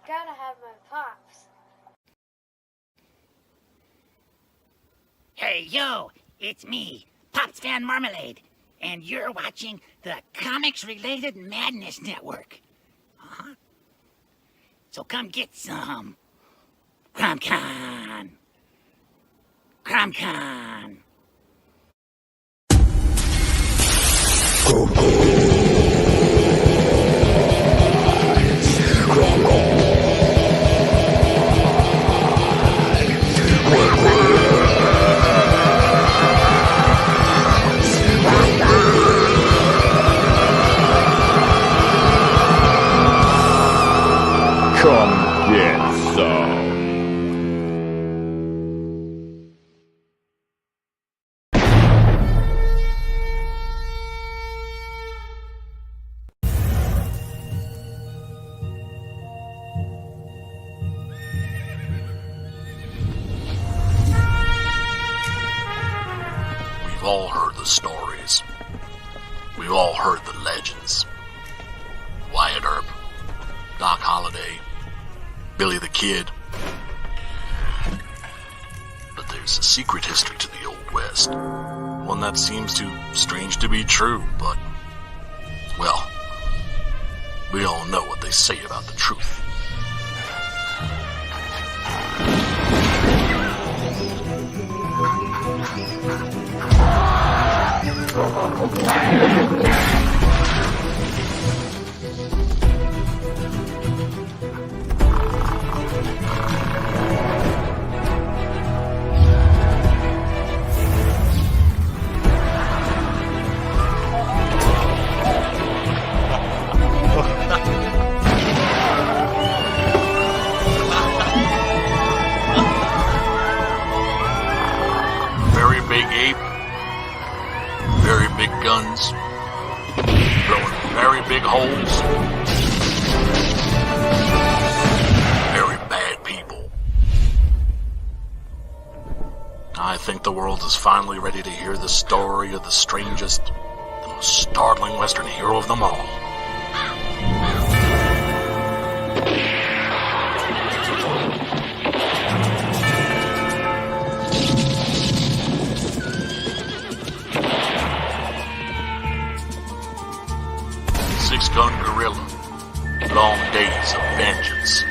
Gotta have my pops. Hey, yo, it's me, Pops Van Marmalade, and you're watching the Comics-Related Madness Network. Uh-huh. So come get some. CRoM Con. CRoM Con. Come get some. We've all heard the stories. We've all heard the legends. Wyatt Earp, Doc Holliday, Billy the Kid. But there's a secret history to the Old West. One that seems too strange to be true, but, well, we all know what they say about the truth. Very big ape, very big guns, blowing very big holes, very bad people. I think the world is finally ready to hear the story of the strangest, the most startling Western hero of them all. Six-gun gorilla, long days of vengeance.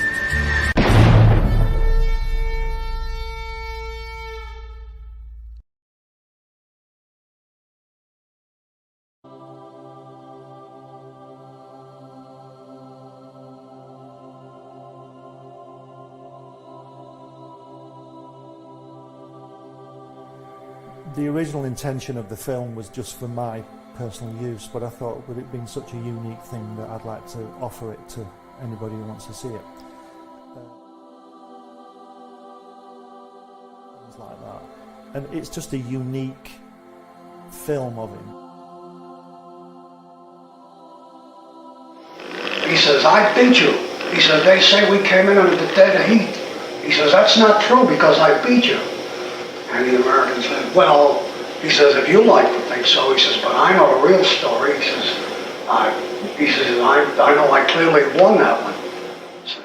The original intention of the film was just for my personal use, but I thought with it being such a unique thing that I'd like to offer it to anybody who wants to see it. Things like that. And it's just a unique film of him. He says, I beat you. He says, they say we came in under the dead of heat. He says, that's not true because I beat you. And the American said, well, he says, if you like to think so, he says, but I know the real story. He says, I know I clearly won that one. See?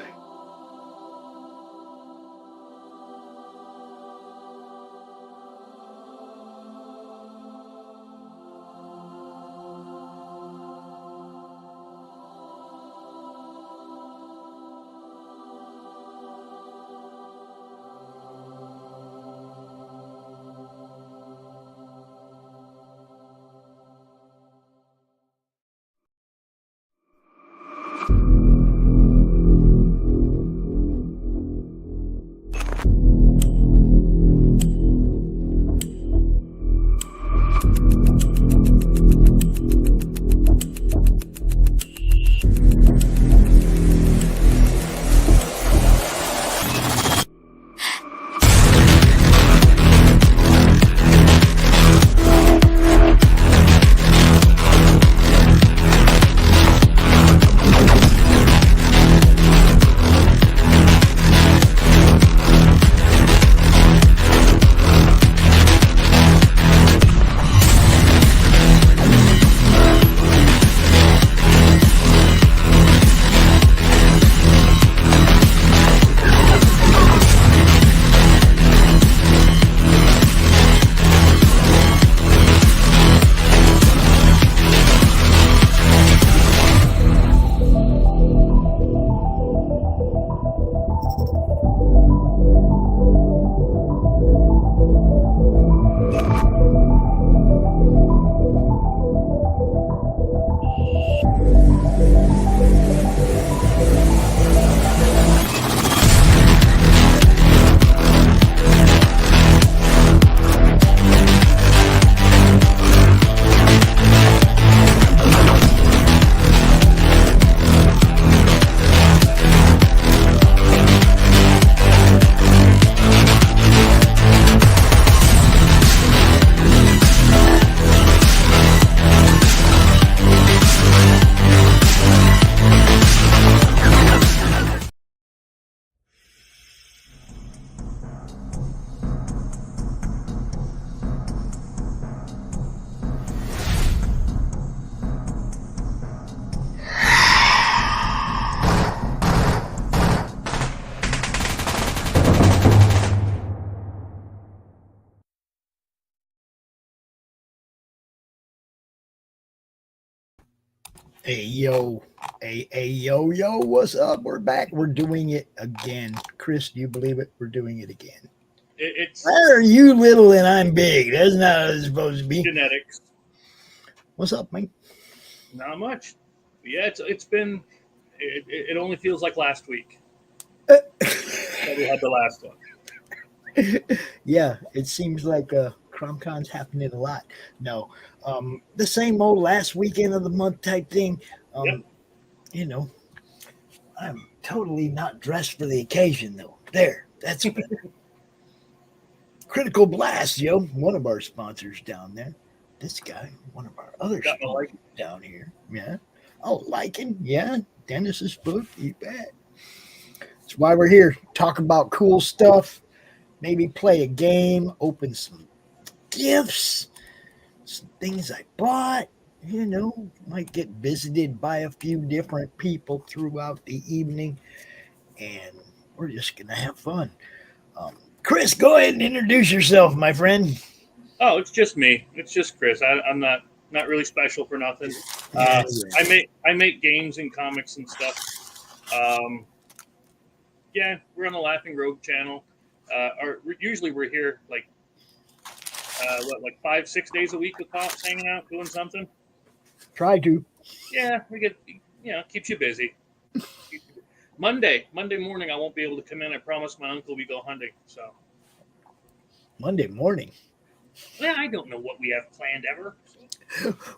Hey, yo. Hey, yo. What's up? We're back. We're doing it again. Chris, do you believe it? We're doing it again. It's Why are you little and I'm big? That's not how it's supposed to be. genetics. What's up, man? Not much. Yeah, it's been. It only feels like last week that we had the last one. Yeah, it seems like CRoM Con's happening a lot. No, the same old last weekend of the month type thing. Yep. You know, I'm totally not dressed for the occasion, though. That's better. Critical Blast, yo, one of our sponsors down there. This guy, one of our other Got my sponsors down here. Yeah. Oh, liking? Yeah. Dennis's book, you bet. That's why we're here. Talk about cool stuff. Maybe play a game, open some gifts, some things I bought. You know, might get visited by a few different people throughout the evening. And we're just going to have fun. Chris, go ahead and introduce yourself, my friend. Oh, it's just me. It's just Chris. I'm not really special for nothing. I make games and comics and stuff. Yeah, we're on the Laughing Rogue channel. Usually we're here like 5-6 days a week with Pops, hanging out, doing something. Try to. Yeah, we get keeps you busy. Monday morning, I won't be able to come in. I promised my uncle we go hunting. So Monday morning. Yeah, I don't know what we have planned ever.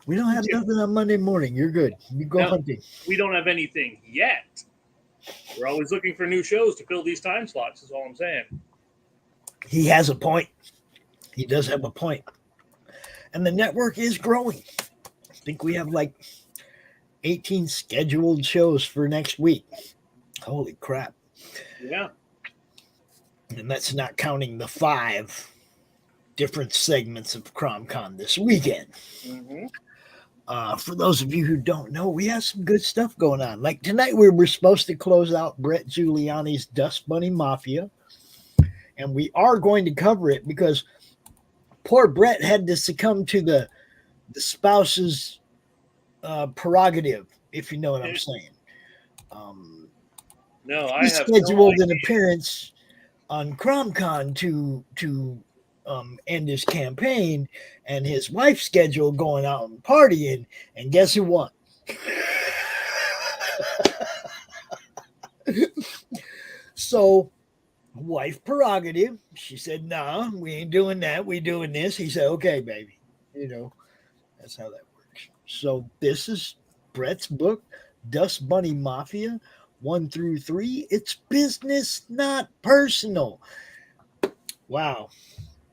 We don't have nothing on Monday morning. You're good. You go hunting. We don't have anything yet. We're always looking for new shows to fill these time slots, is all I'm saying. He has a point. He does have a point. And the network is growing. I think we have like 18 scheduled shows for next week. Holy crap. Yeah. And that's not counting the 5 different segments of CRoM Con this weekend. Mm-hmm. For those of you who don't know, we have some good stuff going on. Like tonight, we were supposed to close out Brett Giuliani's Dust Bunny Mafia. And we are going to cover it because poor Brett had to succumb to the spouse's prerogative, if you know what I'm saying. No, I he have scheduled no an idea. appearance on CRoM Con to end his campaign, and his wife scheduled going out and partying, and guess who won? So, wife prerogative. She said, "Nah, we ain't doing that. We doing this." He said, "Okay, baby." You know, that's how that works. So this is Brett's book, Dust Bunny Mafia, 1 through 3. It's business, not personal. Wow.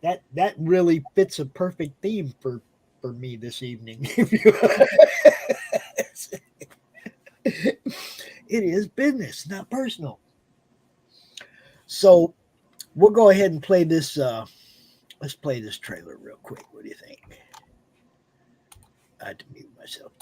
That really fits a perfect theme for me this evening. It is business, not personal. So we'll go ahead and play this. Let's play this trailer real quick. What do you think? I had to mute myself.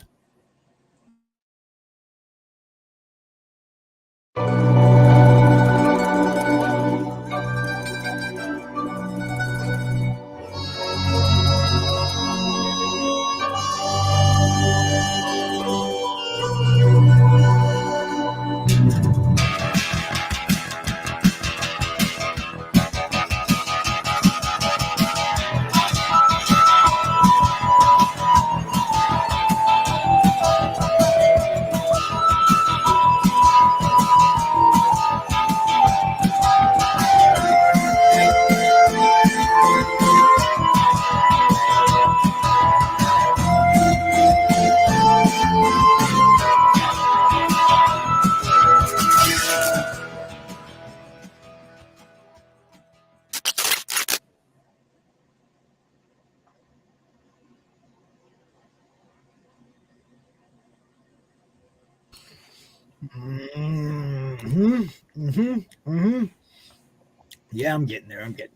Yeah, I'm getting there. I'll get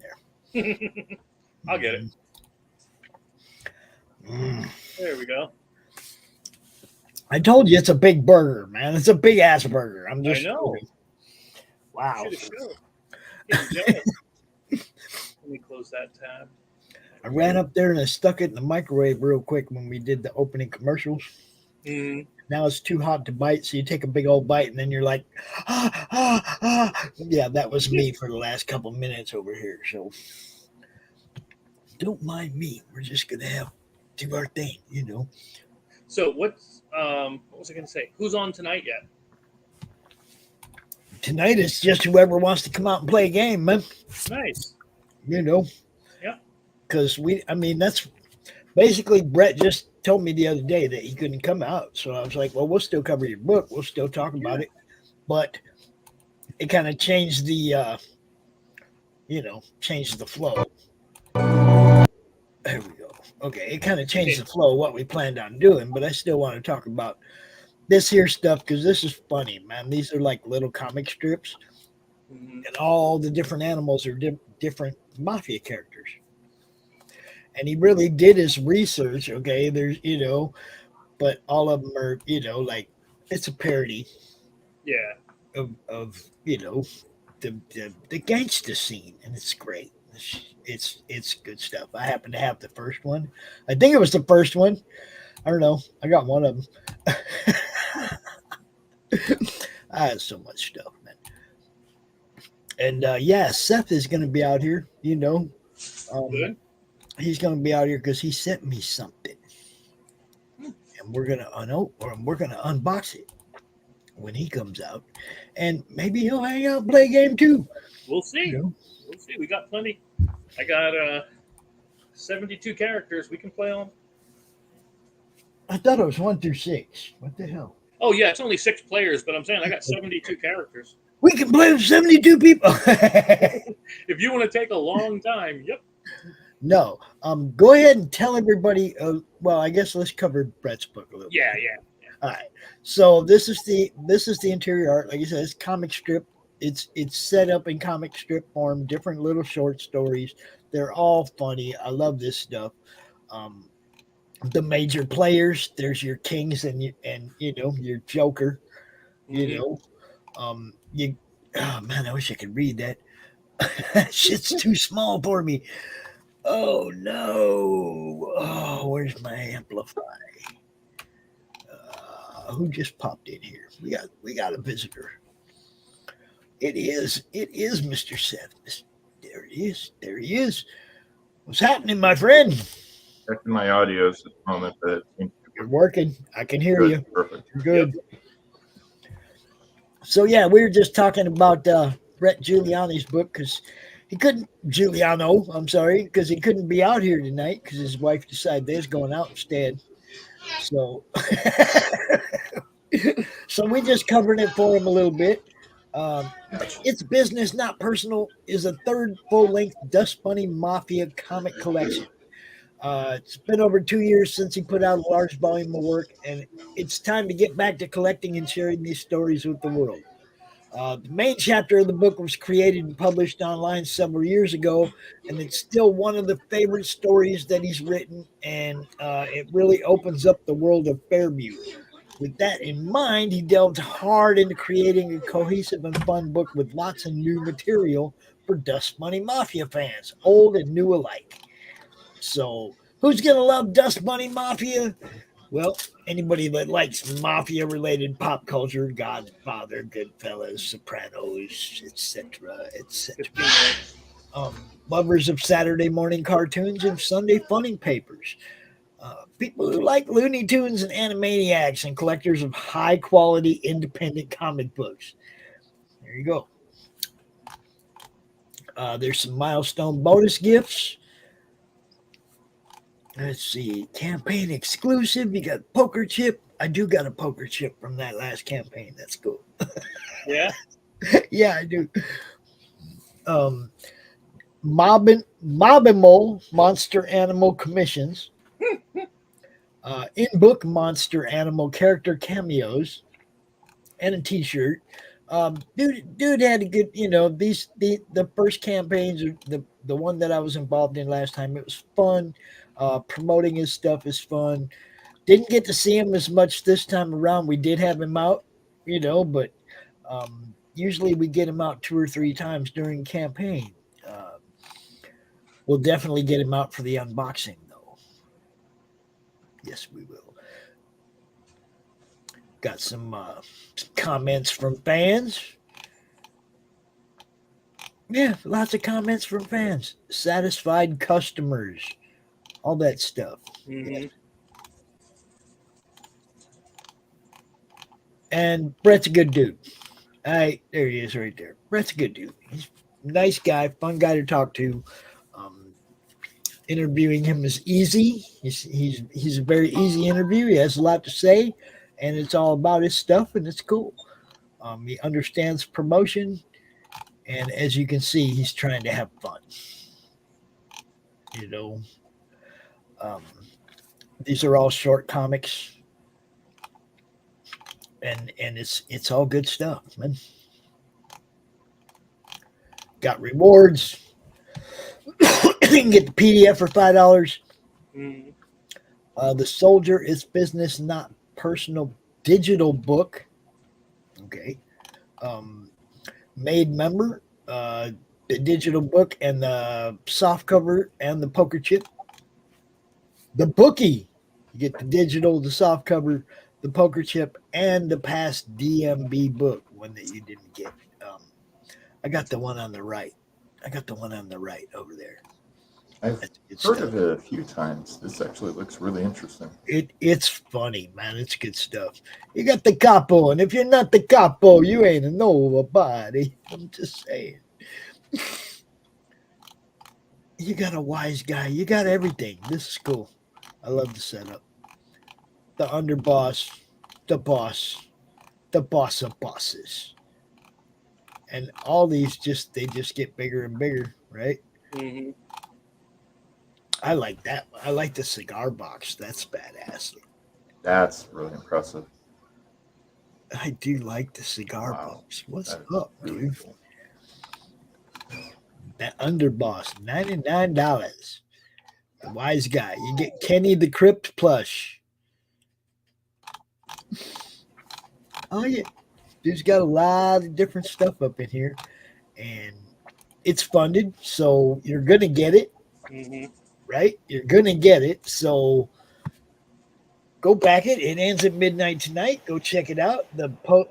it. There we go. I told you it's a big burger, man. It's a big ass burger. I'm just. I know. Wow. Let me close that tab. I ran up there and I stuck it in the microwave real quick when we did the opening commercials. Mm-hmm. Now it's too hot to bite, so you take a big old bite, and then you're like, ah, ah, ah. Yeah, that was me for the last couple minutes over here. So don't mind me. We're just gonna do our thing, you know. So what was I going to say? Who's on tonight yet? Tonight it's just whoever wants to come out and play a game, man. Nice. You know. Yeah. Because that's basically Brett just told me the other day that he couldn't come out. So I was like, well, we'll still cover your book. We'll still talk about it. But it kind of changed the, changed the flow. There we go. Okay. It kind of changed the flow of what we planned on doing, but I still want to talk about this here stuff because this is funny, man. These are like little comic strips, and all the different animals are different mafia characters. And he really did his research. Okay, there's but all of them are like it's a parody. Yeah. Of the gangster scene, and it's great. It's good stuff. I happen to have the first one. I think it was the first one. I don't know. I got one of them. I had so much stuff, man. And Seth is going to be out here. He's going to be out here because he sent me something, and we're going to unbox it when he comes out, and maybe he'll hang out and play a game too. We'll see. We'll see. We got plenty. I got 72 characters. We can play on. I thought it was 1 through 6. What the hell? Oh yeah, it's only 6 players, but I'm saying I got 72 characters. We can play with 72 people. If you want to take a long time, yep. No. Go ahead and tell everybody. Well, I guess let's cover Brett's book a little. Yeah. All right. So this is the interior art. Like I said, it's comic strip. It's set up in comic strip form. Different little short stories. They're all funny. I love this stuff. The major players. There's your kings and your Joker. Oh man, I wish I could read that. Shit's too small for me. Oh no! Oh, where's my amplify? Who just popped in here? We got a visitor. It is Mr. Seth. There he is. What's happening, my friend? Checking my audios at the moment, but it seems you're working. I can hear you. Perfect. You're good. Yep. So yeah, we were just talking about Brett Giuliani's book because he couldn't because he couldn't be out here tonight because his wife decided they was going out instead. So, so we just covered it for him a little bit. It's Business, Not Personal is a third full-length Dust Bunny Mafia comic collection. It's been over 2 years since he put out a large volume of work, and it's time to get back to collecting and sharing these stories with the world. The main chapter of the book was created and published online several years ago, and it's still one of the favorite stories that he's written, and it really opens up the world of Fairview. With that in mind, he delved hard into creating a cohesive and fun book with lots of new material for Dust Bunny Mafia fans, old and new alike. So, who's going to love Dust Bunny Mafia? Well, anybody that likes mafia-related pop culture, Godfather, Goodfellas, Sopranos, etc., etc. Lovers of Saturday morning cartoons and Sunday funning papers. People who like Looney Tunes and Animaniacs and collectors of high-quality independent comic books. There you go. There's some milestone bonus gifts. Let's see. Campaign exclusive. You got poker chip. I do got a poker chip from that last campaign. That's cool. Yeah? Yeah, I do. Mobimal Monster Animal Commissions. In-book Monster Animal character cameos. And a t-shirt. Dude had a good, the first campaigns, the one that I was involved in last time, it was fun. Promoting his stuff is fun. Didn't get to see him as much this time around. We did have him out, but usually we get him out 2 or 3 times during campaign. We'll definitely get him out for the unboxing, though. Yes, we will. Got some comments from fans. Yeah, lots of comments from fans. Satisfied customers. All that stuff. Mm-hmm. And Brett's a good dude. There he is right there. Brett's a good dude. He's a nice guy, fun guy to talk to. Interviewing him is easy. He's a very easy interview. He has a lot to say, and it's all about his stuff, and it's cool. He understands promotion, and as you can see, he's trying to have fun. You know, these are all short comics, and it's all good stuff, man. Got rewards. You can get the PDF for $5. Mm-hmm. The Soldier is Business, Not Personal digital book. Okay. Made member, the digital book and the soft cover and the poker chip. The bookie, you get the digital, the soft cover, the poker chip, and the past DMB book, one that you didn't get. I got the one on the right. Over there. I've heard of it a few times. This actually looks really interesting. It's funny, man. It's good stuff. You got the capo, and if you're not the capo, you ain't a nobody. I'm just saying. You got a wise guy. You got everything. This is cool. I love the setup. The underboss, the boss of bosses. And all these just get bigger and bigger, right? Mm-hmm. I like that. I like the cigar box. That's badass. That's really impressive. I do like the cigar box. What's up, really dude? cool. That underboss, $99. The wise guy. You get Kenny the Crypt plush. Oh yeah. Dude's got a lot of different stuff up in here. And it's funded, so you're gonna get it. Mm-hmm. Right? You're gonna get it. So go back it. It ends at midnight tonight. Go check it out.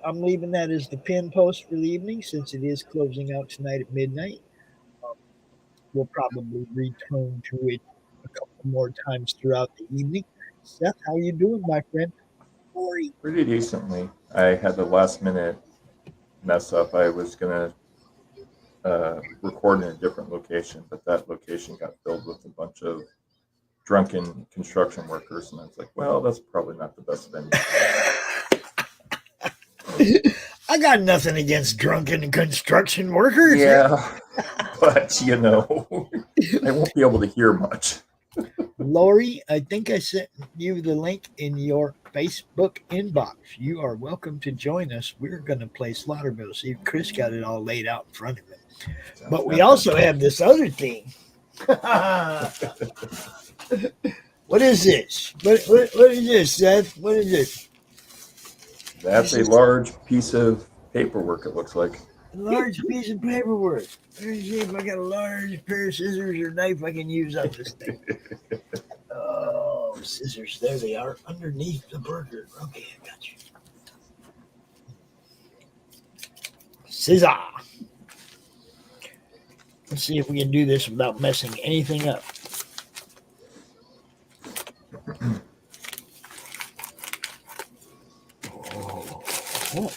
I'm leaving that as the pin post for the evening since it is closing out tonight at midnight. We'll probably return to it a couple more times throughout the evening. Seth, how you doing, my friend? Laurie. Pretty decently. I had the last minute mess up. I was gonna record in a different location, but that location got filled with a bunch of drunken construction workers, and I was like, well, that's probably not the best venue. I got nothing against drunken construction workers. Yeah, but I won't be able to hear much. Laurie, I think I sent you the link in your Facebook inbox. You are welcome to join us. We're going to play Slaughterville. See, Chris got it all laid out in front of him. But we also have this other thing. What is this? What is this, Seth? What is this? That's a large piece of paperwork, it looks like. A large piece of paperwork. Let me see if I got a large pair of scissors or knife I can use on this thing. Oh, scissors. There they are underneath the burger. Okay, I got you. Scissor. Let's see if we can do this without messing anything up. Oh.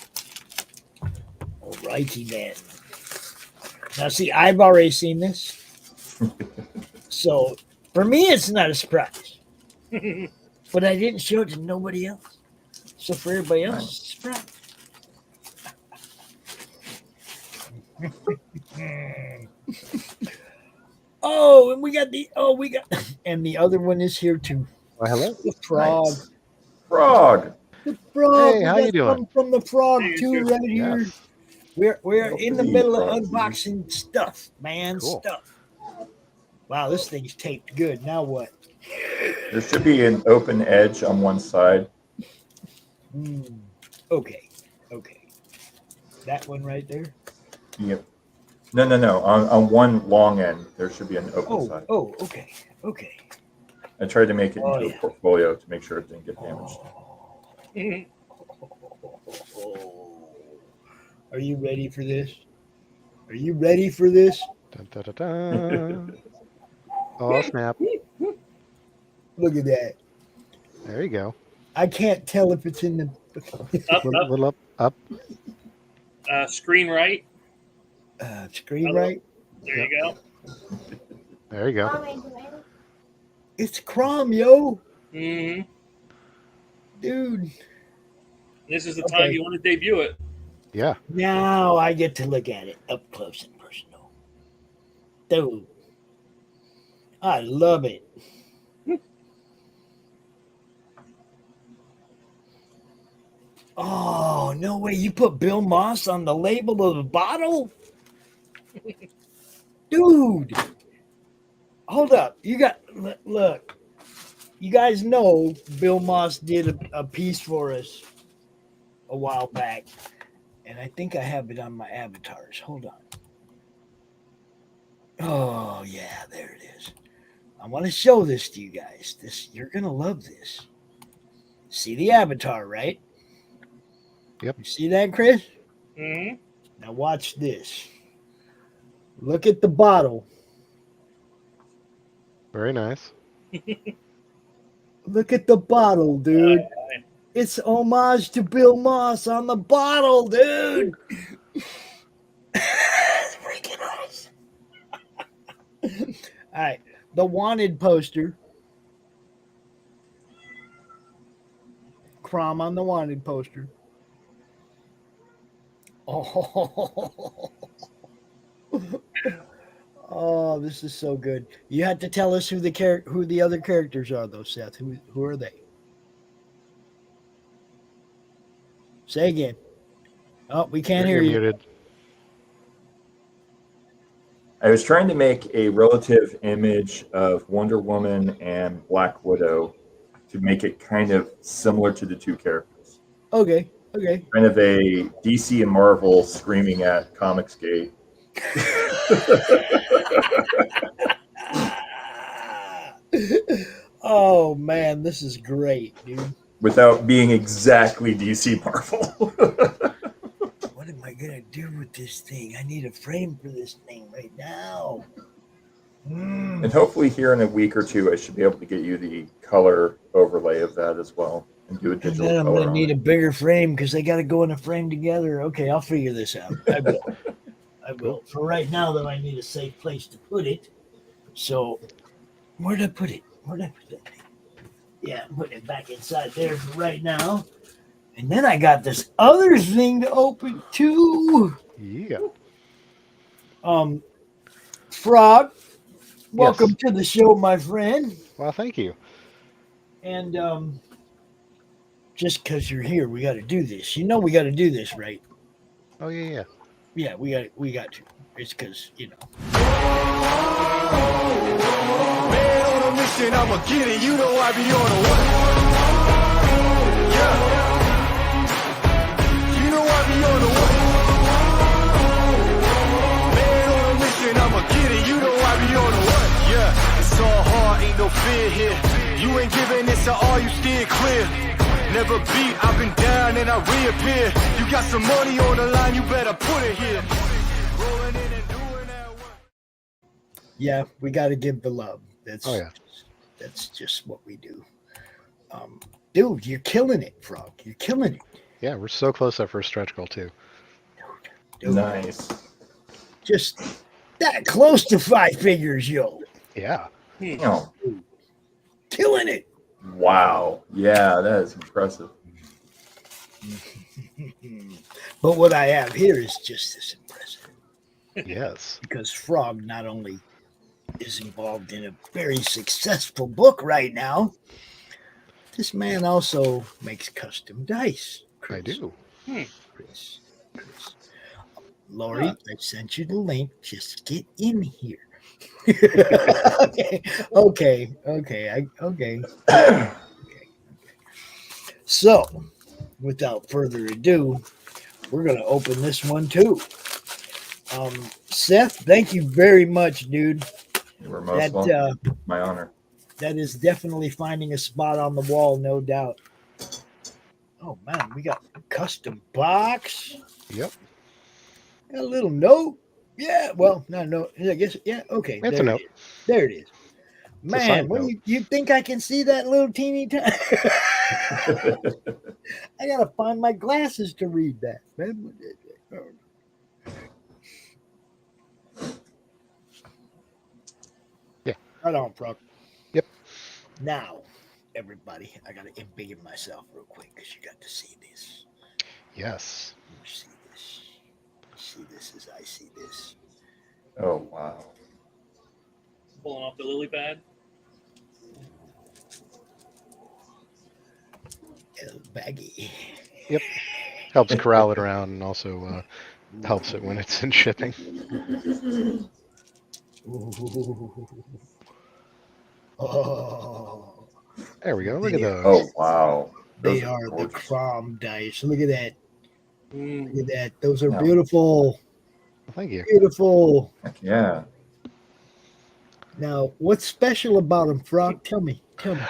All righty then. Now, see, I've already seen this. So, for me, it's not a surprise. But I didn't show it to nobody else. So, for everybody else, it's a surprise. And the other one is here too. Oh, hello. The frog. Nice. Frog. The frog. Hey, how you doing? From the frog too, right Yeah. here. We're in the middle of Frog. unboxing stuff, man. Cool. Stuff. Wow, this thing's taped good. Now what? There should be an open edge on one side. Okay. That one right there. Yep. No. On one long end, there should be an open side. Oh, okay. I tried to make it into a portfolio to make sure it didn't get damaged. Are you ready for this? Are you ready for this? Dun, dun, dun, dun. Oh, snap. Look at that. There you go. I can't tell if it's in the Up, Little up. screen right. screen right. There you go. There you go. It's CRoM, yo. Mm-hmm. Dude. This is the time you want to debut it. Yeah. Now I get to look at it up close and personal. Dude. I love it. Oh, no way. You put Bill Moss on the label of the bottle? Dude. Hold up. You got, look. You guys know Bill Moss did a piece for us a while back. And I think I have it on my avatars. Hold on. Oh, yeah, there it is. I want to show this to you guys. You're going to love this. See the avatar, right? Yep. You see that, Chris? Mm-hmm. Now watch this. Look at the bottle. Very nice. Look at the bottle, dude. It's homage to Bill Moss on the bottle, dude. It's freaking awesome. All right. The Wanted poster. CRoM on the Wanted poster. Oh, this is so good. You had to tell us who the other characters are, though, Seth. Who are they? Say again. Oh, we can't hear you. Muted. I was trying to make a relative image of Wonder Woman and Black Widow to make it kind of similar to the two characters. Okay. Kind of a DC and Marvel screaming at Comicsgate. Oh, man, this is great, dude. Without being exactly DC Marvel. What am I going to do with this thing? I need a frame for this thing right now. And hopefully here in a week or two, I should be able to get you the color overlay of that as well and do a And digital then I'm color going to on need it. a bigger frame because they got to go in a frame together. Okay, I'll figure this out. I will. For right now, though, I need a safe place to put it. So, where'd I put it? Where'd I put that thing? Yeah, I'm putting it back inside there for right now. And then I got this other thing to open too. Yeah. Frog, welcome to the show, my friend. Well, thank you. And just because you're here, we got to do this. You know we got to do this, right? Oh, yeah. Yeah, we got to. It's because, you know. Man on a mission, I'ma get it. You know I be on a what? Yeah. You know I be on a what? Man on a mission, I'ma get it. You know I be on a what? Yeah. It's all hard, ain't no fear here. You ain't giving this to all, you steer clear. Never beat, I've been down and I reappear. You got some money on the line, you better put it here. Rolling in and doing that work. Yeah, we got to give the love. That's just what we do. Dude, you're killing it, Frog. You're killing it. Yeah, we're so close to that first stretch goal, too. Dude, Nice. just that close to 5 figures, yo. Yeah. Oh, Killing it. wow. Yeah, that is impressive. But what I have here is just as impressive. Yes. Because Frog not only is involved in a very successful book right now, this man also makes custom dice. Chris. I do. Chris. Laurie, I sent you the link. Just get in here. Okay. So, without further ado, we're going to open this one too. Seth, thank you very much, dude. You were most welcome. My honor. That is definitely finding a spot on the wall, no doubt. Oh man, we got a custom box. Yep. A little note. Yeah, well, not a note. I guess, yeah, okay. It's a note. There it is. It's a signed Man, what note. you think I can see that little teeny tiny? I gotta find my glasses to read that, man. Yeah. Right on, Frog. Yep. Now, everybody, I gotta embiggen myself real quick because you got to see this. Yes. You see this. You see this as I see this. Oh, wow. Pulling off the lily pad. El baggy. Yep. Helps corral it around and also helps it when it's in shipping. Oh, There we go. Look at those. Oh, wow. they Those are the gorgeous. CRoM dice. Look at that. Mm. Look at that. Those are Yeah. beautiful. Thank you. Beautiful. Heck yeah. Now, what's special about them, Frog? Tell me. Tell me.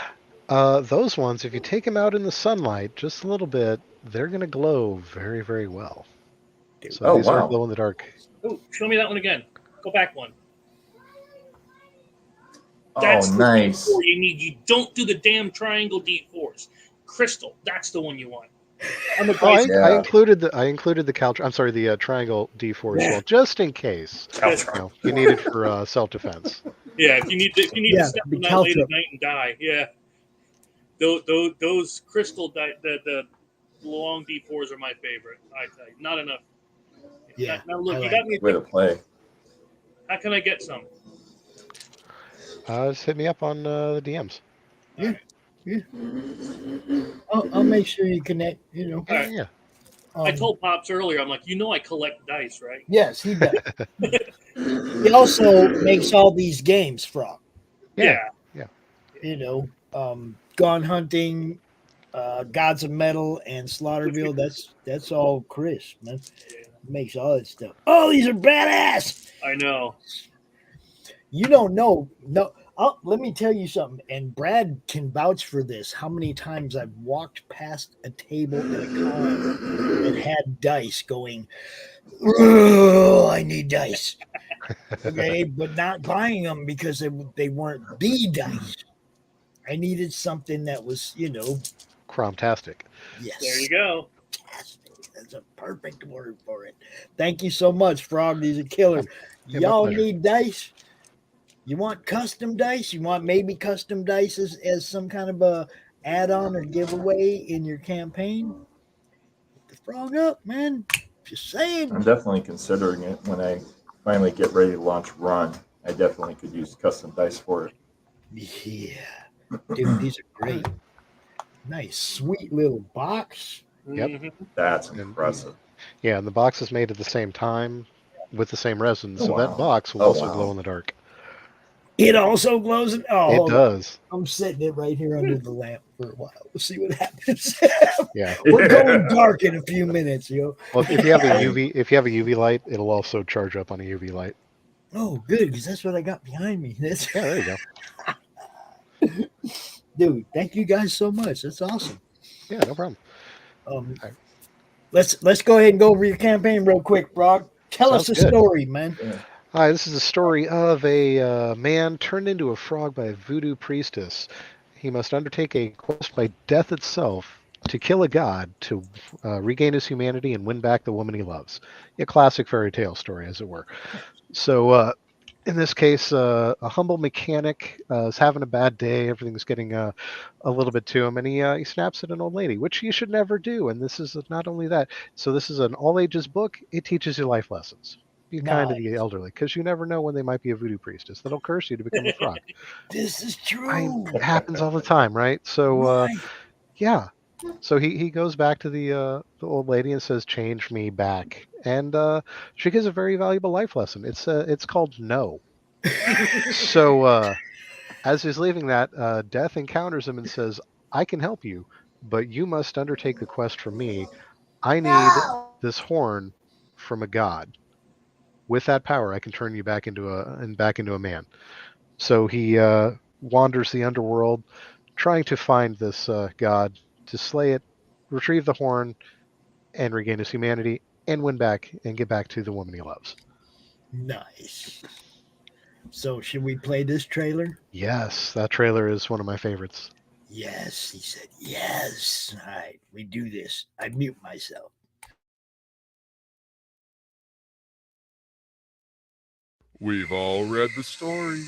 Those ones, if you take them out in the sunlight just a little bit, they're going to glow very, very well. So Oh, these are wow. glow in the dark. Oh, show me that one again. Go back one. Oh, That's the nice. D4 you need. You don't do the damn triangle D4s. Crystal, that's the one you want. I'm a Oh, I, dice. Yeah. I included the triangle D4 as Yeah. well, just in case. You need it for self-defense. Yeah, if you need Yeah, to step the on that late caltrip. at night and die, yeah. Those crystal the long D4s are my favorite. I tell you, not enough. Yeah, Now look, I you like got me. Way to play. How can I get some? Just hit me up on the DMs. Yeah. I'll make sure you connect. You know. All right. Yeah. I told Pops earlier. I'm like, I collect dice, right? Yes, he does. He also makes all these games, Frog. Yeah. You know, Gone Hunting, Gods of Metal, and Slaughterville. That's all Chris, man. Makes all that stuff. Oh, these are badass. I know. You don't know. No, let me tell you something. And Brad can vouch for this. How many times I've walked past a table at a con that had dice going, "Oh, I need dice." Okay, but not buying them because they weren't the dice. I needed something that was, Cromtastic. yes. There you go. Fantastic. That's a perfect word for it. Thank you so much, Frog. These are killer. Yeah, my Y'all pleasure. need dice. You want custom dice? You want maybe custom dice as some kind of a add-on or giveaway in your campaign? Hit the Frog up, man. Just saying. I'm definitely considering it when I finally get ready to launch Run. I definitely could use custom dice for it. Yeah. Dude, these are great. Nice, sweet little box. Yep. Mhm. That's And- impressive. Yeah, and the box is made at the same time with the same resin, so Oh, that wow. box will Oh, also wow. glow in the dark. It also glows. It hold on. does. I'm setting it right here under the lamp for a while. We'll see what happens. Yeah. We're going dark in a few minutes, yo. Well, if you have a UV light, it'll also charge up on a UV light. Oh, good, because that's what I got behind me. Yeah, there you go. Dude, thank you guys so much. That's awesome. Yeah, no problem. Um, let's go ahead and go over your campaign real quick, Brock. Tell us Sounds a good. story, man. Hi, this is a story of a man turned into a frog by a voodoo priestess. He must undertake a quest by death itself to kill a god to regain his humanity and win back the woman he loves. A classic fairy tale story, as it were. So, in this case, a humble mechanic is having a bad day. Everything's getting a little bit to him, and he snaps at an old lady, which you should never do. And this is not only that. So this is an all-ages book. It teaches you life lessons. Be kind to the elderly, because you never know when they might be a voodoo priestess that'll curse you to become a frog. This is true. It happens all the time, right? So, Right. yeah. So he goes back to the old lady and says, "Change me back," and she gives a very valuable life lesson. It's called no. So as he's leaving that, Death encounters him and says, "I can help you, but you must undertake the quest for me. I need this horn from a god. With that power, I can turn you back into a man." So he wanders the underworld, trying to find this god to slay it, retrieve the horn, and regain his humanity. and win back and get back to the woman he loves. Nice. So, should we play this trailer? Yes, that trailer is one of my favorites. Yes, he said yes. All right, we do this. I mute myself. We've all read the story.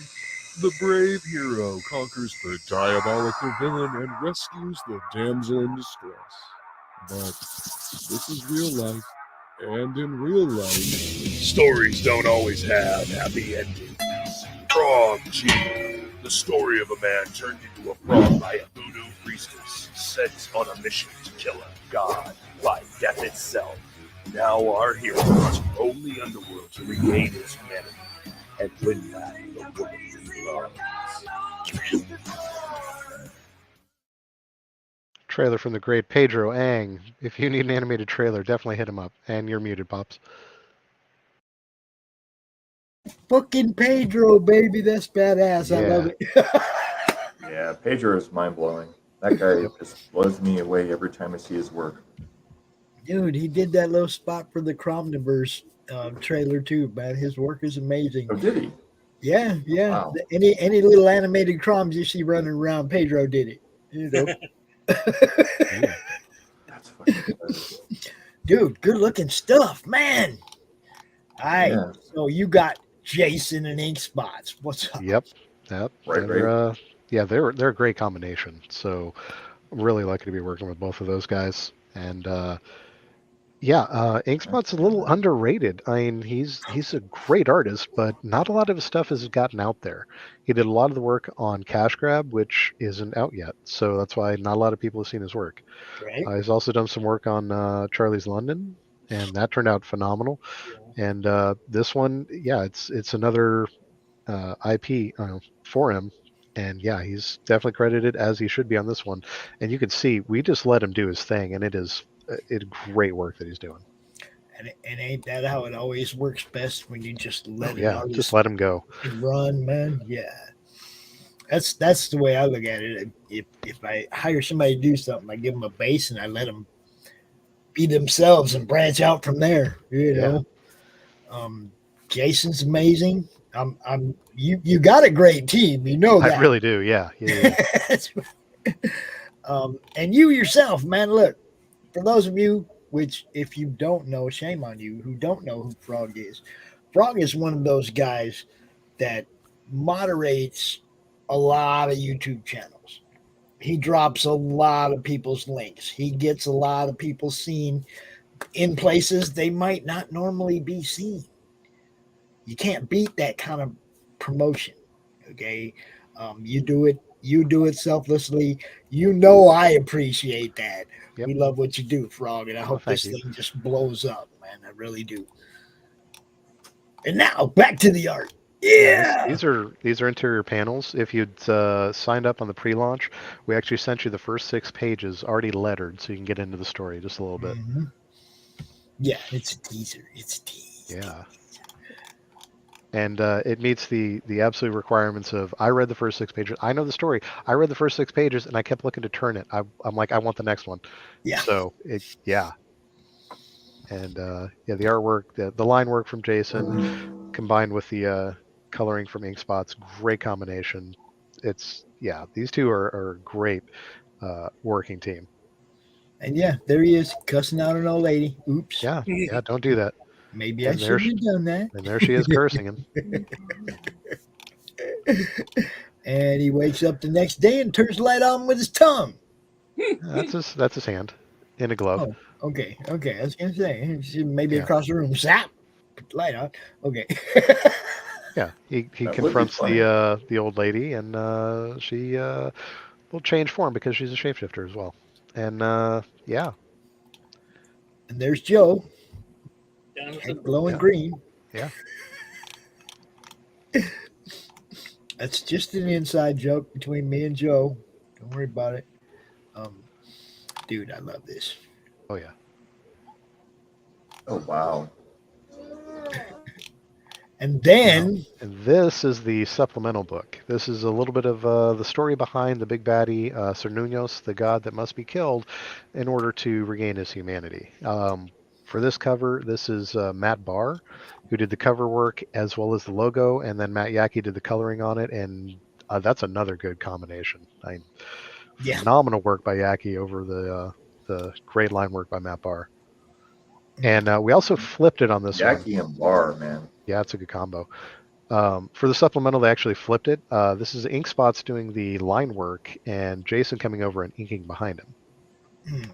The brave hero conquers the diabolical villain and rescues the damsel in distress. But this is real life, and in real life, stories don't always have happy endings. CRoM Con, the story of a man turned into a frog by a voodoo priestess sent on a mission to kill a god by death itself. Now our hero must roam the underworld to regain his humanity and win back the woman he loves. Trailer from the great Pedro Ang. If you need an animated trailer, definitely hit him up. And you're muted, Pops. Fucking Pedro, baby. That's badass. Yeah. I love it. Yeah, Pedro is mind-blowing. That guy just blows me away every time I see his work. Dude, he did that little spot for the CRoMniverse trailer too, man. His work is amazing. Oh, did he? Yeah, yeah. Wow. Any little animated CRoMs you see running around, Pedro did it. You know? That's fucking hilarious. Dude, good looking stuff, man. All right, Yeah. so you got Jason and Ink Spots. What's up? Yep. Right, They're, yeah, they're a great combination. So I'm really lucky to be working with both of those guys. And Inkspot's a little underrated. I mean, he's a great artist, but not a lot of his stuff has gotten out there. He did a lot of the work on Cash Grab, which isn't out yet. So that's why not a lot of people have seen his work. Right. He's also done some work on Charlie's London, and that turned out phenomenal. And this one, yeah, it's another IP for him. And yeah, he's definitely credited as he should be on this one. And you can see we just let him do his thing, and it's great work that he's doing. And ain't that how it always works best when you just let just let him go. Run, man. Yeah. That's the way I look at it. If I hire somebody to do something, I give them a base and I let them be themselves and branch out from there. You know. Jason's amazing. You got a great team, you know that. I really do, yeah. And you yourself, man, look, for those of you, which if you don't know, shame on you, who don't know who Frog is one of those guys that moderates a lot of YouTube channels. He drops a lot of people's links. He gets a lot of people seen in places they might not normally be seen. You can't beat that kind of promotion. Okay. You do it selflessly. You know, I appreciate that. Yep. We love what you do, Frog. And I hope this you. thing just blows up, man. I really do. And now back to the art. Yeah. These are interior panels. If you'd signed up on the pre-launch, we actually sent you the first 6 pages already lettered so you can get into the story just a little bit. Mm-hmm. Yeah, it's a teaser. Yeah. And it meets the absolute requirements of, I read the first 6 pages. I know the story. I read the first 6 pages, and I kept looking to turn it. I'm like, I want the next one. Yeah. So, And, the artwork, the line work from Jason, combined with the coloring from Inkspot's, great combination. These two are a great working team. And yeah, there he is, cussing out an old lady. Oops. Yeah, don't do that. Maybe I shouldn't have done that. And there she is cursing him. And he wakes up the next day and turns the light on with his tongue. That's his hand in a glove. Oh, okay. I was gonna say maybe across the room. Zap, put the light on. Okay. Yeah, he confronts the old lady, and she will change form because she's a shapeshifter as well. And And there's Joe. Glowing green. Yeah. That's just an inside joke between me and Joe. Don't worry about it. Dude, I love this. Oh yeah. Oh wow. And then And this is the supplemental book. This is a little bit of the story behind the big baddie, Cernunos, the god that must be killed in order to regain his humanity. For this cover, this is Matt Barr, who did the cover work as well as the logo, and then Matt Yackey did the coloring on it, and that's another good combination. Yeah. Phenomenal work by Yackey over the great line work by Matt Barr. And we also flipped it on this one. Yackey and Barr, man. Yeah, it's a good combo. For the supplemental, they actually flipped it. This is Ink Spots doing the line work, and Jason coming over and inking behind him.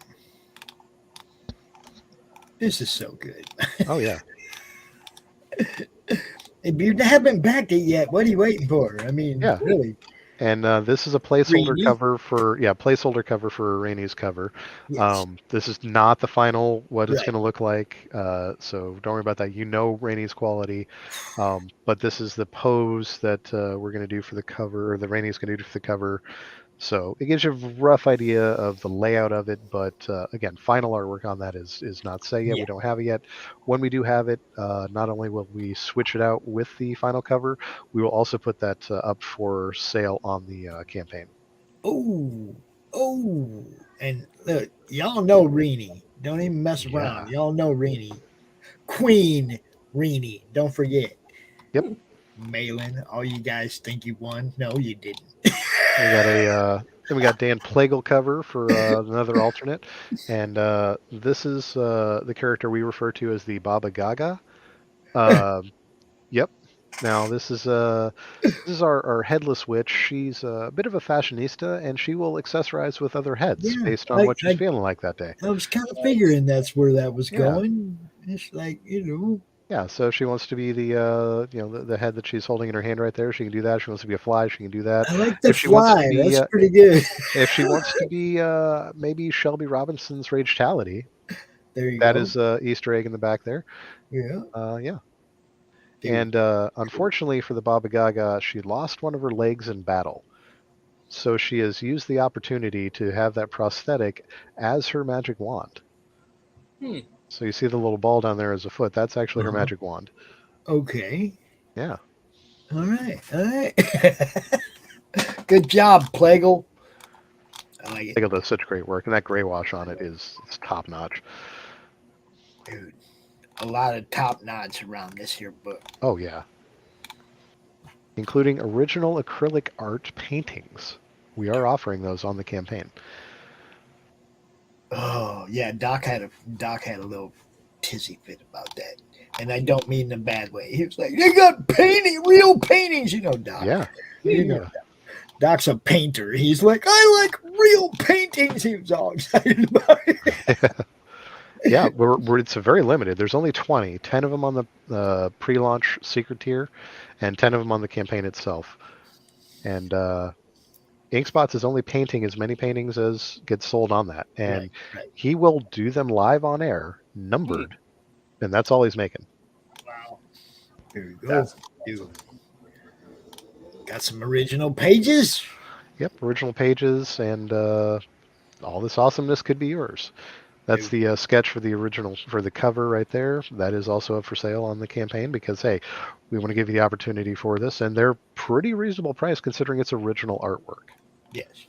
This is so good. Oh, yeah. If you haven't backed it yet, what are you waiting for? I mean, Yeah. really. And this is a placeholder Rainey? cover for Rainey's cover. Yes. This is not the final what it's Right. going to look like, so don't worry about that. You know Rainey's quality, but this is the pose that we're going to do for the cover, or that Rainey's going to do for the cover. So it gives you a rough idea of the layout of it, but again, final artwork on that is not set yet. Yeah. We don't have it yet. When we do have it, not only will we switch it out with the final cover, we will also put that up for sale on the campaign. Oh, and look, y'all know Renee. Don't even mess around. Yeah. Y'all know Renee. Queen Renee. Don't forget. Yep. Malin, all you guys think you won. No, you didn't. We got Dan Plagle cover for another alternate, and this is the character we refer to as the Baba Gaga. Yep. Now this is our headless witch. She's a bit of a fashionista, and she will accessorize with other heads based on what she's feeling like that day. I was kind of figuring that's where that was Yeah. going. It's like, Yeah, so if she wants to be the head that she's holding in her hand right there, she can do that. If she wants to be a fly, she can do that. I like the If she wants to fly. be, That's pretty good. If she wants to be maybe Shelby Robinson's Ragetality, There you that go. is Easter egg in the back there. Yeah. Yeah. Dude. And unfortunately for the Baba Gaga, she lost one of her legs in battle. So she has used the opportunity to have that prosthetic as her magic wand. So you see the little ball down there as a foot. That's actually her magic wand. Okay. Yeah. All right. Good job, Plagle. I like it. Plagle does such great work, and that gray wash on it is top notch. Dude, a lot of top notch around this here book. Oh yeah. Including original acrylic art paintings. We are offering those on the campaign. Oh yeah, Doc had a little tizzy fit about that, and I don't mean in a bad way. He was like, "They got real paintings," Doc. Yeah. Doc. Doc's a painter. He's like, "I like real paintings." He was all excited about it. Yeah, it's a very limited. There's only 20, 10 of them on the pre-launch secret tier, and 10 of them on the campaign itself. And Ink Spots is only painting as many paintings as gets sold on that, and Right. he will do them live on air, numbered, and that's all he's making. Wow. Here we go. Dude. Got some original pages. Yep, original pages, and all this awesomeness could be yours. That's the sketch for the original, for the cover right there. That is also up for sale on the campaign because, hey, we want to give you the opportunity for this, and they're pretty reasonable price considering it's original artwork. Yes.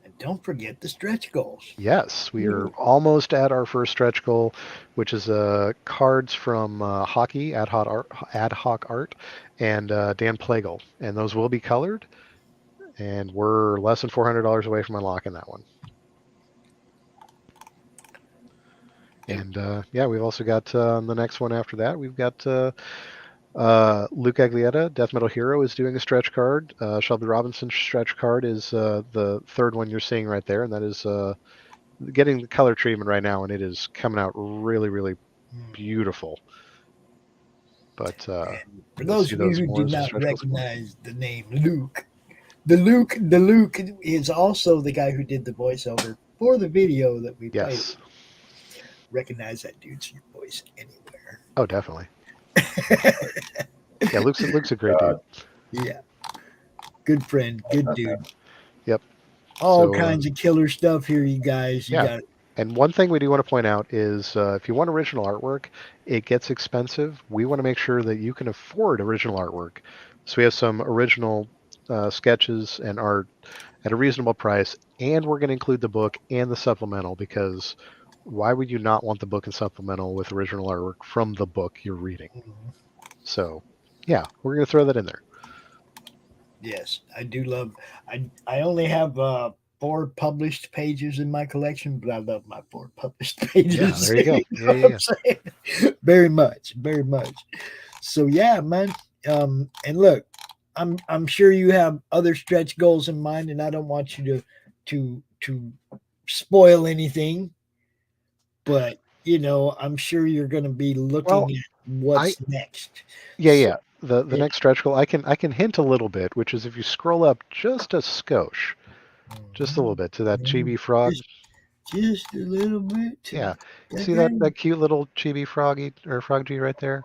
And don't forget the stretch goals. Yes, we are almost at our first stretch goal, which is cards from Hockey, Ad Hoc Art, and Dan Plagle. And those will be colored, and we're less than $400 away from unlocking that one. And we've also got the next one after that. We've got Luke Aglietta, Death Metal Hero, is doing a stretch card. Shelby Robinson's stretch card is the third one you're seeing right there, and that is getting the color treatment right now, and it is coming out really, really beautiful. But for those of you who did not recognize the name Luke, the Luke is also the guy who did the voiceover for the video that we played. Yes. Recognize that dude's voice anywhere. Oh, definitely. Yeah, Luke's a great dude. Yeah. Good friend, good dude. Yep. All kinds of killer stuff here, you guys. You got it. And one thing we do want to point out is if you want original artwork, it gets expensive. We want to make sure that you can afford original artwork. So we have some original sketches and art at a reasonable price, and we're going to include the book and the supplemental because why would you not want the book and supplemental with original artwork from the book you're reading? So, yeah, we're going to throw that in there. Yes, I do love. I only have 4 published pages in my collection, but I love my 4 published pages. Yeah, there you go. know what I'm saying? Very much, very much. So yeah, man. And look, I'm sure you have other stretch goals in mind, and I don't want you to spoil anything. But I'm sure you're going to be looking at what's next. Yeah. The next stretch goal, I can hint a little bit, which is if you scroll up just a skosh, just a little bit to that chibi frog. Just a little bit. Yeah. See that cute little chibi froggy or frog G right there?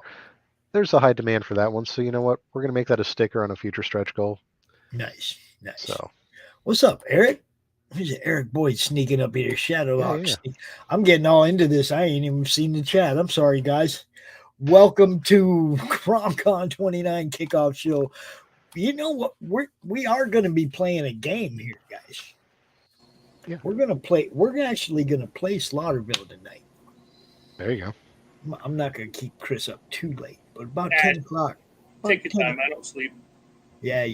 There's a high demand for that one. So you know what? We're gonna make that a sticker on a future stretch goal. Nice. So what's up, Eric? Who's Eric Boyd sneaking up here? Shadowlock. Yeah. I'm getting all into this. I ain't even seen the chat. I'm sorry, guys. Welcome to CRoM Con 29 kickoff show. You know what? We are going to be playing a game here, guys. Yeah. We're actually going to play Slaughterville tonight. There you go. I'm not going to keep Chris up too late, but about 10 o'clock. Take your time. I don't sleep. Yeah.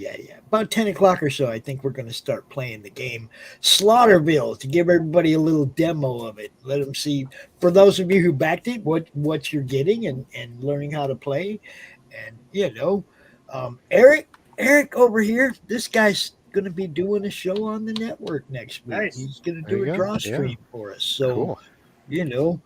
About 10 o'clock or so, I think we're going to start playing the game Slaughterville to give everybody a little demo of it. Let them see, for those of you who backed it, what you're getting and learning how to play. And, Eric over here, this guy's going to be doing a show on the network next week. Nice. He's going to do a draw stream for us. So, cool.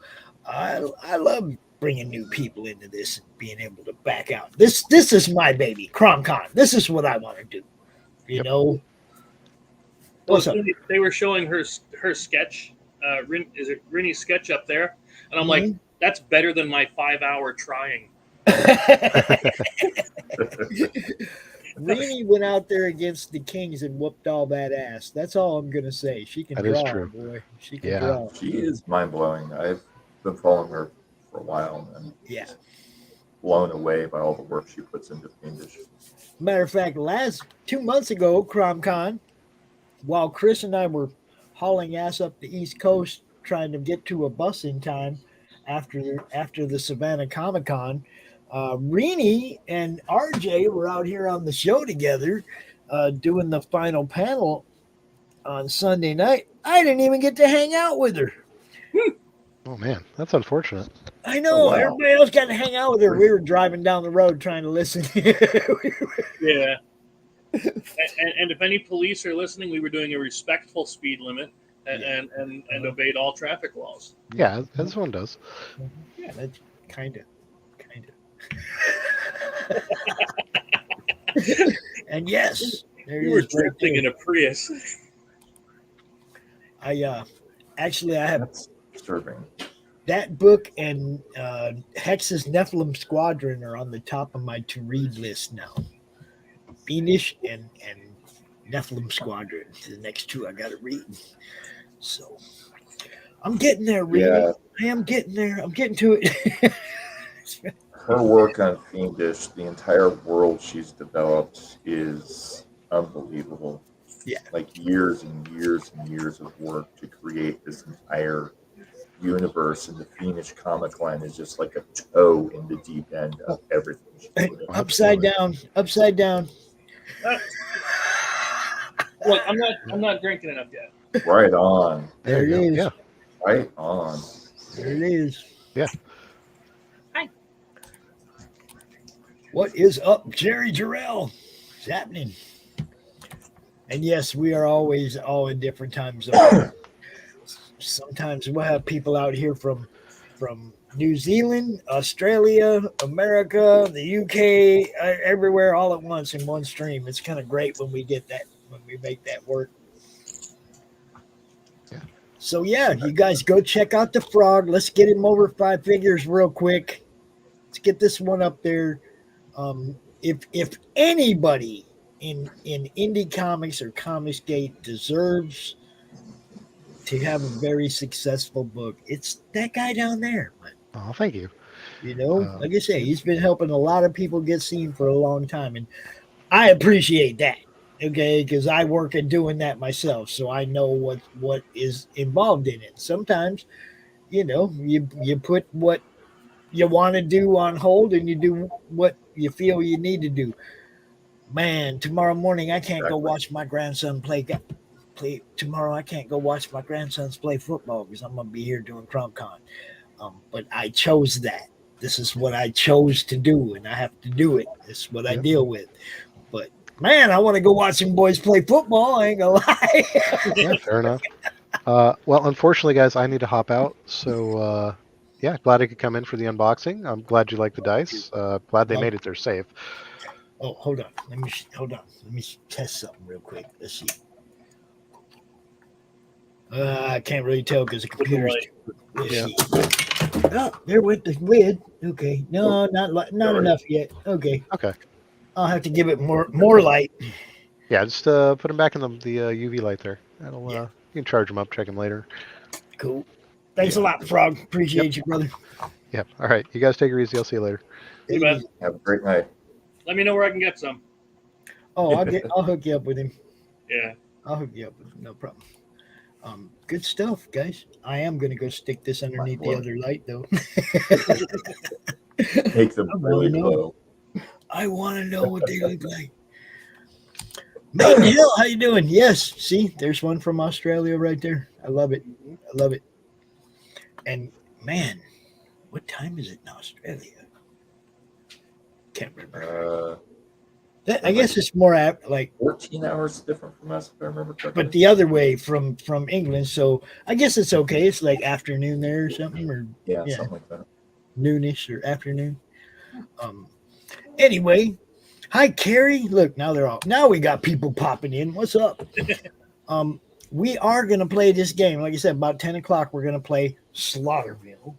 I love bringing new people into this and being able to back out. This is my baby, CRoM Con. This is what I want to do. You know. What's up? They were showing her sketch. Is it Rinny's sketch up there? And I'm like, that's better than my 5-hour trying. Rini went out there against the Kings and whooped all that ass. That's all I'm gonna say. She can draw, boy. She can draw. She is mind blowing. I've been following her for a while and blown away by all the work she puts into Fiendish. Matter of fact, 2 months ago, CRoM Con, while Chris and I were hauling ass up the East Coast trying to get to a bus in time after the Savannah Comic Con, Rini and RJ were out here on the show together doing the final panel on Sunday night. I didn't even get to hang out with her. Oh man, that's unfortunate. I know. Everybody else got to hang out with her. We were driving down the road trying to listen. Yeah. And if any police are listening, we were doing a respectful speed limit and obeyed all traffic laws. Yeah, as one does. Yeah, that's kind of. And yes, there you were is drifting in a Prius. I have disturbing. That book and Hex's Nephilim Squadron are on the top of my to-read list now. Fiendish and Nephilim Squadron, the next two I got to read. So I'm getting there, really. Yeah. I am getting there. I'm getting to it. Her work on Fiendish, the entire world she's developed is unbelievable. Yeah. Like years and years and years of work to create this entire universe, and the Fiendish comic line is just like a toe in the deep end of everything. Upside down. Look, I'm not drinking enough yet. Right on. There it is. Yeah. Right on. There it is. Yeah. Hi. What is up, Jerry Jarrell? What's happening? And yes, we are always all in different time zones. Sometimes we'll have people out here from New Zealand, Australia, America, the UK, everywhere all at once in one stream. It's kind of great when we get that, when we make that work. Yeah. So yeah, you guys go check out the frog. Let's get him over 5 figures real quick. Let's get this one up there. If anybody in indie comics or Comicsgate deserves to have a very successful book, it's that guy down there. Oh, thank you. You know, like I say, he's been helping a lot of people get seen for a long time, and I appreciate that. Okay, because I work at doing that myself, so I know what is involved in it. Sometimes, you put what you want to do on hold and you do what you feel you need to do. Man, tomorrow morning I can't go watch my grandson play. Tomorrow I can't go watch my grandsons play football because I'm gonna be here doing CRoM Con. But I chose that. This is what I chose to do, and I have to do it. This is what I deal with. But man, I want to go watch some boys play football. I ain't gonna lie. Yeah, fair enough. Well, unfortunately, guys, I need to hop out. So, yeah, glad I could come in for the unboxing. I'm glad you like the dice. Glad they made it there safe. Oh, hold on. Hold on. Let me test something real quick. Let's see. I can't really tell because the computer's. Let's see. Oh, there went the lid. Okay. No, not enough yet. Okay. Okay. I'll have to give it more light. Yeah, just put them back in the UV light there. That'll you can charge them up, check them later. Cool. Thanks a lot, Frog. Appreciate you, brother. Yep. All right. You guys take it easy. I'll see you later. Hey, man. Have a great night. Let me know where I can get some. Oh, I'll hook you up with him. Yeah. I'll hook you up with him. No problem. Good stuff, guys. I am going to go stick this underneath the other light, though. Make them really low. I want to know what they look like. Man, Hill, how you doing? Yes. See, there's one from Australia right there. I love it. I love it. And, man, what time is it in Australia? Can't remember. I guess it's more like 14 hours different from us, if I remember correctly. But the other way from England, so I guess it's okay. It's like afternoon there or something, or something like that. Noonish or afternoon. Anyway, hi Carrie. Look, now we got people popping in. What's up? We are gonna play this game. Like I said, about 10 o'clock, we're gonna play Slaughterville.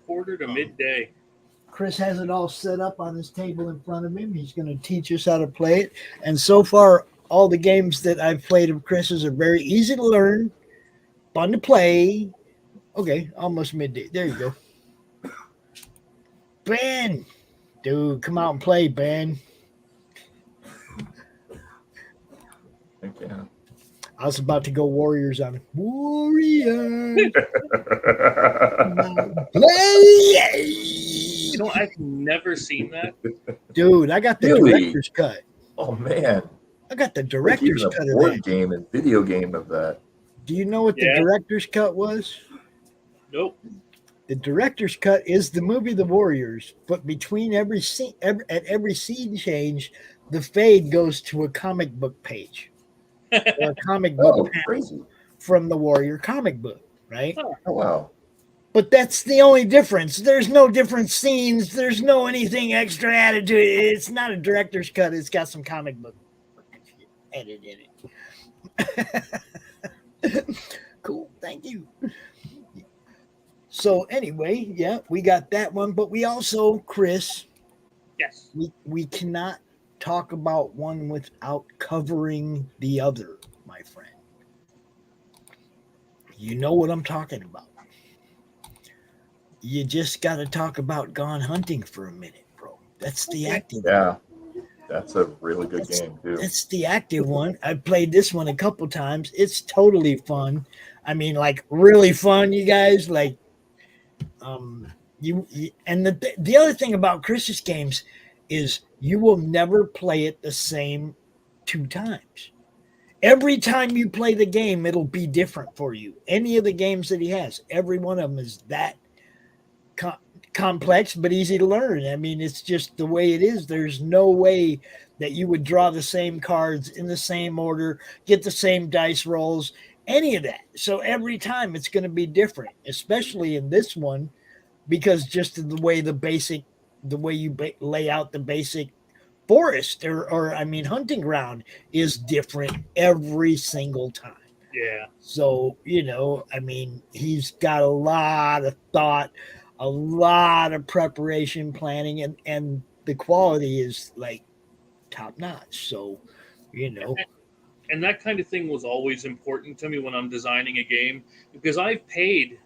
Quarter to midday. Chris has it all set up on his table in front of him. He's going to teach us how to play it. And so far, all the games that I've played of Chris's are very easy to learn, fun to play. Okay, almost midday. There you go. Ben, dude, come out and play, Ben. Okay. I was about to go Warriors on him. Warriors. You know, I've never seen that. Dude, I got the director's cut. Oh, man. I got the director's like cut a of board that. game and video game of that. Do you know what the director's cut was? Nope. The director's cut is the movie The Warriors, but between every scene, at every scene change, the fade goes to a comic book page. Or a comic book from the Warrior comic book, right? Oh, wow. But that's the only difference. There's no different scenes. There's no anything extra added to it. It's not a director's cut. It's got some comic book edit in it. Cool. Thank you. So anyway, yeah, we got that one. But we also, Chris, yes, we cannot talk about one without covering the other, my friend. You know what I'm talking about. You just got to talk about Gone Hunting for a minute, bro. That's the active one. Yeah, that's a really good game, too. That's the active one. I've played this one a couple times. It's totally fun. I mean, like, really fun, you guys. Like, you and the other thing about Chris's games is you will never play it the same 2 times. Every time you play the game, it'll be different for you. Any of the games that he has, every one of them is that complex but easy to learn. I mean, it's just the way it is. There's no way that you would draw the same cards in the same order, get the same dice rolls, any of that. So every time it's going to be different, especially in this one, because just the way you lay out the basic forest or hunting ground is different every single time. Yeah. So, I mean, he's got a lot of thought, a lot of preparation, planning, and the quality is like top notch. So, And that kind of thing was always important to me when I'm designing a game, because I've paid,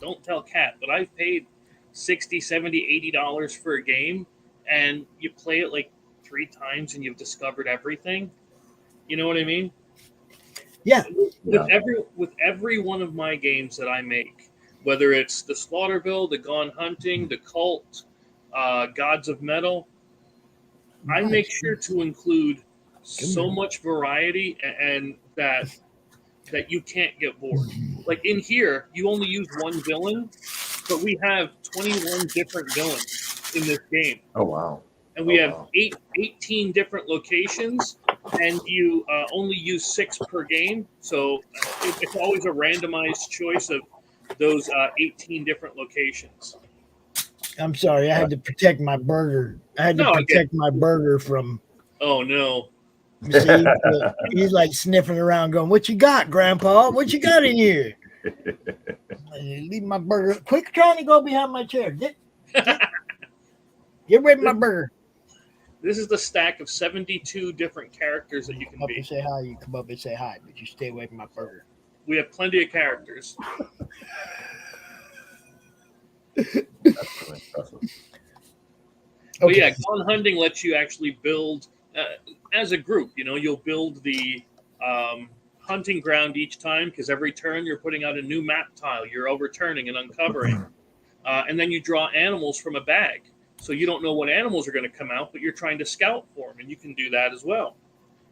don't tell Kat, but I've paid $60, $70, $80 for a game, and you play it like 3 times and you've discovered everything. You know what I mean? Yeah. With every one of my games that I make, whether it's the Slaughterville, the Gone Hunting, the Cult, Gods of Metal, I make sure to include so much variety and that you can't get bored. Like in here, you only use one villain, but we have 21 different villains in this game. Oh, wow. And we have 18 different locations, and you only use 6 per game. So it's always a randomized choice of those 18 different locations. I'm sorry, I had to protect my burger. I had to protect my burger from. Oh no! You see, he's like sniffing around, going, "What you got, Grandpa? What you got in here?" Leave my burger. Quit trying to go behind my chair. Get rid of my burger. This is the stack of 72 different characters that you can be. Say hi. You come up and say hi, but you stay away from my burger. We have plenty of characters. That's really impressive. But yeah, Gone Hunting lets you actually build as a group. You know, you'll build the hunting ground each time because every turn you're putting out a new map tile. You're overturning and uncovering. And then you draw animals from a bag. So you don't know what animals are going to come out, but you're trying to scout for them, and you can do that as well.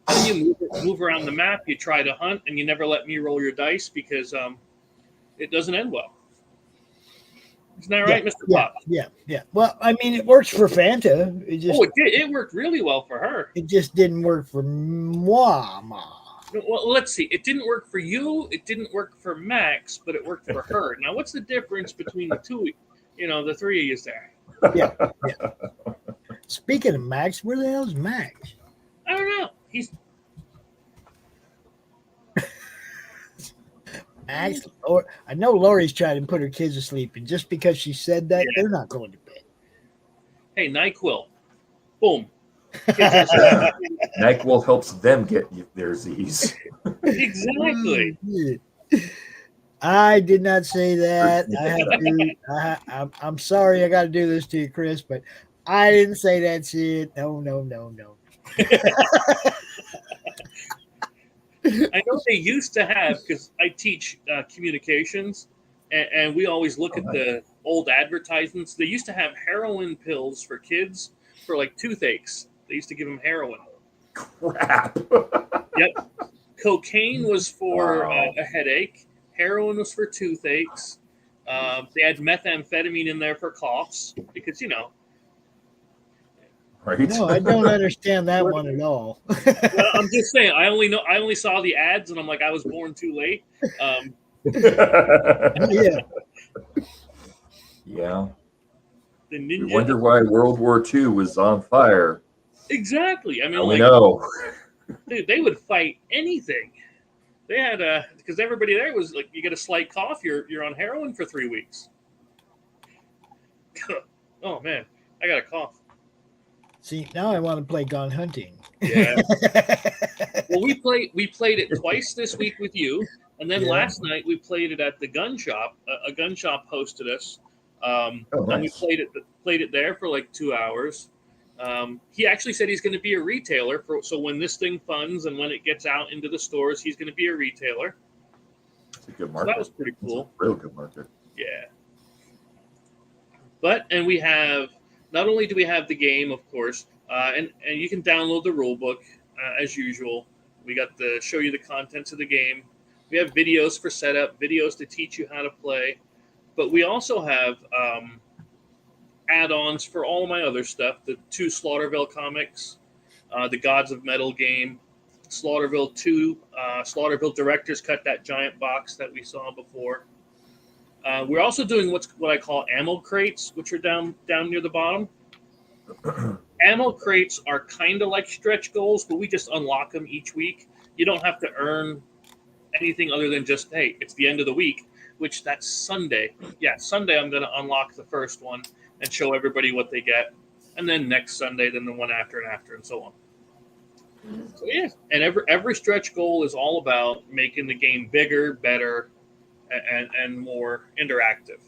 And you move around the map, you try to hunt, and you never let me roll your dice because it doesn't end well. Isn't that right, Mr. Pop? Yeah. Well, I mean, it works for Fanta. It did. It worked really well for her. It just didn't work for moi. Well, let's see. It didn't work for you. It didn't work for Max, but it worked for her. Now, what's the difference between the two? You know, the three of you there. Yeah. Speaking of Max, where the hell's Max? I don't know. He's Max. Or I know Laurie's trying to put her kids to sleep, and just because she said that, they're not going to bed. Hey, NyQuil. Boom. NyQuil helps them get their Z's. Exactly. I did not say that. I'm sorry I got to do this to you, Chris, but I didn't say that shit. No. I know they used to have, because I teach communications, and we always look at the old advertisements. They used to have heroin pills for kids for like toothaches. They used to give them heroin. Crap. Yep. Cocaine was for a headache. Heroin was for toothaches. They had methamphetamine in there for coughs because, you know. Right. No, I don't understand that one at all. Well, I'm just saying. I only saw the ads, and I'm like, I was born too late. Yeah. The ninja. You wonder why World War II was on fire. Exactly. I mean, we know. Dude, they would fight anything. They had because everybody there was like, you get a slight cough, you're on heroin for 3 weeks. Oh man, I got a cough. See, now I want to play Gone Hunting. Yeah. Well, we played it twice this week with you, and then last night we played it at the gun shop. A gun shop hosted us, and we played it there for like 2 hours. He actually said he's going to be a retailer so when this thing funds and when it gets out into the stores, he's going to be a retailer. It's a good market. So that was pretty cool. It's a real good market. Yeah. And we have, not only do we have the game, of course, and you can download the rule book as usual. We got to show you the contents of the game. We have videos for setup, videos to teach you how to play, but we also have add-ons for all my other stuff. The 2 Slaughterville comics, the Gods of Metal game, Slaughterville 2, Slaughterville Director's Cut, that giant box that we saw before. We're also doing what I call ammo crates, which are down near the bottom. Ammo crates are kind of like stretch goals, but we just unlock them each week. You don't have to earn anything other than just, hey, it's the end of the week, which that's Sunday. Yeah, Sunday I'm going to unlock the first one and show everybody what they get. And then next Sunday, then the one after, and so on. So yeah, and every stretch goal is all about making the game bigger, better, and more interactive.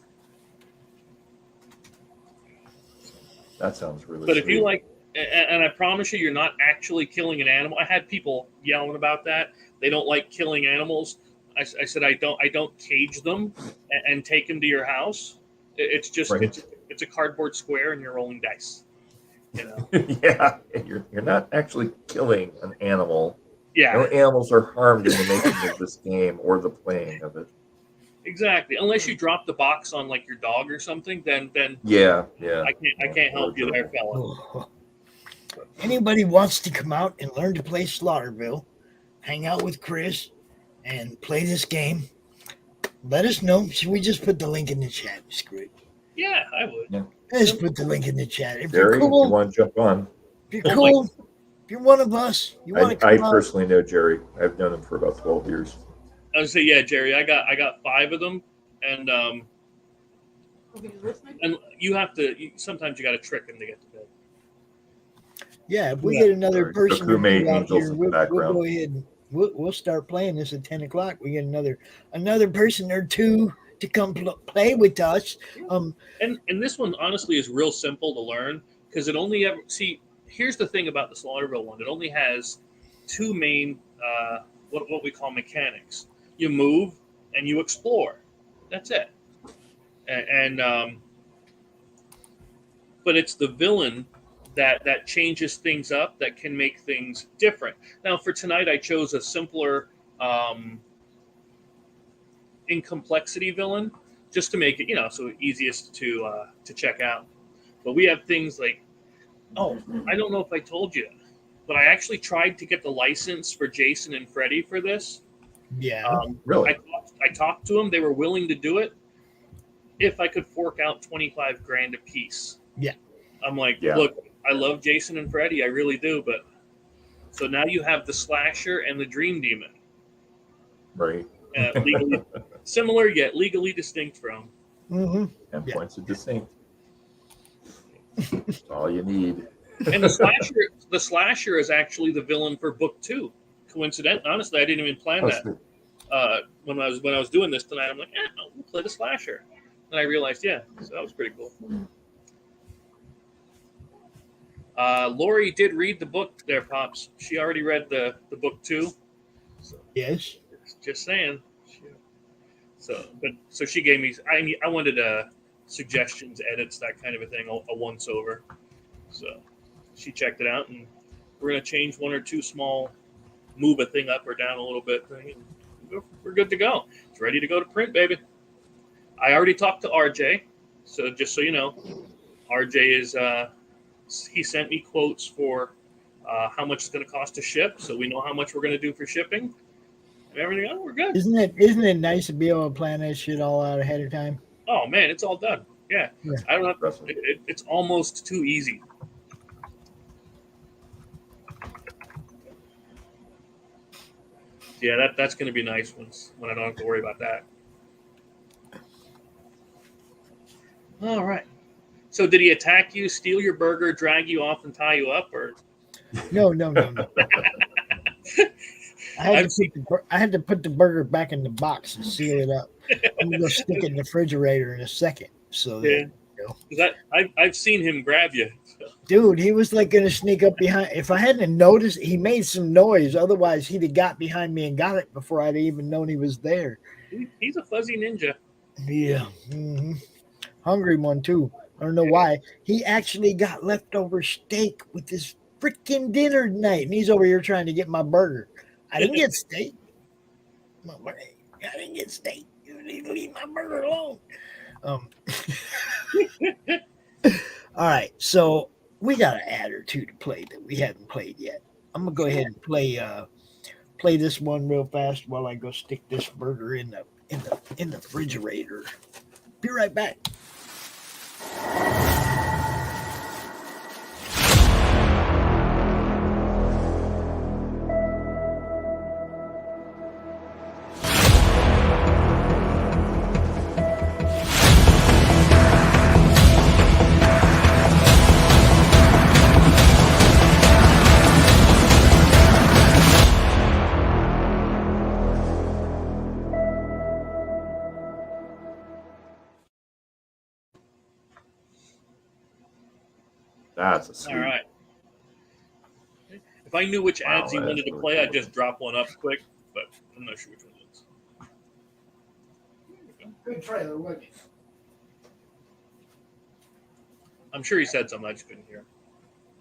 That sounds really But sweet. And I promise you, you're not actually killing an animal. I had people yelling about that. They don't like killing animals. I said I don't cage them and take them to your house. It's just Right. it's a cardboard square and you're rolling dice. You know. Yeah, you're not actually killing an animal. Yeah. No animals are harmed in the making of this game or the playing of it. Exactly. Unless you drop the box on like your dog or something, then Yeah. I can't help you there, fella. Oh. Anybody wants to come out and learn to play Slaughterville, hang out with Chris, and play this game, let us know. Should we just put the link in the chat? Screw it. Yeah, I would. Yeah. Let's put the link in the chat. If Jerry, you're cool, if you want to jump on. if you're cool, if you're one of us, you want to come I out. personally know Jerry. I've known him for about 12 years. I would say, yeah, Jerry. I got 5 of them, and you have to. Sometimes you got to trick them to get to bed. Yeah, if we get another Or person Who Made out Angels here, in the we'll background. go ahead and we'll start playing this at 10 o'clock. We get another person or two to come play with us. And this one honestly is real simple to learn because it only ever here's the thing about the Slaughterville one. It only has 2 main what we call mechanics. You move and you explore. That's it. And but it's the villain that changes things up, that can make things different. Now, for tonight, I chose a simpler, in complexity villain, just to make it, so easiest to check out. But we have things like, I don't know if I told you, but I actually tried to get the license for Jason and Freddy for this. Yeah, really? I talked to them; they were willing to do it if I could fork out $25,000 a piece. Yeah, I'm like, Yeah. Look. I love Jason and Freddy, I really do, but so now you have the Slasher and the Dream Demon, Right. legally similar yet legally distinct from. mm-hmm. And points of distinct. That's all you need. And the Slasher is actually the villain for book 2. Coincidentally, honestly, I didn't even plan that. Sweet. When I was doing this tonight, I'm like, we'll play the Slasher, and I realized, so that was pretty cool. Laurie did read the book there, Pops. She already read the book 2. So, Yes. just saying. So she gave me. I wanted suggestions, edits, that kind of a thing, a once over. So she checked it out, and we're gonna change 1 or 2 small, move a thing up or down a little bit. We're good to go. It's ready to go to print, baby. I already talked to RJ, so just so you know, RJ is. He sent me quotes for how much it's going to cost to ship, so we know how much we're going to do for shipping and everything. Oh, we're good. Isn't it nice to be able to plan that shit all out ahead of time? Oh man, it's all done. Yeah. I don't have. It's almost too easy. Yeah, that's going to be nice when I don't have to worry about that. All right. So did he attack you, steal your burger, drag you off, and tie you up, or? No. I had to put the burger back in the box and seal it up. I'm gonna go stick it in the refrigerator in a second. So there you go. I've seen him grab you. So. Dude, he was like gonna sneak up behind. If I hadn't noticed, he made some noise. Otherwise, he'd have got behind me and got it before I'd even known he was there. He's a fuzzy ninja. Yeah. Mm-hmm. Hungry one too. I don't know why. He actually got leftover steak with his freaking dinner tonight, and he's over here trying to get my burger. I didn't get steak. I didn't get steak. You need to leave my burger alone. All right, so we got an ad or 2 to play that we haven't played yet. I'm gonna go ahead and play this one real fast while I go stick this burger in the refrigerator. Be right back. That's a sweet. All right. If I knew which ads he Wow, wanted that's to really play, cool. I'd just drop one up quick, but I'm not sure which one it is. Good trailer, wasn't it? I'm sure he said something, I just couldn't hear.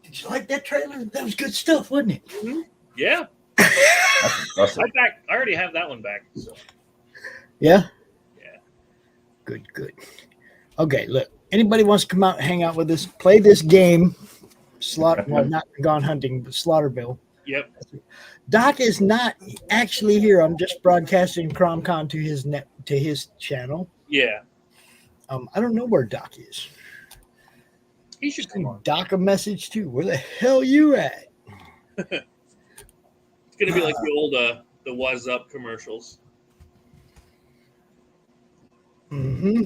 Did you like that trailer? That was good stuff, wasn't it? Mm-hmm. Yeah. That's impressive. I already have that one back. So. Yeah? Yeah. Good. Okay, look. Anybody wants to come out and hang out with us, play this game. Well, not Gone Hunting, but Slaughterville. Yep. Doc is not actually here. I'm just broadcasting CRoM Con to his channel. Yeah. I don't know where Doc is. He should come on. Doc a message too. Where the hell you at? It's gonna be like the old the Was Up commercials. Mm-hmm.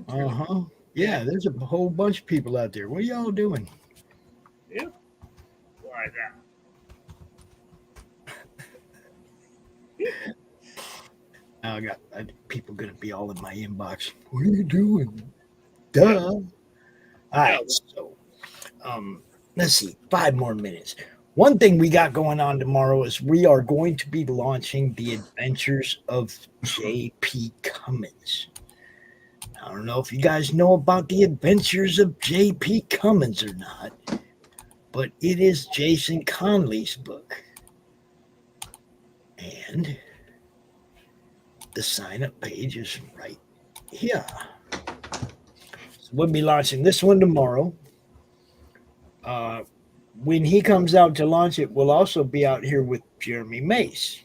Uh-huh. Yeah, there's a whole bunch of people out there. What are y'all doing? Yeah. Why that? I got people gonna be all in my inbox. What are you doing? Duh. All right, so let's see, 5 more minutes. One thing we got going on tomorrow is we are going to be launching the Adventures of J.P. Cummins. I don't know if you guys know about the Adventures of J.P. Cummins or not, but it is Jason Conley's book. And the sign-up page is right here. So we'll be launching this one tomorrow. When he comes out to launch it, we'll also be out here with Jeremy Mace,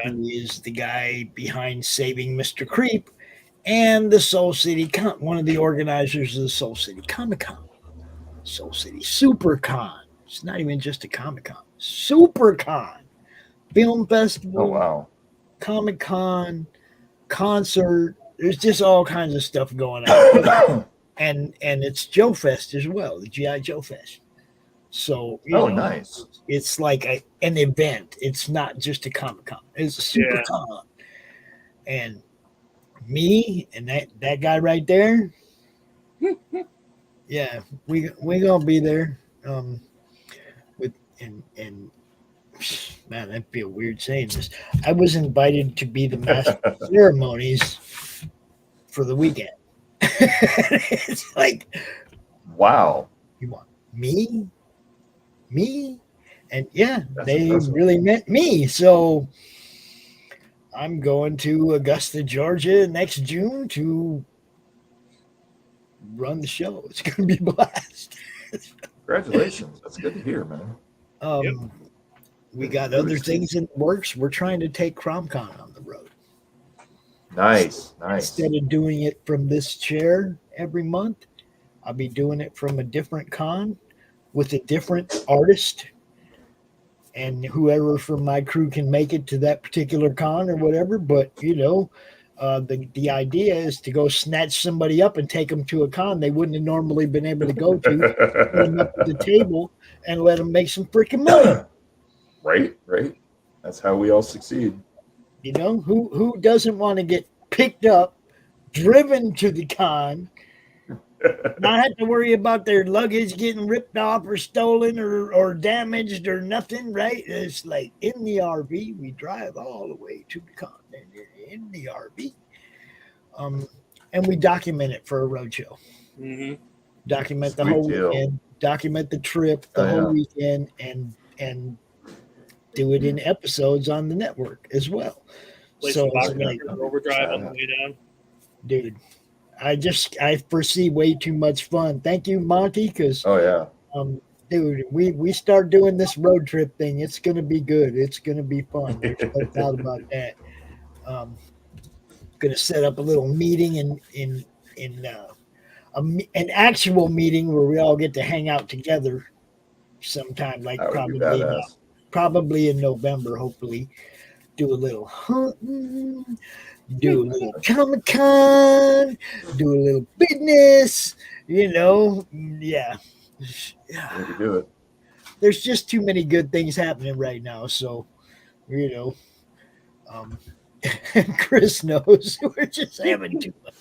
who is the guy behind Saving Mr. Creep and the Soul City one of the organizers of the Soul City Comic Con, Soul City Super Con. It's not even just a Comic Con, Super Con, film festival. Oh wow! Comic Con, concert. There's just all kinds of stuff going on, and it's Joe Fest as well, the GI Joe Fest. So you know, nice. It's like an event. It's not just a Comic Con. It's a Super Con, and me and that guy right there. Yeah, we gonna be there. With and man, that'd feel weird saying this. I was invited to be the master of ceremonies for the weekend. It's like, wow. You want me? And yeah, That's they impressive. really meant me. So I'm going to Augusta, Georgia next June to run the show. It's going to be a blast. Congratulations. That's good to hear, man. We got other things in the works. We're trying to take CRoM Con on the road. Nice. Instead of doing it from this chair every month, I'll be doing it from a different con with a different artist, and whoever from my crew can make it to that particular con or whatever. But you know, the idea is to go snatch somebody up and take them to a con they wouldn't have normally been able to go to, put them up at the table and let them make some freaking money. Right. That's how we all succeed. You know, who doesn't want to get picked up, driven to the con, not have to worry about their luggage getting ripped off or stolen or damaged or nothing, right? It's like in the RV, we drive all the way to the con in the RV. And we document it for a roadshow. Mm-hmm. Document the Sweet whole deal. weekend, document the trip, the whole weekend, and do it in episodes on the network as well. Play So some it's Boxer like, Overdrive on the way down. dude, I foresee way too much fun. Thank you, Monty, because dude, we start doing this road trip thing. It's gonna be good. It's gonna be fun. There's no doubt about that. Gonna set up a little meeting in an actual meeting where we all get to hang out together sometime, like probably in November, hopefully. Do a little hunting, do a little Comic-Con, do a little business, you know. Yeah. Way to do it. There's just too many good things happening right now. So, you know, Chris knows we're just having too much.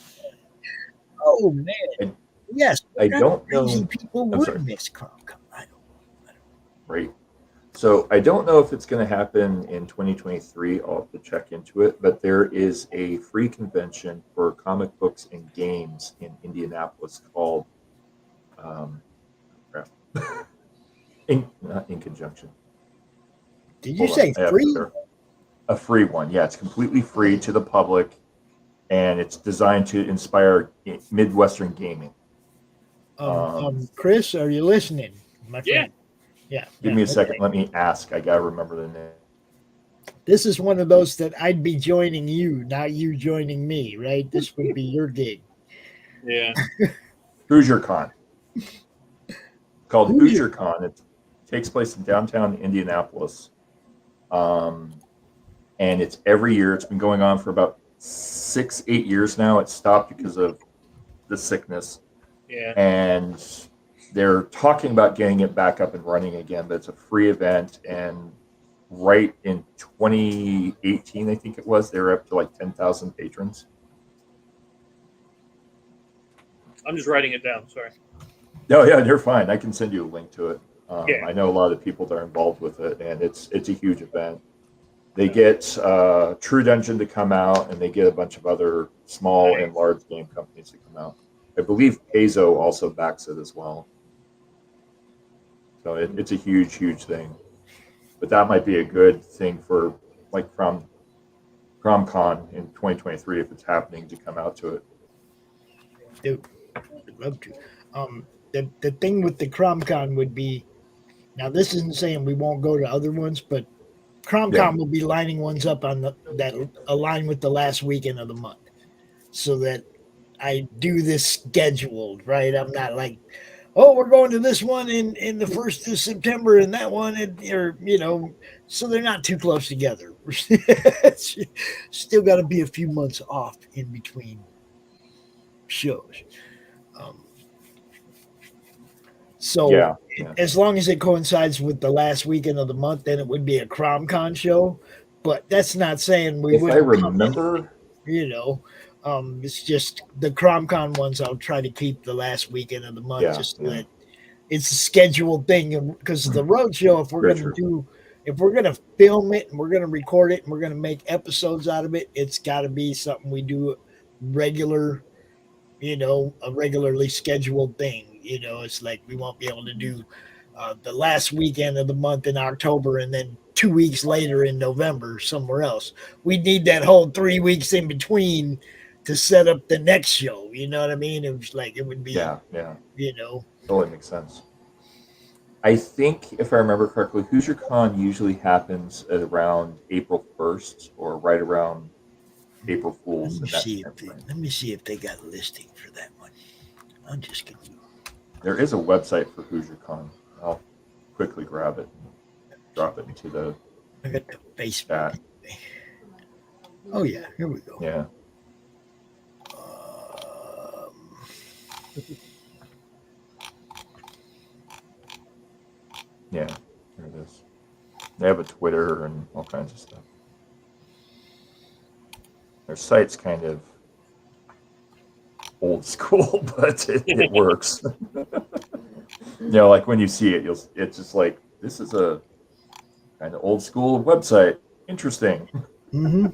Oh, man. Yes. I don't know. Crazy people would miss CRoM Con. I don't right? So I don't know if it's going to happen in 2023. I'll have to check into it. But there is a free convention for comic books and games in Indianapolis called crap. Not in conjunction. Did you say free? A free one. Yeah, it's completely free to the public, and it's designed to inspire Midwestern gaming. Chris, are you listening, my friend? Yeah. Give me a second. Let me ask. I gotta remember the name. This is one of those that I'd be joining you, not you joining me, right? This would be your gig. Yeah. Hoosier Con. Called Hoosier Con. It takes place in downtown Indianapolis. And it's every year. It's been going on for about 6-8 years now. It stopped because of the sickness. Yeah. And they're talking about getting it back up and running again, but it's a free event. And right in 2018, I think it was, they were up to like 10,000 patrons. I'm just writing it down. Sorry. No, yeah, they're fine. I can send you a link to it. Yeah. I know a lot of people that are involved with it, and it's a huge event. They get True Dungeon to come out, and they get a bunch of other small and large game companies to come out. I believe Paizo also backs it as well. So it's a huge, huge thing. But that might be a good thing for like CRoM Con in 2023 if it's happening to come out to it. Dude, I'd love to. The thing with the CRoM Con would be, now this isn't saying we won't go to other ones, but CRoM Con will be lining ones up on that align with the last weekend of the month, so that I do this scheduled, right? I'm not like, oh, we're going to this one in the 1st of September and that one, so they're not too close together. Still got to be a few months off in between shows. So as long as it coincides with the last weekend of the month, then it would be a CRoM Con show. But that's not saying we wouldn't. If I remember, it's just the CRoM Con ones I'll try to keep the last weekend of the month, that it's a scheduled thing. Because the road show, if we're gonna film it and we're gonna record it and we're gonna make episodes out of it, it's got to be something we do regular, a regularly scheduled thing. It's like we won't be able to do the last weekend of the month in October and then 2 weeks later in November somewhere else. We need that whole 3 weeks in between to set up the next show. You know what I mean? It was like, it would be, totally makes sense. I think if I remember correctly, Hoosier Con usually happens at around April 1st or right around April Fool's. Let me see if they got a listing for that one. I'm just kidding. There is a website for Hoosier Con. I'll quickly grab it and drop it into the I got the Facebook chat. Oh yeah, here we go. Yeah. Yeah, there it is. They have a Twitter and all kinds of stuff. Their site's kind of old school, but it works. Like when you see it, it's just like, this is a kind of old school website. Interesting. Mm-hmm.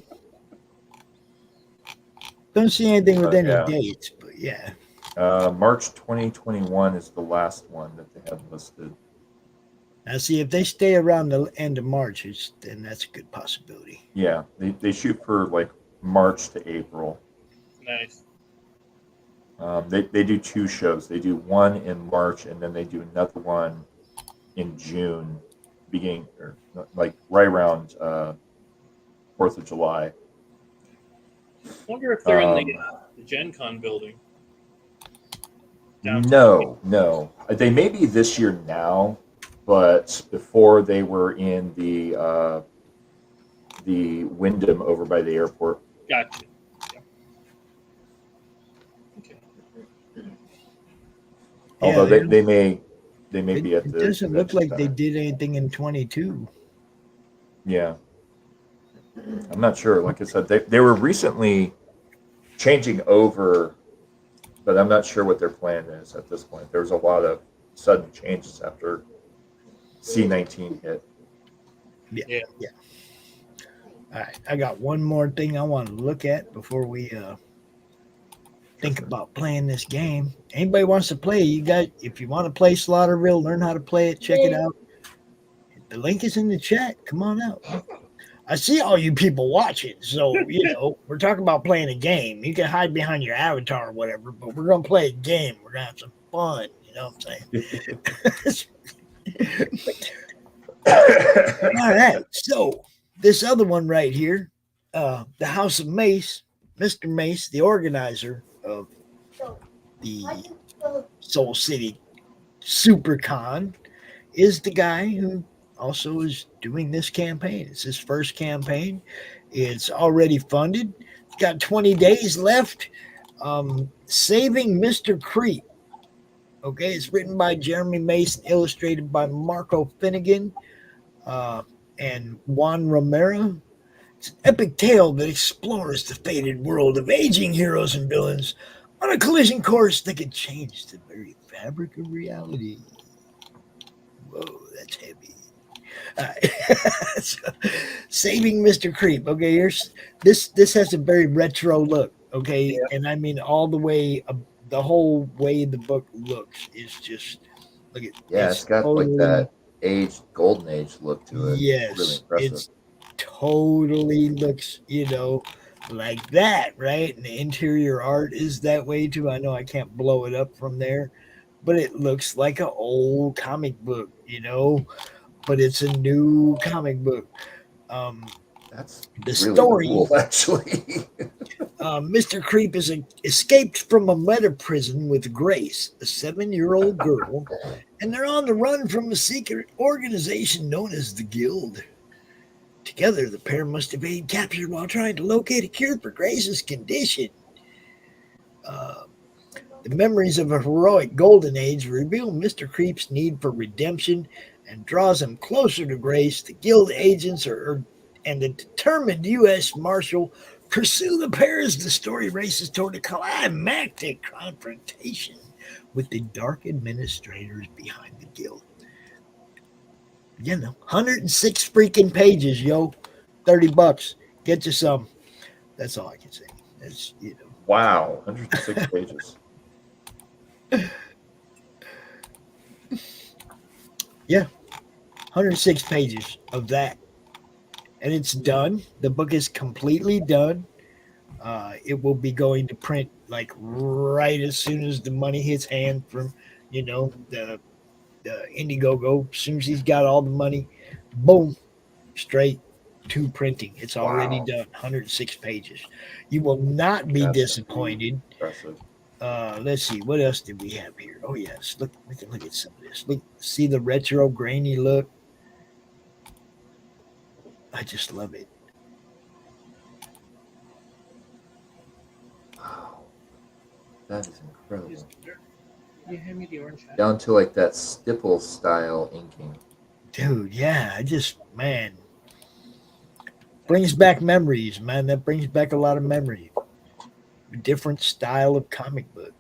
Don't see anything with any dates, but yeah. March 2021 is the last one that they have listed. Now, see, if they stay around the end of March, then that's a good possibility. Yeah, they shoot for like March to April. Nice. They do 2 shows. They do one in March, and then they do another one in June, beginning or like right around 4th of July. I wonder if they're in the Gen Con building. No. They may be this year now, but before they were in the Wyndham over by the airport. Gotcha. Although they may be at the. It doesn't look like they did anything in 22. Yeah, I'm not sure. Like I said, they were recently changing over, but I'm not sure what their plan is at this point. There's a lot of sudden changes after C-19 hit. Yeah. All right, I got one more thing I want to look at before we think about playing this game. Anybody wants to play? If you want to play Slaughterville, learn how to play it, check it out. The link is in the chat. Come on out. I see all you people watching, so we're talking about playing a game. You can hide behind your avatar or whatever, but we're gonna play a game. We're gonna have some fun. You know what I'm saying? All right. So this other one right here, the House of Mace, Mr. Mace, the organizer of the Soul City SuperCon, is the guy who also is doing this campaign. It's his first campaign. It's already funded. It's got 20 days left. Saving Mr. Creep. Okay, it's written by Jeremy Mason, illustrated by Marco Finnegan and Juan Romero. It's an epic tale that explores the fated world of aging heroes and villains on a collision course that could change the very fabric of reality. Whoa, that's heavy. So, Saving Mr. Creep. Okay, here's this has a very retro look. Okay, and I mean all the way, the whole way the book looks is just look at. It's got like that golden age look to it. Yes, really impressive. it's totally looks like that, right? And the interior art is that way too. I know I can't blow it up from there, but it looks like an old comic book, but it's a new comic book. That's the really story. Cool, actually. Mr. Creep is escaped from a meta prison with Grace, a 7-year-old girl, and they're on the run from a secret organization known as the Guild. Together, the pair must evade capture while trying to locate a cure for Grace's condition. The memories of a heroic golden age reveal Mr. Creep's need for redemption and draws him closer to Grace. The Guild agents and the determined U.S. Marshal pursue the pair as the story races toward a climactic confrontation with the dark administrators behind the Guild. 106 freaking pages, yo. $30. Get you some. That's all I can say. That's Wow, 106 pages. Yeah, 106 pages of that. And it's done. The book is completely done. It will be going to print like right as soon as the money hits hand from, the Indiegogo. As soon as he's got all the money, boom, straight to printing. It's already done. 106 pages. You will not be disappointed. Let's see, what else did we have here? Oh yes, look, we can look at some of this. Look, see the retro grainy look. I just love it. Wow, that is incredible. You hand me the orange hat. Down to like that stipple style inking. Dude, yeah, brings back memories, man. That brings back a lot of memories. A different style of comic book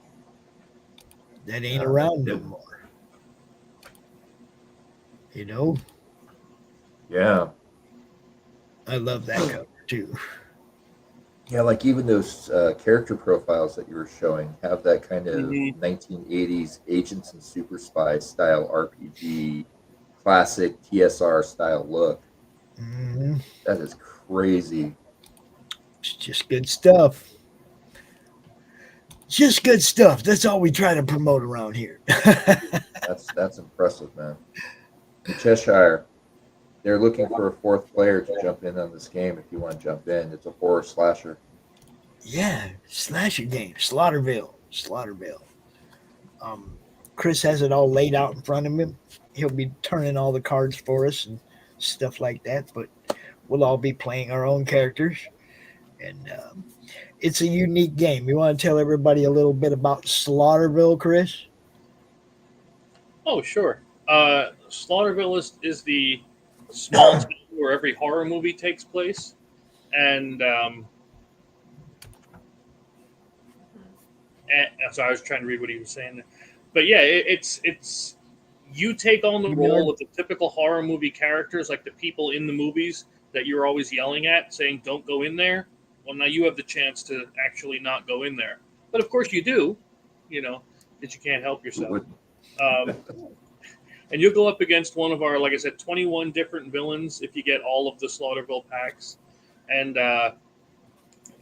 that ain't around no more. Yeah. I love that cover too. Yeah, like even those character profiles that you were showing have that kind of 1980s Agents and Super Spy style RPG, classic TSR style look. Mm-hmm. That is crazy. It's just good stuff. Just good stuff. That's all we try to promote around here. That's impressive, man. Cheshire, they're looking for a fourth player to jump in on this game if you want to jump in. It's a horror slasher. Yeah, slasher game. Slaughterville. Chris has it all laid out in front of him. He'll be turning all the cards for us and stuff like that, but we'll all be playing our own characters. And it's a unique game. You want to tell everybody a little bit about Slaughterville, Chris? Oh, sure. Slaughterville is the small town where every horror movie takes place. And so I was trying to read what he was saying there. But yeah, it's you take on the role of the typical horror movie characters, like the people in the movies that you're always yelling at, saying, don't go in there. Well, now you have the chance to actually not go in there. But of course you do, because you can't help yourself. And you'll go up against one of our, like I said, 21 different villains if you get all of the Slaughterville packs. And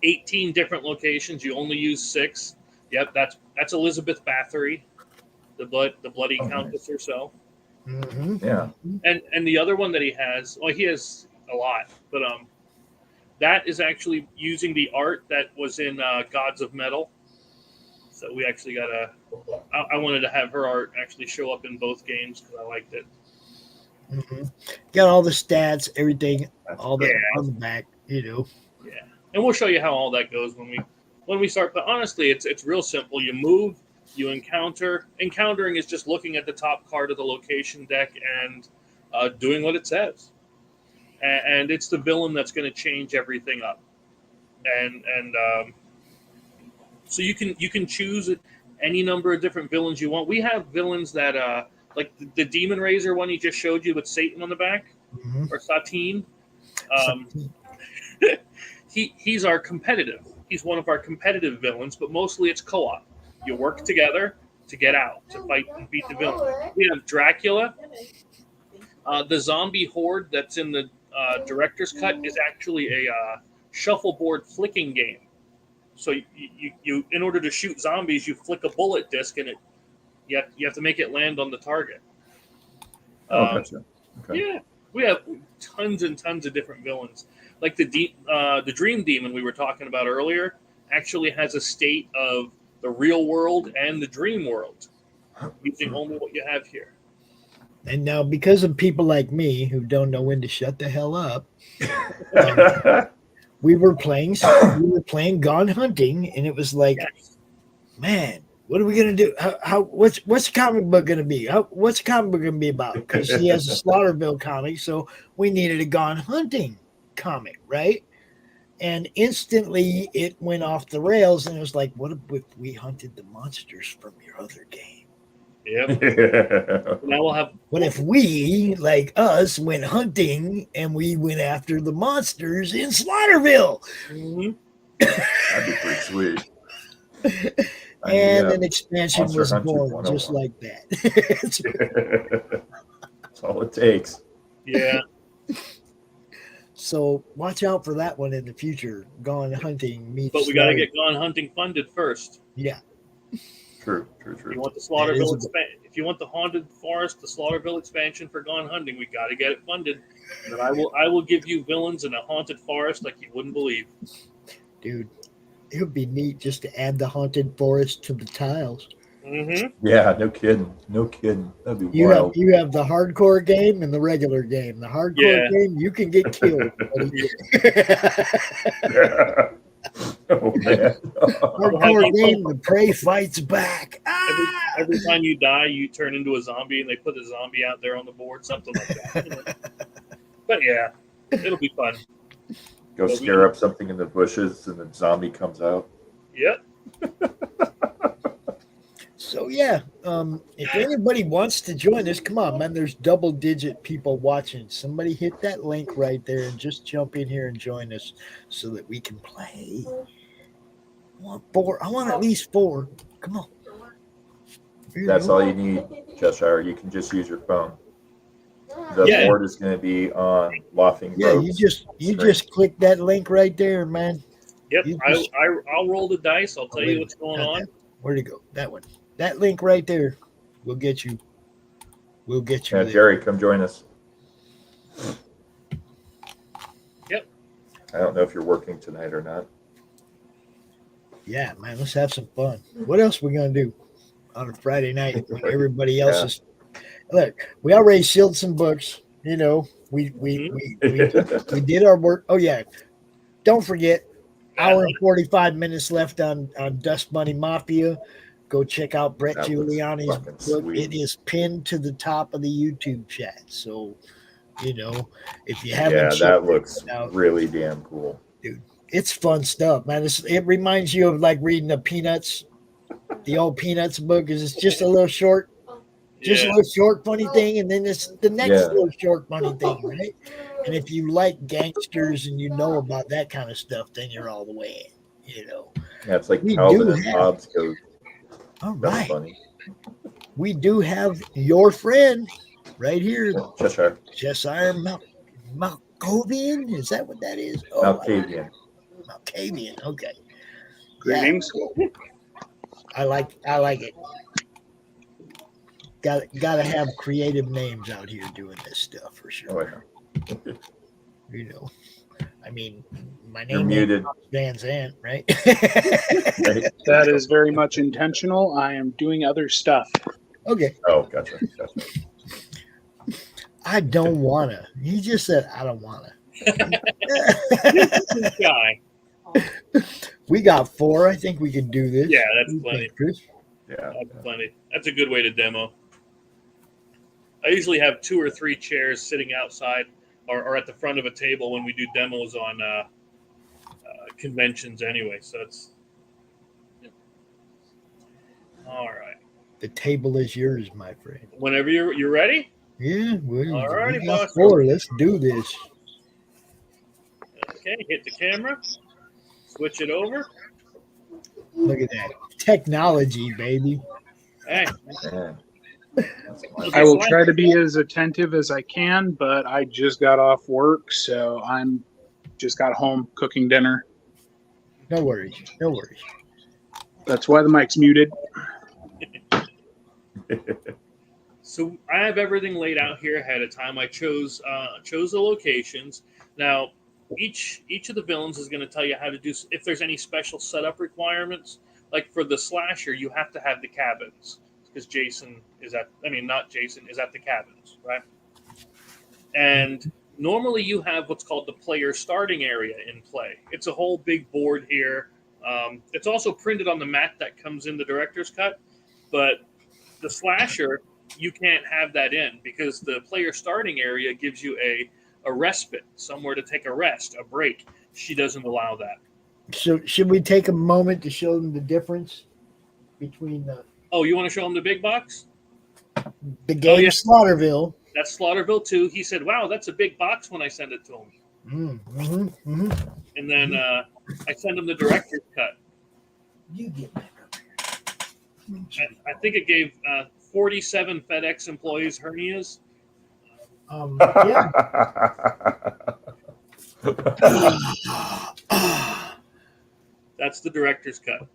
18 different locations. You only use 6. Yep, that's Elizabeth Bathory, the bloody countess herself. Mm-hmm. Yeah. And the other one that he has a lot, but that is actually using the art that was in Gods of Metal. So we actually I wanted to have her art actually show up in both games because I liked it. Mm-hmm. Got all the stats, everything, all that on the back, Yeah, and we'll show you how all that goes when we start. But honestly, it's real simple. You move, you encounter. Encountering is just looking at the top card of the location deck and doing what it says. And it's the villain that's going to change everything up. And so you can choose any number of different villains you want. We have villains that like the Demon Razor one he just showed you with Satan on the back, or Satine. He's our competitive. He's one of our competitive villains, but mostly it's co-op. You work together to get out, to fight and beat the villain. We have Dracula. The zombie horde that's in the director's cut is actually a shuffleboard flicking game. So you in order to shoot zombies, you flick a bullet disc and you have to make it land on the target. Gotcha. Okay. Yeah, we have tons and tons of different villains. Like the Dream Demon we were talking about earlier actually has a state of the real world and the dream world, using only what you have here. And now, because of people like me who don't know when to shut the hell up, we were playing Gone Hunting, and it was like, man, what are we gonna do? What's the comic book gonna be? What's the comic book gonna be about? Because he has a Slaughterville comic, so we needed a Gone Hunting comic, right? And instantly it went off the rails, and it was like, what if we hunted the monsters from your other game? Yep. Now we'll have. What if we, like us, went hunting and we went after the monsters in Slaughterville? Mm-hmm. That'd be pretty sweet. And an expansion Monster was Hunter born 101. just like that. That's all it takes. Yeah. So watch out for that one in the future. Gone Hunting meets. But we got to get Gone Hunting funded first. Yeah. True. If you want the Slaughterville if you want the Haunted Forest, the Slaughterville expansion for Gone Hunting, we got to get it funded. And then I will give you villains in a haunted forest like you wouldn't believe. Dude, it would be neat just to add the Haunted Forest to the tiles. Mm-hmm. Yeah, no kidding. That'd be wild. You have the hardcore game and the regular game. The hardcore game, you can get killed. Oh man! Hardcore game, the prey fights back. Every time you die, you turn into a zombie, and they put a zombie out there on the board, something like that. But yeah, it'll be fun. Go scare up something in the bushes, and the zombie comes out. Yep. So yeah, if anybody wants to join us, come on, man. There's double-digit people watching. Somebody hit that link right there and just jump in here and join us so that we can play. I want 4. I want at least 4. Come on. That's all you need, Cheshire. You can just use your phone. The board is going to be on Laughing Road. You just click that link right there, man. Yep. I'll roll the dice. I'll tell you what's going on. Where'd it go? That one. That link right there will get you. We'll get you. Yeah, there. Jerry, come join us. Yep. I don't know if you're working tonight or not. Yeah, man, let's have some fun. What else are we gonna do on a Friday night when everybody else is? Look, we already sealed some books. You know, we did our work. Oh yeah, don't forget. Hour and 45 minutes left on Dust Bunny Mafia. Go check out Brett Giuliani's book. Sweet. It is pinned to the top of the YouTube chat. So, you know, if you haven't, that looks really damn cool, dude. It's fun stuff, man. It reminds you of like reading the Peanuts, the old Peanuts book. Is it's just a little short. Just a little short, funny thing, and then the next Yeah. little short, funny thing, right? And if you like gangsters and you know about that kind of stuff, then you're all the way in, you know. Yeah, it's like We Calvin do and have- Hobbes Code. All That's right. funny. We do have your friend right here, Cheshire. Cheshire Malkovian. Is that what that is? Oh, Malkavian. Malkavian. Okay. Greetings. Yeah. I like it. Got to have creative names out here doing this stuff for sure. Oh, yeah. You know, I mean, my You're name muted. is Van Zandt, right? Right? That is very much intentional. I am doing other stuff. Okay. Oh, gotcha. I don't wanna. He just said I don't wanna. Guy. We got 4. I think we can do this. Yeah, that's plenty. Chris? Yeah. That's plenty. That's a good way to demo. I usually have 2 or 3 chairs sitting outside or at the front of a table when we do demos on conventions anyway. So it's all right. The table is yours, my friend. Whenever you're ready. Yeah, All righty, we got boss. 4. Let's do this. Okay, hit the camera. Switch it over. Look at that technology, baby. Hey. Yeah. I will try to be as attentive as I can, but I just got off work, so I'm just got home cooking dinner. No worries. No worries. That's why the mic's muted. So I have everything laid out here ahead of time. I chose the locations. Now, each of the villains is going to tell you how to do, if there's any special setup requirements. Like for the slasher, you have to have the cabins because Jason is at the cabins, right? And normally you have what's called the player starting area in play. It's a whole big board here. It's also printed on the mat that comes in the director's cut, but the slasher, you can't have that in because the player starting area gives you a respite, somewhere to take a rest, a break. She doesn't allow that. So should we take a moment to show them the difference between the Oh, you want to show him the big box? game Slaughterville? That's Slaughterville 2. He said, wow, that's a big box when I send it to him. And then I send him the director's cut. You get back up here. I think it gave 47 FedEx employees hernias. Yeah. That's the director's cut.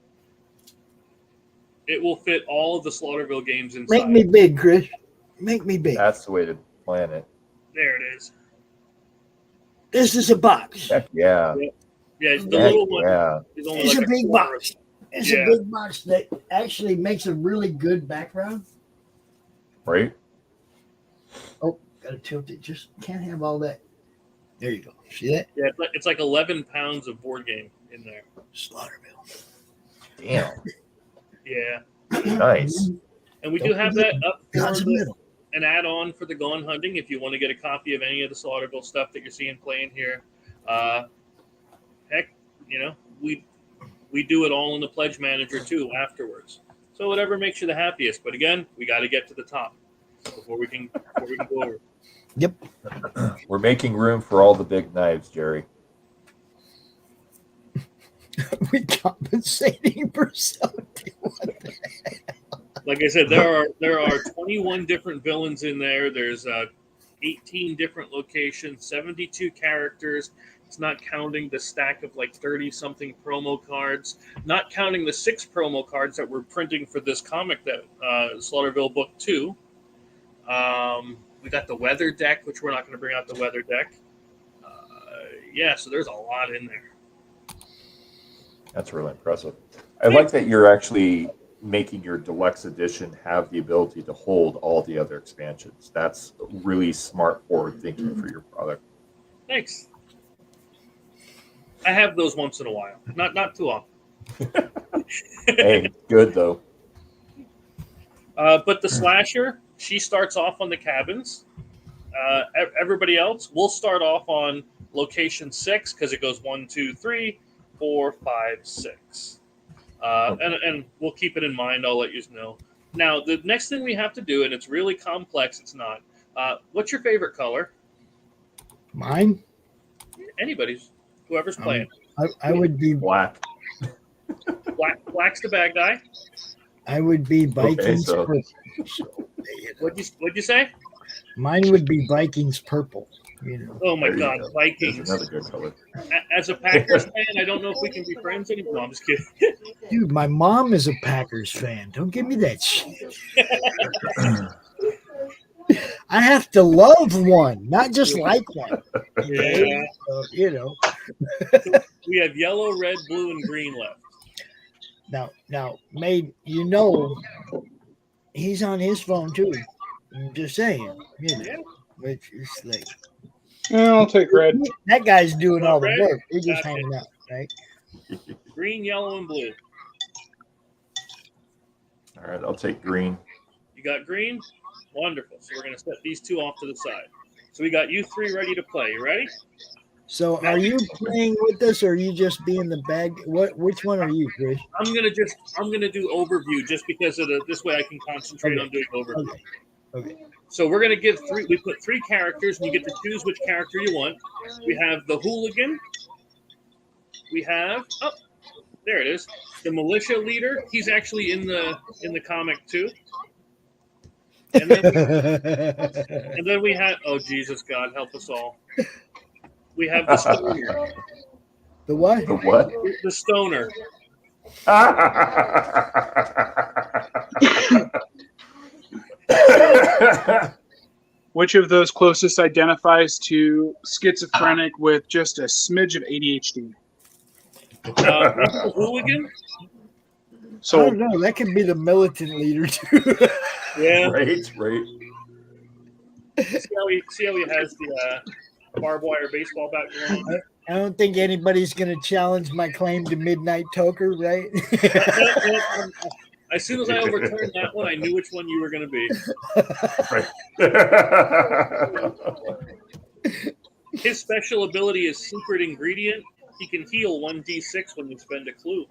It will fit all of the Slaughterville games inside. Make me big, Chris. Make me big. That's the way to plan it. There it is. This is a box. Heck yeah. Yeah, the Heck little one yeah. is only It's like a big quarter. box. It's Yeah. a big box that actually makes a really good background. Right? Oh, gotta tilt it. Just can't have all that. There you go. See that? Yeah, it's like 11 pounds of board game in there. Slaughterville. Damn. Yeah. Nice. And we do have that up for God's middle. an add-on for the Gone Hunting if you want to get a copy of any of the Slaughterville stuff that you're seeing playing here. Heck, we do it all in the Pledge Manager too afterwards. So whatever makes you the happiest. But again, we got to get to the top before we can go over. Yep. We're making room for all the big knives, Jerry. We compensating for something. What the hell? Like I said, there are 21 different villains in there. There's 18 different locations, 72 characters. It's not counting the stack of like 30-something promo cards, not counting the 6 promo cards that we're printing for this comic, that Slaughterville Book 2. We got the weather deck, which we're not going to bring out the weather deck. So there's a lot in there. That's really impressive. I like that you're actually making your deluxe edition have the ability to hold all the other expansions. That's really smart forward thinking for your product. Thanks. I have those once in a while. Not too often. Hey, good though. But the slasher, she starts off on the cabins. Everybody else, we'll start off on location 6 because it goes 1, 2, 3, 4, 5, 6. And we'll keep it in mind. I'll let you know. Now, the next thing we have to do, and it's really complex, it's not. What's your favorite color? Mine? Anybody's. Whoever's playing. I would be Black. Black's the bad guy. I would be Vikings Okay, purple. What'd you say? Mine would be Vikings purple. Oh my There you God, go. Vikings. There's another good color. As a Packers fan, I don't know if we can be friends anymore. No, I'm just kidding. Dude, my mom is a Packers fan. Don't give me that shit. I have to love one, not just like one. Yeah. We have yellow, red, blue, and green left. Now, Maid, he's on his phone too. I'm just saying, which is like. I'll take red. That guy's doing all the Red? work. We're just Gotcha. hanging out, right? Green, yellow, and blue. All right, I'll take green. You got green? Wonderful. So we're going to set these two off to the side. So we got you three ready to play. You ready? So, are you playing with us, or are you just being the bag? Which one are you, Chris? I'm gonna do overview just because of this way I can concentrate on doing overview. Okay. So we're gonna give we put three characters and you get to choose which character you want. We have the hooligan. We have there it is. The militia leader. He's actually in the comic too. And then we have Jesus God help us all. We have the stoner. The what? The what? The stoner. Which of those closest identifies to schizophrenic with just a smidge of ADHD? The hooligan? So, I don't know. That could be the militant leader too. Yeah. Right. See how he has the barbed wire baseball bat going on? I don't think anybody's going to challenge my claim to Midnight Toker, right? As soon as I overturned that one, I knew which one you were going to be. His special ability is secret ingredient. He can heal 1d6 when you spend a clue.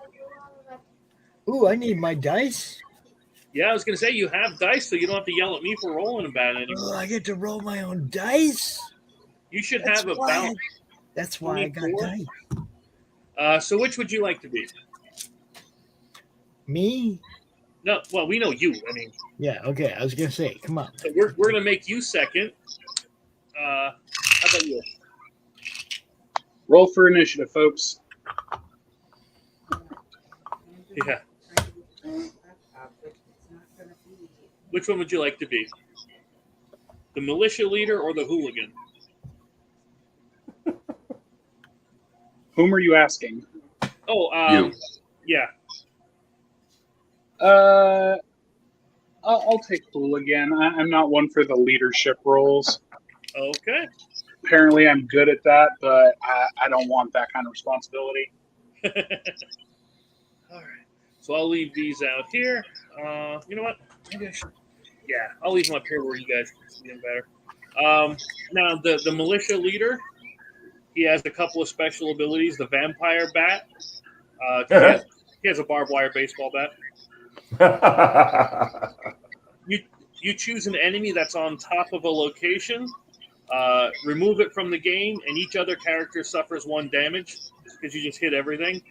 Ooh, I need my dice. Yeah, I was going to say you have dice, so you don't have to yell at me for rolling a bad anymore. Oh, I get to roll my own dice. You should have about. That's why I got dice. So which would you like to be? Me? No, well, we know you. I mean. Yeah. Okay. I was going to say, come on. So we're going to make you second. How about you? Roll for initiative, folks. Yeah. Which one would you like to be? The militia leader or the hooligan? Whom are you asking? Oh, you. Yeah. I'll take hooligan. I'm not one for the leadership roles. Okay. Apparently, I'm good at that, but I don't want that kind of responsibility. All right. So I'll leave these out here. You know what? Maybe I should. Yeah, I'll leave them up here where you guys can see them better. Now, the militia leader, he has a couple of special abilities. The vampire bat. He has a barbed wire baseball bat. You choose an enemy that's on top of a location, remove it from the game, and each other character suffers 1 damage because you just hit everything.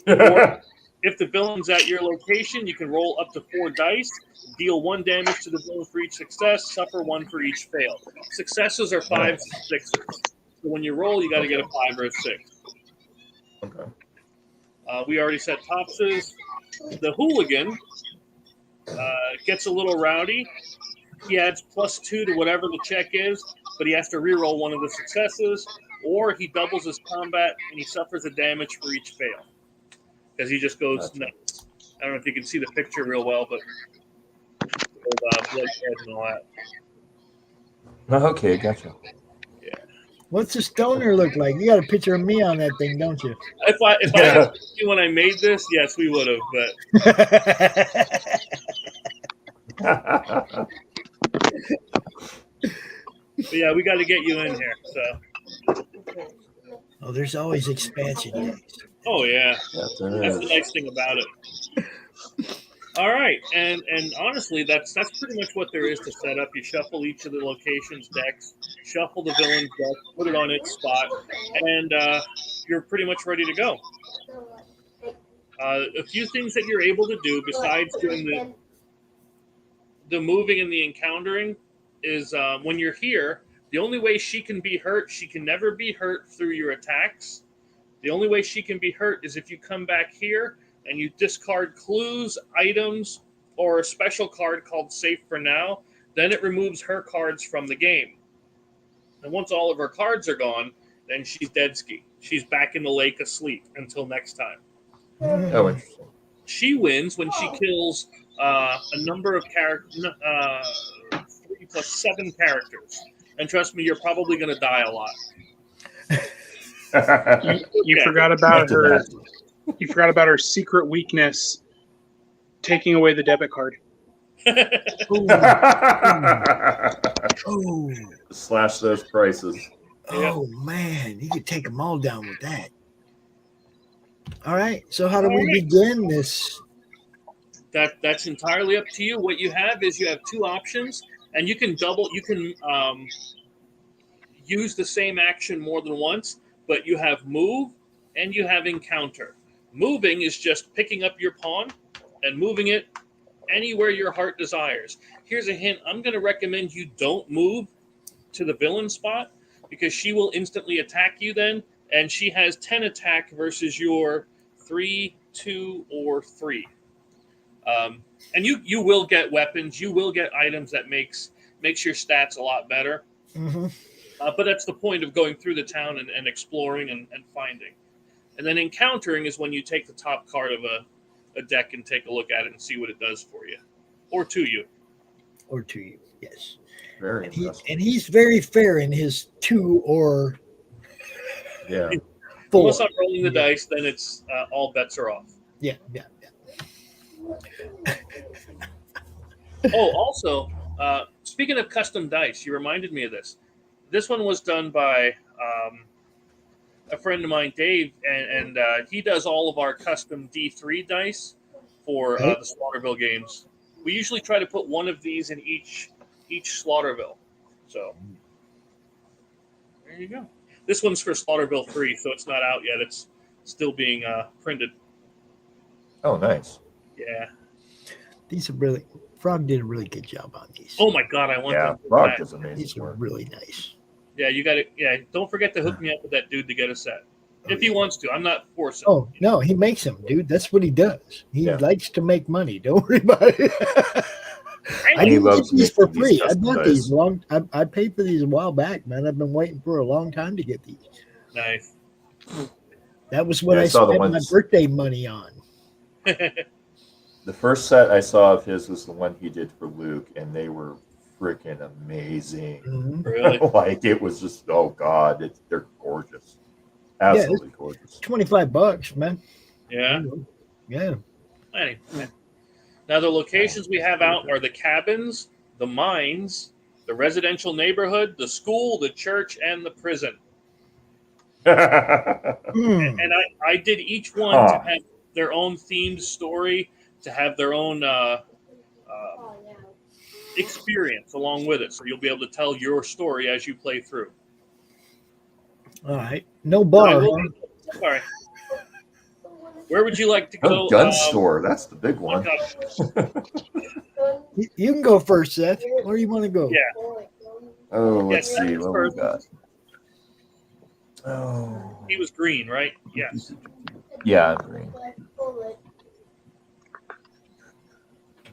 Or if the villain's at your location, you can roll up to 4 dice, deal 1 damage to the villain for each success, suffer 1 for each fail. Successes are 5, 6. So when you roll, you got to get a 5 or a 6. Okay. We already said topses. The hooligan gets a little rowdy. He adds +2 to whatever the check is, but he has to reroll 1 of the successes, or he doubles his combat and he suffers a damage for each fail because he just goes nuts. I don't know if you can see the picture real well, but bloodshed and all that. Okay, gotcha. What's the stoner look like? You got a picture of me on that thing, don't you? If I had you when I made this, yes, we would have. But yeah, we got to get you in here. So. Oh, there's always expansion days. Oh yeah, that's the nice thing about it. All right, and honestly, that's pretty much what there is to set up. You shuffle each of the locations' decks, shuffle the villain's deck, put it on its spot, and you're pretty much ready to go. A few things that you're able to do besides doing the moving and the encountering is when you're here, the only way she can be hurt, she can never be hurt through your attacks. The only way she can be hurt is if you come back here and you discard clues, items, or a special card called Safe for Now. Then it removes her cards from the game. And once all of her cards are gone, then she's dead ski. She's back in the lake asleep until next time. Oh, interesting. She wins when she kills a number of characters, 3 plus 7 characters. And trust me, you're probably going to die a lot. You forgot about her. You forgot about her secret weakness, taking away the debit card. Oh, Slash those prices. oh man, you could take them all down with that. All right, so how do we begin this? That's entirely up to you. What you have is you have 2 options, and you can use the same action more than once, but you have move and you have encounter. Moving is just picking up your pawn and moving it anywhere your heart desires. Here's a hint. I'm going to recommend you don't move to the villain spot because she will instantly attack you then, and she has 10 attack versus your 3, 2, or 3. And you will get weapons. You will get items that makes your stats a lot better. Mm-hmm. But that's the point of going through the town and exploring and finding. And then encountering is when you take the top card of a deck and take a look at it and see what it does for you. Or to you. Or to you, yes. Very And he's very fair in his 2 or yeah. 4. Unless I'm rolling the dice, then it's all bets are off. Yeah. Oh, also, speaking of custom dice, you reminded me of this. This one was done by a friend of mine, Dave, and he does all of our custom D3 dice for the Slaughterville games. We usually try to put one of these in each Slaughterville. So there you go. This one's for Slaughterville 3, so it's not out yet. It's still being printed. Oh, nice. Yeah. These are really. Frog did a really good job on these. Oh my God, I want them. Frog does amazing These are work. really nice. Yeah, you got it. Yeah, don't forget to hook me up with that dude to get a set. If he wants to. I'm not forcing. Oh, no, he makes them, dude. That's what he does. He likes to make money. Don't worry about it. I didn't get these for free. I bought these I paid for these a while back, man. I've been waiting for a long time to get these. Nice. That was what I saw spent my birthday money on. The first set I saw of his was the one he did for Luke, and they were freaking amazing. Mm-hmm. Really? Like, it was just, oh God, they're gorgeous. Absolutely gorgeous. $25, man. Yeah. Yeah. Anyway. Now, the locations we have out are the cabins, the mines, the residential neighborhood, the school, the church, and the prison. And I did each one to have their own themed story, to have their own experience along with it. So you'll be able to tell your story as you play through. All right. No bar. Sorry. Where would you like to go? Gun store. That's the big one. You can go first, Seth. Where do you want to go? Yeah. Oh, let's see. What we got? Oh. He was green, right? Yes. Yeah, green.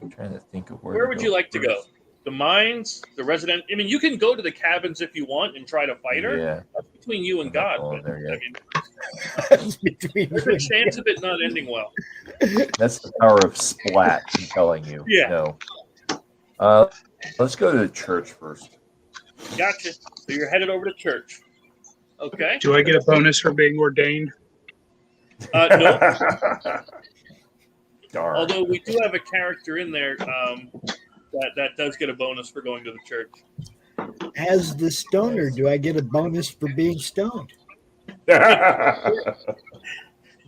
I'm trying to think of where would you like to go? The mines, the resident. I mean, you can go to the cabins if you want and try to fight her. Yeah. That's between you and God. But, I mean, there's a chance of it not ending well. That's the power of splat, I'm telling you. Yeah. No. Let's go to the church first. Gotcha. So you're headed over to church. Okay. Do I get a bonus for being ordained? No. Darn. Although we do have a character in there that does get a bonus for going to the church. As the stoner, do I get a bonus for being stoned? There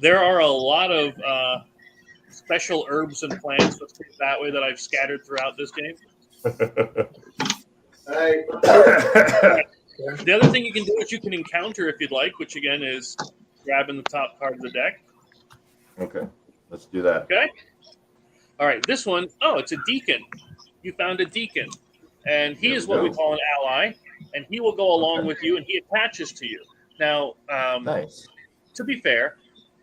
are a lot of special herbs and plants, let's put it that way, that I've scattered throughout this game. The other thing you can do is you can encounter if you'd like, which again is grabbing the top card of the deck. Okay, let's do that. Okay. All right, this one, oh, it's a deacon. You found a deacon. And he is what we call an ally, and he will go along with you, and he attaches to you. Now, nice. To be fair,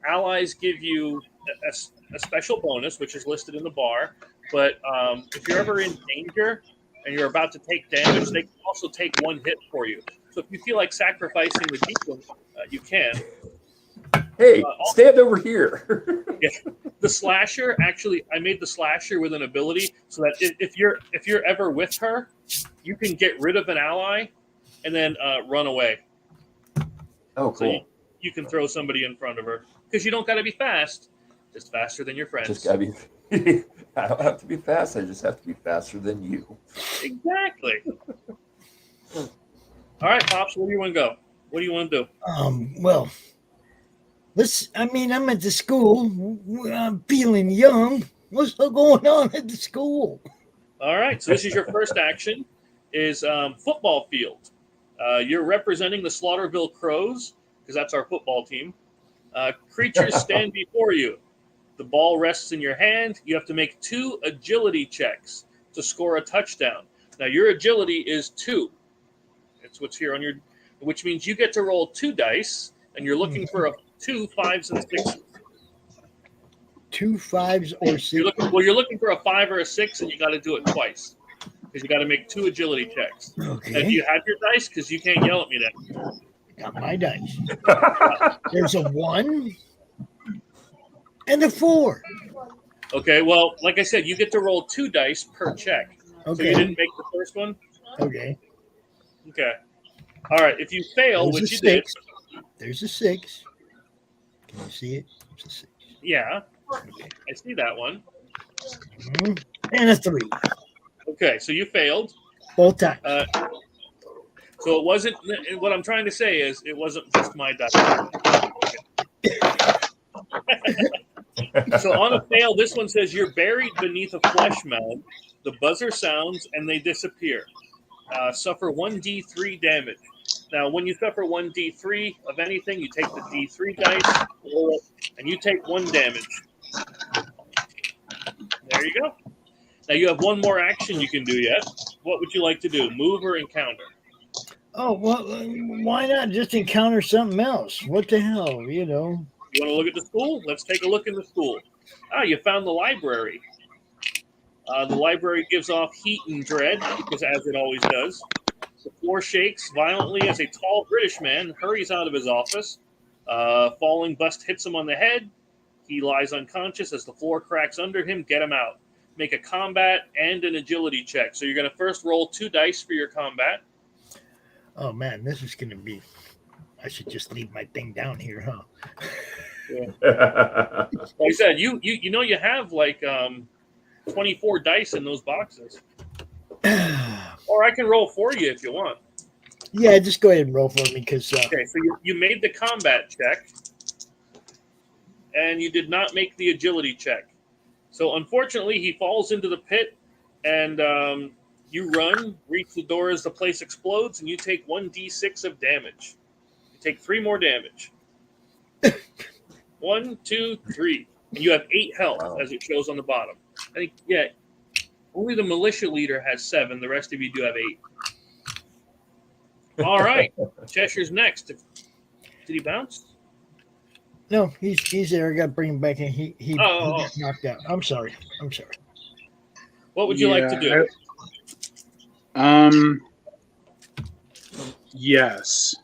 allies give you a special bonus, which is listed in the bar. But if you're ever in danger and you're about to take damage, they can also take one hit for you. So if you feel like sacrificing the deacon, you can. Hey, stand over here. Yeah. The slasher, actually, I made the slasher with an ability so that if you're ever with her, you can get rid of an ally and then run away. Oh, cool. So you can throw somebody in front of her because you don't got to be fast, just faster than your friends. Just gotta be. I don't have to be fast. I just have to be faster than you. Exactly. All right, Pops, where do you want to go? What do you want to do? Well, I'm at the school. I'm feeling young. What's going on at the school? All right, so this is your first action, is football field. You're representing the Slaughterville Crows, because that's our football team. Creatures stand before you. The ball rests in your hand. You have to make 2 agility checks to score a touchdown. Now, your agility is 2. It's what's here on your, which means you get to roll 2 dice, and you're looking for 2 5s and 6s. 2 5s or 6. You're looking for a 5 or a 6, and you got to do it twice because you got to make 2 agility checks. Okay. Now, do you have your dice? Because you can't yell at me then. Got my dice. There's a 1 and a 4. Okay, well, like I said, you get to roll 2 dice per check. Okay. So you didn't make the first one? Okay. Okay. All right, if you fail, There's which a you did. 6. There's a 6. Can you see it? It's a 6. Yeah, I see that one. And a 3. Okay, so you failed. Both times. So it wasn't, what I'm trying to say is it wasn't just my dice. So on a fail, this one says you're buried beneath a flesh mound. The buzzer sounds and they disappear. Suffer 1d3 damage. Now, when you suffer 1d3 of anything, you take the d3 dice, roll it, and you take 1 damage. There you go. Now you have one more action you can do yet. What would you like to do? Move or encounter? Oh, well, why not just encounter something else? What the hell, You want to look at the school? Let's take a look in the school. You found the library. The library gives off heat and dread, because as it always does. The floor shakes violently as a tall British man hurries out of his office. Falling bust hits him on the head. He lies unconscious as the floor cracks under him. Get him out. Make a combat and an agility check. So you're going to first roll 2 dice for your combat. Oh, man, this is going to be... I should just leave my thing down here, huh? Yeah. Like I said, you have like 24 dice in those boxes. Or I can roll for you if you want. Yeah, just go ahead and roll for me because. Okay, so you made the combat check, and you did not make the agility check. So unfortunately, he falls into the pit, and you run, reach the door as the place explodes, and you take 1d6 of damage. You take 3 more damage. 1, 2, 3. And you have 8 health, as it shows on the bottom. I think, yeah, only the militia leader has 7. The rest of you do have 8. All right. Cheshire's next. Did he bounce? No, he's there. I got to bring him back in. He got knocked out. I'm sorry. What would you like to do? Yes.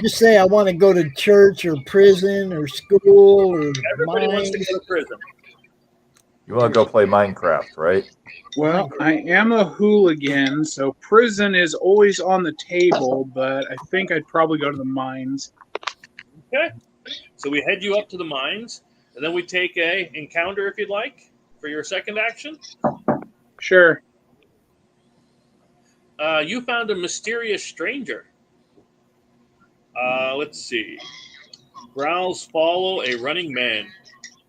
Just say I want to go to church or prison or school or Everybody wants to go to prison. You want to go play Minecraft, right? Well, I am a hooligan, so prison is always on the table, but I think I'd probably go to the mines. Okay. So we head you up to the mines, and then we take a encounter, if you'd like, for your second action. Sure. You found a mysterious stranger. Let's see. Growls follow a running man.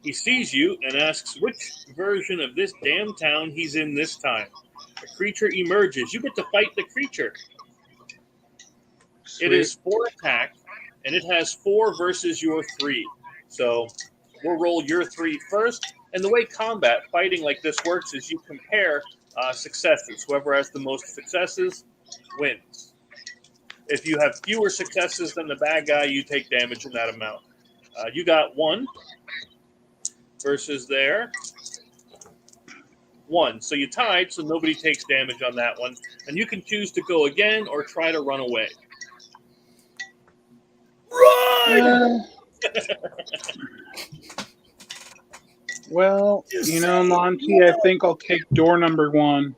He sees you and asks which version of this damn town he's in this time. A creature emerges. You get to fight the creature. It is 4 attack, and it has 4 versus your 3. So we'll roll your 3 first. And the way combat fighting like this works is you compare successes. Whoever has the most successes wins. If you have fewer successes than the bad guy, you take damage in that amount. You got 1 versus there. 1. So you tied, so nobody takes damage on that one. And you can choose to go again or try to run away. Run! Well, Monty, I think I'll take door number 1.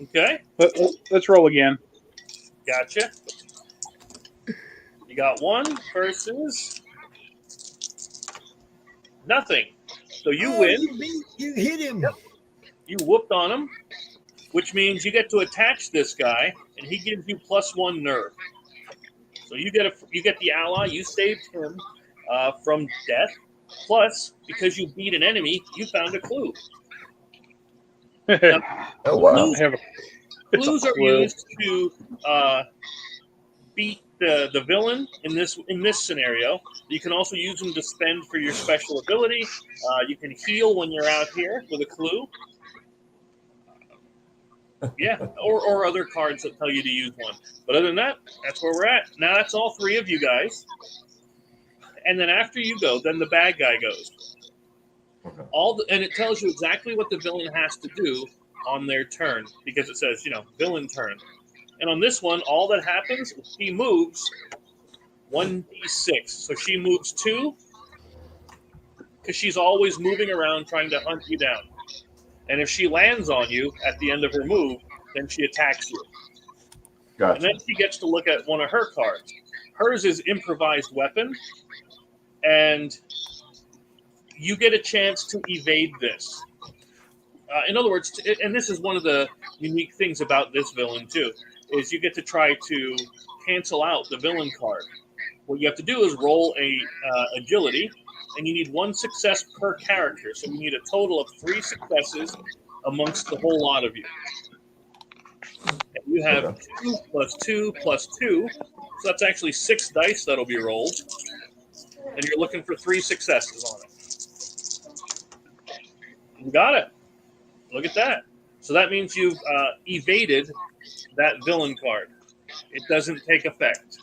Okay. Let's roll again. Gotcha. You got 1 versus nothing. So you win. You hit him. Yep. You whooped on him, which means you get to attach this guy, and he gives you +1 nerve. So you get the ally. You saved him from death. Plus, because you beat an enemy, you found a clue. Now, Oh, wow. clues are used to beat the villain in this scenario. You can also use them to spend for your special ability. You can heal when you're out here with a clue. Yeah, or other cards that tell you to use one. But other than that, that's where we're at. Now that's all 3 of you guys. And then after you go, then the bad guy goes. Okay. And it tells you exactly what the villain has to do on their turn, because it says, villain turn. And on this one, all that happens is she moves 1d6. So she moves 2, because she's always moving around trying to hunt you down. And if she lands on you at the end of her move, then she attacks you. Gotcha. And then she gets to look at one of her cards. Hers is improvised weapon, and you get a chance to evade this. In other words, and this is one of the unique things about this villain too, is you get to try to cancel out the villain card. What you have to do is roll a agility, and you need 1 success per character. So you need a total of 3 successes amongst the whole lot of you. And you have 2 plus 2 plus 2, so that's actually 6 dice that'll be rolled. And you're looking for 3 successes on it. You got it. Look at that. So that means you've evaded that villain card. It doesn't take effect.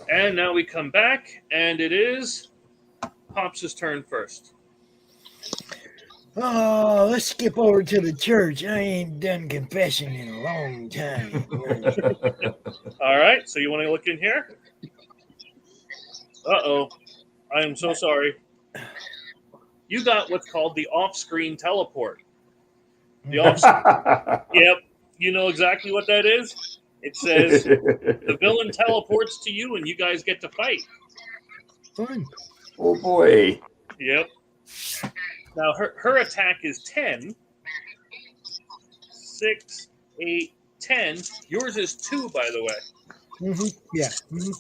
And now we come back, and it is Pops' turn first. Oh, let's skip over to the church. I ain't done confession in a long time. All right, so you want to look in here? Uh-oh. I am so sorry. You got what's called the off-screen teleport. The Yep, you know exactly what that is? It says the villain teleports to you, and you guys get to fight. Fun. Oh, boy. Yep. Now, her attack is 10. 6, 8, 10. Yours is 2, by the way. Mm-hmm. Yeah. Mm-hmm.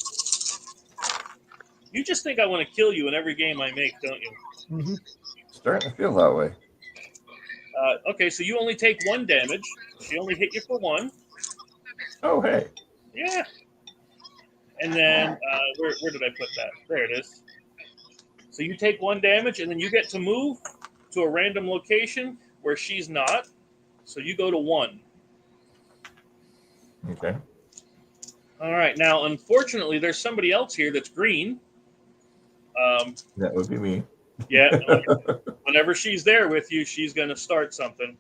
You just think I want to kill you in every game I make, don't you? Mm-hmm. Starting to feel that way. Okay, so you only take 1 damage. She only hit you for 1. Oh, hey. Yeah. And then, where did I put that? There it is. So you take 1 damage, and then you get to move to a random location where she's not. So you go to 1. Okay. All right. Now, unfortunately, there's somebody else here that's green. That would be me. Yeah. Whenever she's there with you, she's going to start something.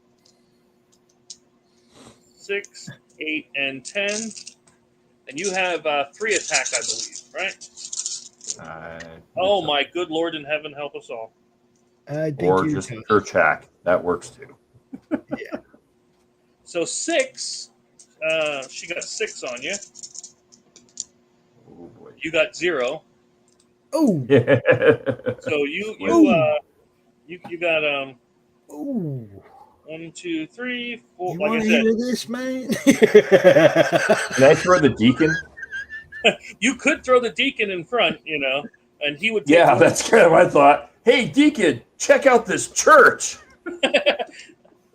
6, 8, and 10. And you have 3 attack, I believe, right? Oh, my good Lord in heaven, help us all. I think or just Kerchak. That works too. Yeah. So 6, she got 6 on you. Oh, boy. You got 0. Oh. Yeah. So you got Ooh. 1, 2, 3, 4. You Like want I to said, hear this, man? Can I throw the deacon? You could throw the deacon in front, and he would take Yeah, one. that's kind of my thought. Hey, Deacon, check out this church.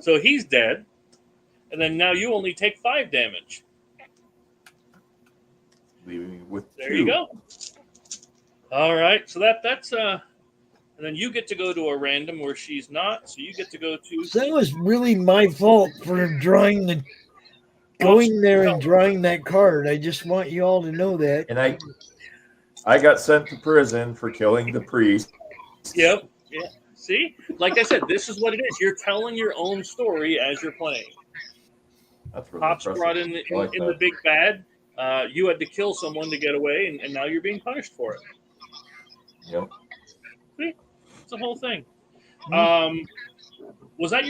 So he's dead. And then now you only take 5 damage. Leaving me with There 2. you go. All right. So that's and then you get to go to a random where she's not. So you get to go to. So that was really my fault for going there and drawing that card. I just want you all to know that. And I got sent to prison for killing the priest. Yep. Yeah. See, like I said, this is what it is. You're telling your own story as you're playing. That's really Pops impressive. brought in I like the that. big bad. You had to kill someone to get away, and now you're being punished for it. Yep. See, it's the whole thing. Was that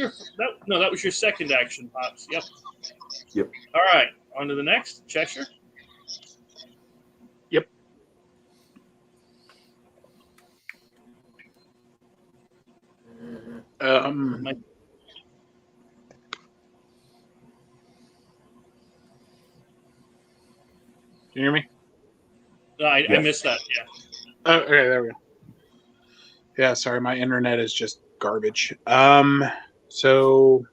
no? That was your second action, Pops. Yep. Yep. All right. On to the next, Cheshire. Yep. Can you hear me? I Yes. missed that. Yeah. Oh, okay, there we go. Yeah, sorry, my internet is just garbage. So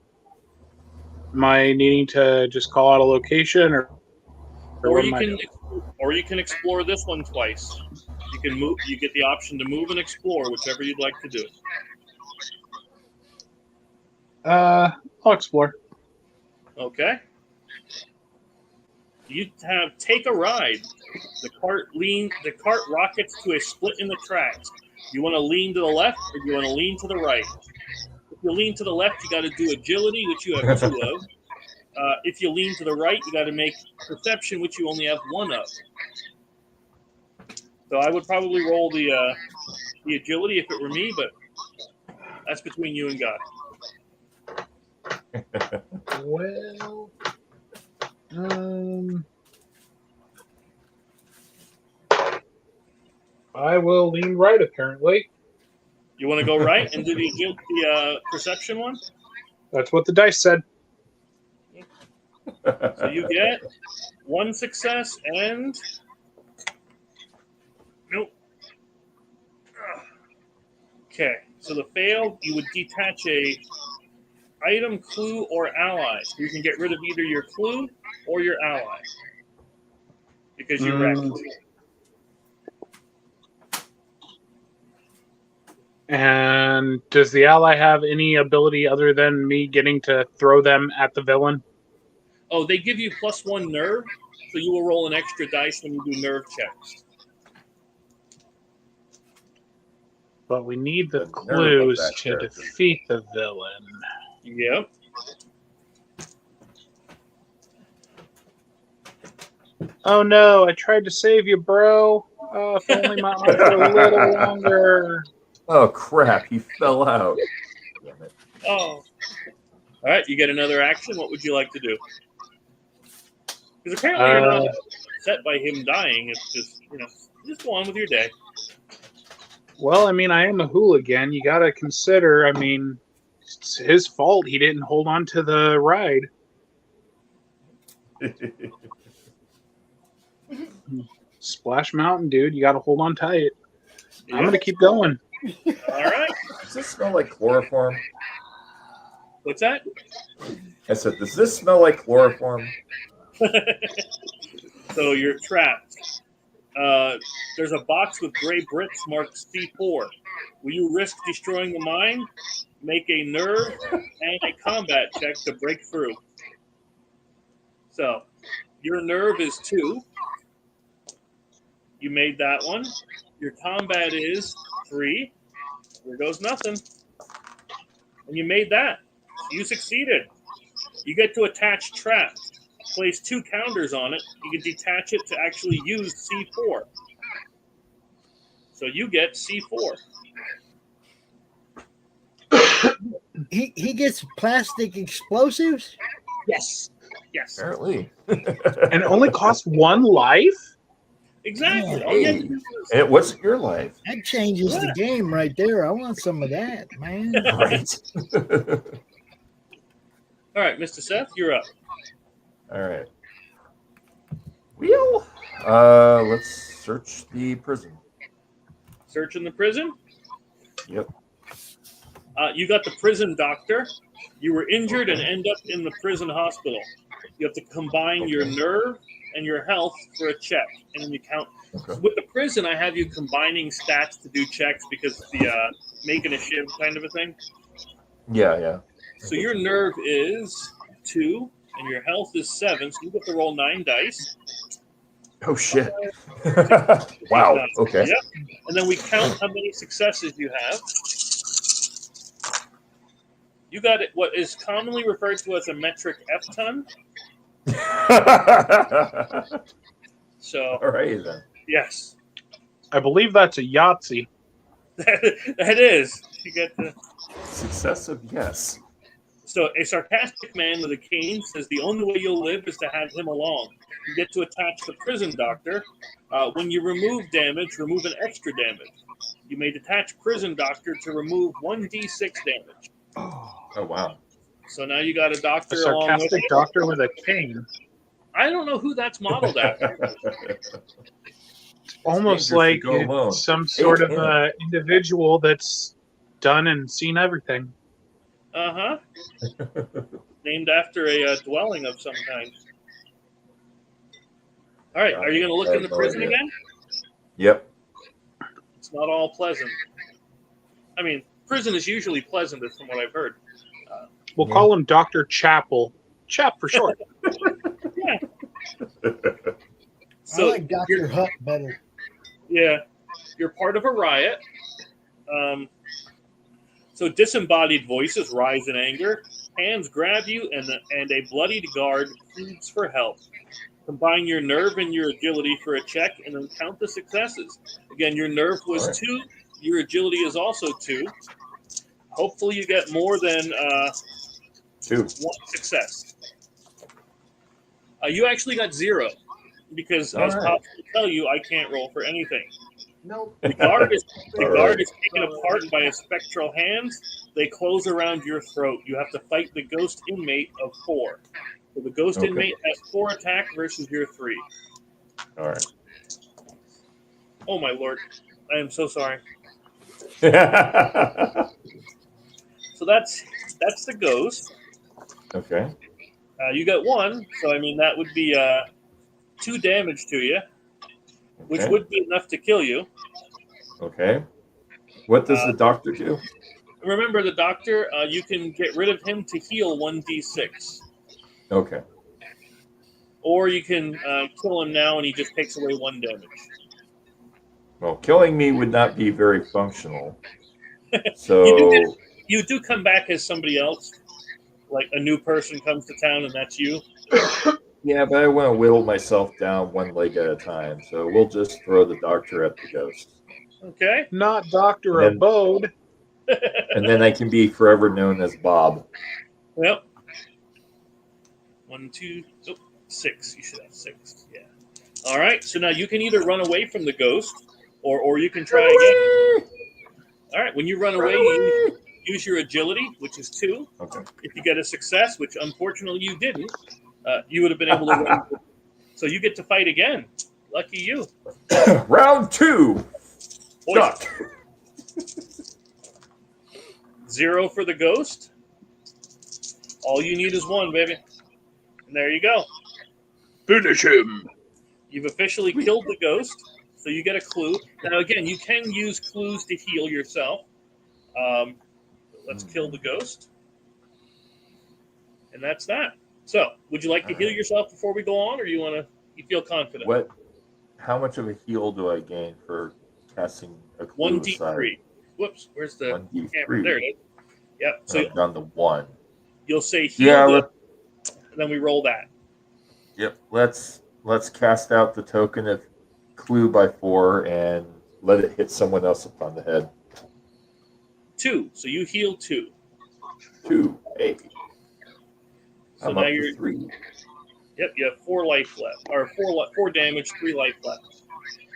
am I needing to just call out a location, or Or what you am I can, doing? or you can explore this one twice. You can move. You get the option to move and explore, whichever you'd like to do. I'll explore. Okay. You have take a ride. The cart rockets to a split in the tracks. You want to lean to the left, or do you want to lean to the right? If you lean to the left, you got to do agility, which you have 2 of. If you lean to the right, you got to make perception, which you only have 1 of. So I would probably roll the agility if it were me, but that's between you and God. Well, I will lean right, apparently. You want to go right and do the perception one? That's what the dice said. So you get 1 success and nope. Okay, so the fail, you would detach a item, clue, or ally. So you can get rid of either your clue or your ally because you're wrecked. And does the ally have any ability other than me getting to throw them at the villain? Oh, they give you +1 nerve, so you will roll an extra dice when you do nerve checks. But we need the nerve of clues that to character. defeat the villain. Yep. Oh no, I tried to save you, bro. Oh, if only my arms were a little longer. Oh, crap. He fell out. Damn it. Oh. All right, you get another action. What would you like to do? Because apparently you're not upset by him dying. It's just, just go on with your day. Well, I mean, I am a hooligan. You got to consider, I mean, it's his fault he didn't hold on to the ride. Splash Mountain, dude. You got to hold on tight. I'm going to keep going. All right. Does this smell like chloroform? What's that? I said, does this smell like chloroform? So you're trapped. There's a box with gray bricks marked C4. Will you risk destroying the mine? Make a nerve and a combat check to break through. So your nerve is 2. You made that one. Your combat is 3. There goes nothing. And you made that. You succeeded. You get to attach traps. Place 2 counters on it. You can detach it to actually use C4. So you get C4. He gets plastic explosives? Yes. Yes. Apparently. And it only costs 1 life? Exactly. Yeah. All you have to do is- And it wasn't your life. That changes the game right there. I want some of that, man. Right. All right, Mr. Seth, you're up. All right. Well, Let's search the prison. Search in the prison. Yep. You got the prison doctor. You were injured and end up in the prison hospital. You have to combine your nerve and your health for a check, and then you count. Okay. With the prison, I have you combining stats to do checks because it's the making a shiv kind of a thing. Yeah. So your nerve is 2, and your health is 7. So you get to roll 9 dice. Oh shit! Wow. Okay. Yep. And then we count how many successes you have. You got it. What is commonly referred to as a metric F-ton. So. All right then. Yes. I believe that's a Yahtzee. That is. You get the Successive, yes. So a sarcastic man with a cane says the only way you'll live is to have him along. You get to attach the prison doctor. When you remove damage, remove an extra damage. You may detach prison doctor to remove 1d6 damage. Oh wow. So now you got a doctor A along with sarcastic you. doctor with a cane. I don't know who that's modeled after. Almost dangerous to like go alone. it's some sort of individual that's done and seen everything. Uh-huh. Named after a dwelling of some kind. All right, are you going to look in the prison again? Yep. It's not all pleasant. I mean, prison is usually pleasant, from what I've heard. We'll call him Dr. Chapel. Chap for short. Yeah. I like Dr. Hutt better. Yeah, you're part of a riot. So disembodied voices rise in anger. Hands grab you, and a bloodied guard pleads for help. Combine your nerve and your agility for a check, and then count the successes. Again, your nerve was 2. Your agility is also 2. Hopefully, you get more than 2. 1 success. You actually got 0 because, as Pops will tell you, I can't roll for anything. Nope. The guard is taken apart by a spectral hand. They close around your throat. You have to fight the ghost inmate of 4. So the ghost inmate has 4 attack versus your 3. All right. Oh my lord, I am so sorry. So that's the ghost. Okay. You got 1, so I mean that would be 2 damage to you, which would be enough to kill you. Okay. What does the doctor do? Remember, the doctor, you can get rid of him to heal 1d6. Okay. Or you can kill him now and he just takes away 1 damage. Well, killing me would not be very functional. So you do come back as somebody else. Like a new person comes to town and that's you. yeah, but I want to whittle myself down 1 leg at a time. So we'll just throw the doctor at the ghost. Okay. Not Dr. Abode. And then I can be forever known as Bob. Yep. 1, 2, 6. You should have 6. Yeah. All right. So now you can either run away from the ghost, or you can try again. All right. When you run away, you use your agility, which is 2. Okay. If you get a success, which unfortunately you didn't, you would have been able to run. So you get to fight again. Lucky you. Round 2. Duck. 0 for the ghost. All you need is 1, baby. And there you go. Finish him. You've officially killed the ghost, so you get a clue. Now, again, you can use clues to heal yourself. Let's kill the ghost. And that's that. So, would you like to heal yourself before we go on, or you feel confident? How much of a heal do I gain for casting a clue 1d3. aside? Whoops, where's the 1d3. camera? There it is. Yep. So I've done the 1. You'll say heal, and then we roll that. Yep. Let's cast out the token of clue by 4 and let it hit someone else upon the head. 2. So you heal 2. 2. Hey. So I'm now up to you're 3. Yep, you have 4 life left, or 4 damage, 3 life left.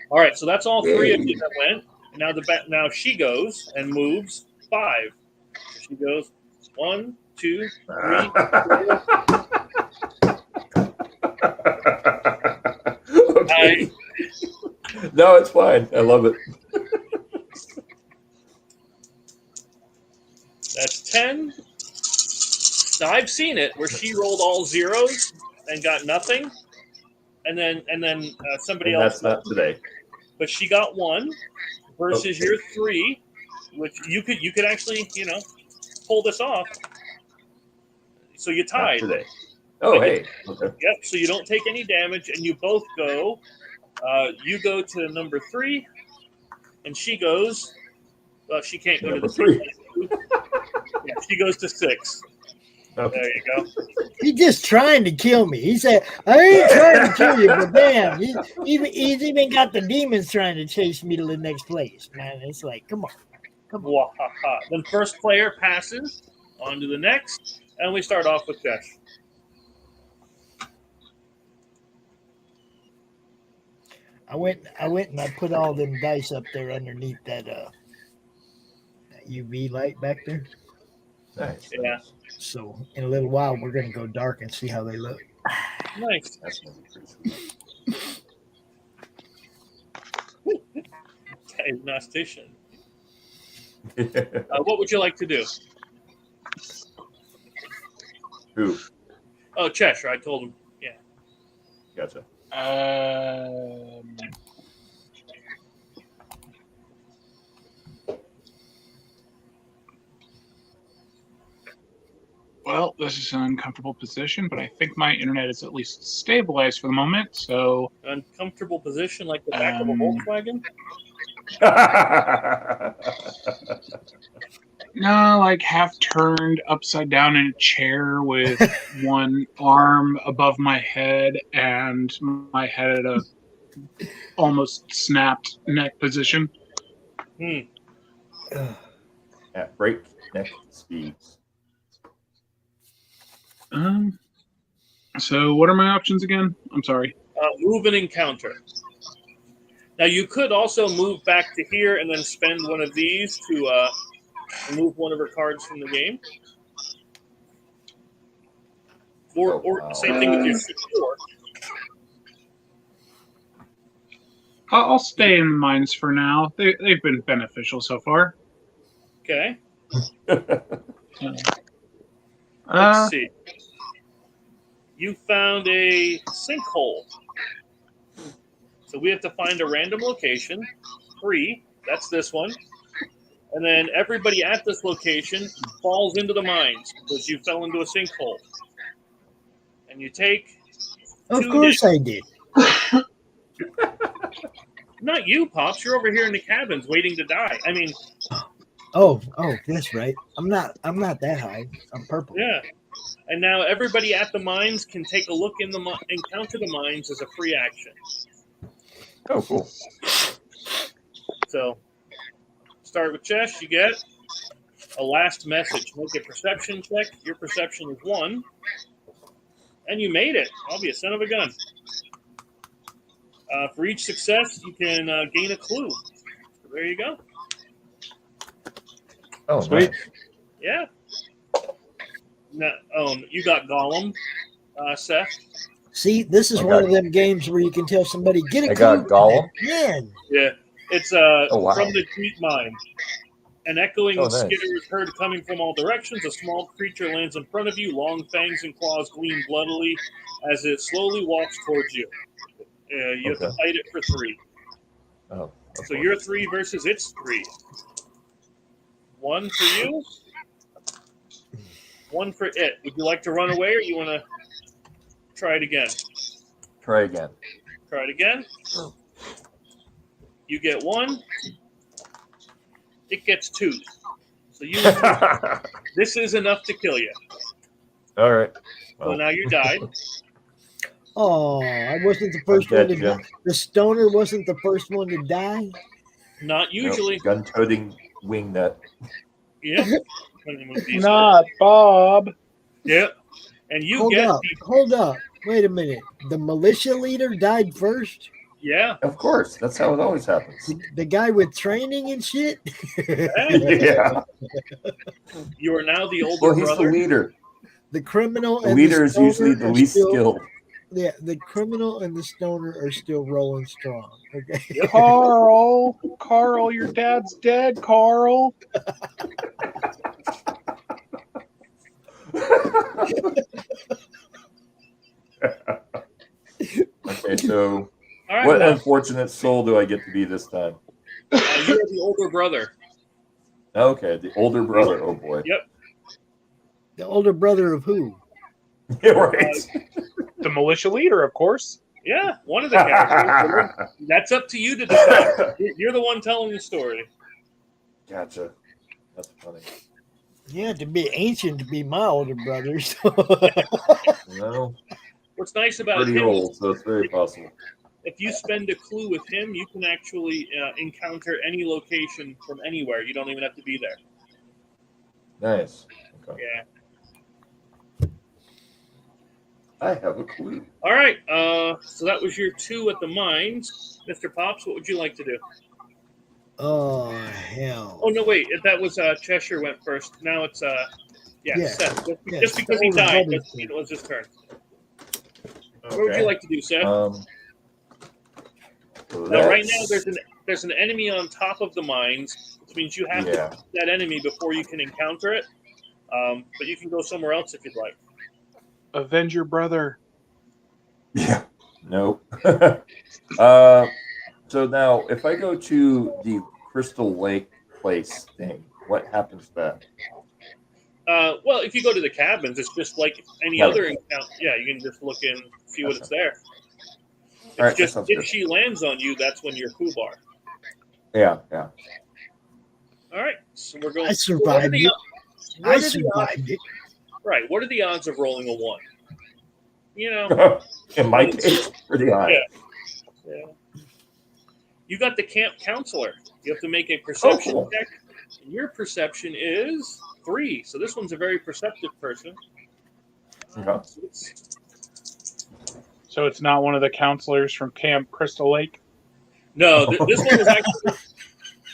All right, so that's all 3 of you that went. Now now she goes and moves 5. She goes 1, 2, 3, 4. Sorry. No, it's fine. I love it. That's 10. Now I've seen it where she rolled all zeros and got nothing, and then somebody And else. that's not today. But she got 1 versus Okay. your 3, which you could actually pull this off. So you Not tied. today. Oh, hey. Okay. Yep. So you don't take any damage, and you both go. You go to number 3, and she goes. Well, she can't go Number to the 3. Yeah, she goes to 6. Okay. There you go. He's just trying to kill me. He said, I ain't trying to kill you, but damn, he's even got the demons trying to chase me to the next place, man. It's like, come on. Wahaha. Then first player passes on to the next, and we start off with Jesh. I went and I put all them dice up there underneath that UV light back there. Nice. Yeah. So in a little while, we're going to go dark and see how they look. Nice. That's gonna be pretty sweet. Diagnostic. What would you like to do? Who? Oh, Cheshire. I told him. Yeah. Gotcha. Well, this is an uncomfortable position, but I think my internet is at least stabilized for the moment. So Uncomfortable position like the back of a Volkswagen? no, like half turned upside down in a chair with one arm above my head and my head at a almost snapped neck position. At breakneck speeds. So what are my options again? I'm sorry. Move and encounter. Now you could also move back to here and then spend one of these to remove one of her cards from the game. Or same thing with your secure. I'll stay in mines for now. They've been beneficial so far. Okay. Let's see. You found a sinkhole. So we have to find a random location. 3. That's this one. And then everybody at this location falls into the mines because you fell into a sinkhole. And you take... Of course I did. Not you, Pops. You're over here in the cabins waiting to die. I mean... Oh, that's right. I'm not that high. I'm purple. Yeah. And now everybody at the mines can take a look in the encounter the mines as a free action. Oh, cool. So, start with Chesh. You get a last message. Make a perception check. Your perception is 1. And you made it. I'll be a son of a gun. For each success, you can gain a clue. So there you go. Oh, sweet. Nice. Yeah. You got Gollum, Seth. See, this is one of them games where you can tell somebody, get a I got clue. Gollum. Man. Yeah. It's wow. from the Tweet Mine. An echoing Oh, nice. skitter is heard coming from all directions. A small creature lands in front of you. Long fangs and claws gleam bloodily as it slowly walks towards you. You have to fight it for 3. Oh, so you're 3 versus its 3. 1 for you. 1 for it. Would you like to run away, or you want to try it again? Try again. Try it again. You get 1. It gets 2. So you. This is enough to kill you. All right. So now you died. Oh, I wasn't the first one to die. The stoner wasn't the first one to die. Not usually. Nope. Gun-toting wingnut. Yeah. Not Bob. Yep. And you Hold up. Wait a minute. The militia leader died first? Yeah. Of course. That's how it always happens. The guy with training and shit? Yeah. You are now the older Well, he's brother. the leader. The criminal The and leader the is usually stoner the are least still- skilled. Yeah, the criminal and the stoner are still rolling strong. Okay. Carl, your dad's dead, Carl. Okay, so All right, what well, unfortunate soul do I get to be this time? you're the older brother. Okay, the older brother. Oh boy. Yep. The older brother of who? Yeah, right. The militia leader, of course. Yeah, one of the characters. That's up to you to decide. You're the one telling the story. Gotcha. That's funny. Yeah, to be ancient to be my older brother. So. No, What's nice about pretty him old, is so it's very possible. if you spend a clue with him, you can actually encounter any location from anywhere. You don't even have to be there. Nice. Okay. Yeah. I have a clue. All right. So that was your 2 at the mines. Mr. Pops, what would you like to do? Oh hell! Oh no, wait. That was Cheshire went first. Now it's Yeah. Seth. Yeah, Just because the he older died brother doesn't mean it was his turn. Okay. What would you like to do, Seth? Now, right now, there's an enemy on top of the mines, which means you have to Yeah. beat that enemy before you can encounter it. But you can go somewhere else if you'd like. Avenge your brother. Yeah. Nope. So now, if I go to the Crystal Lake place thing, what happens then? Well, if you go to the cabins, it's just like any Yeah. other encounter. Yeah, you can just look and see what it's there. It's All right, that just sounds if good. she lands on you, that's when you're foobar. Yeah, yeah. All right, so we're going. I survived it. I survived it. Right. What are the odds of rolling a 1? You know, In my case, pretty high. Yeah. You got the camp counselor. You have to make a perception cool. check. And your perception is 3. So this one's a very perceptive person. Okay. So it's not one of the counselors from Camp Crystal Lake? No, this one was actually.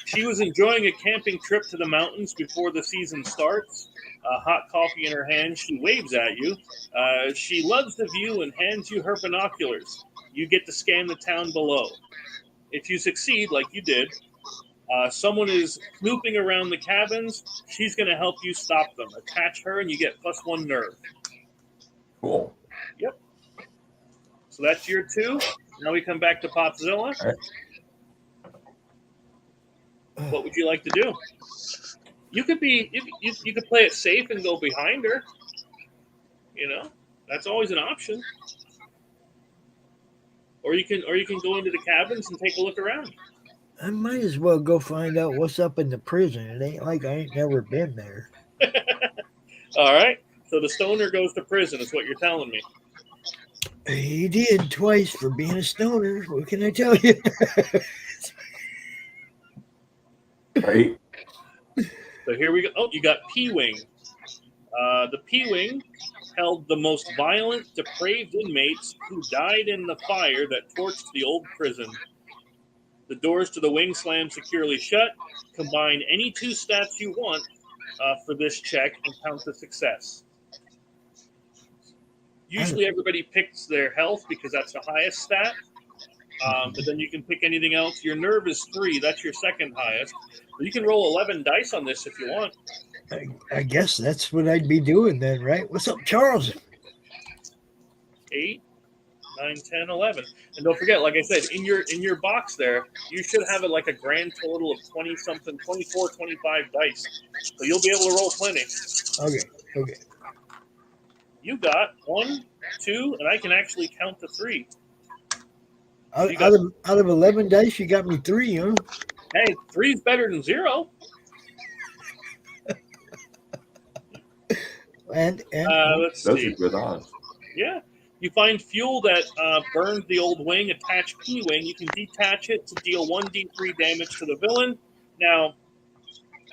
She was enjoying a camping trip to the mountains before the season starts. Hot coffee in her hand, she waves at you. She loves the view and hands you her binoculars. You get to scan the town below. If you succeed, like you did, someone is snooping around the cabins. She's going to help you stop them. Attach her, and you get +1 nerve. Cool. Yep. So that's your 2. Now we come back to Popzilla. All right. What would you like to do? You could you could play it safe and go behind her. You know, that's always an option. Or you can go into the cabins and take a look around. I might as well go find out what's up in the prison. It ain't like I ain't never been there. All right. So the stoner goes to prison, is what you're telling me. He did twice for being a stoner. What can I tell you? Right. So here we go. Oh, you got P-Wing. The P-Wing held the most violent, depraved inmates who died in the fire that torched the old prison. The doors to the wing slam securely shut. Combine any 2 stats you want for this check and count the success. Usually everybody picks their health because that's the highest stat. But then you can pick anything else. Your nerve is 3. That's your second highest. You can roll 11 dice on this if you want. I guess that's what I'd be doing then, right? What's up, Charles? 8, 9, 10, 11. And don't forget, like I said, in your box there, you should have it like a grand total of 20-something, 24, 25 dice. So you'll be able to roll plenty. Okay. You got 1, 2, and I can actually count to 3. Out of 11 dice, you got me 3, huh? Hey, 3's better than 0. And let's Those see. are good odds. Yeah. You find fuel that burned the old wing, attach P-Wing. You can detach it to deal 1d3 damage to the villain. Now,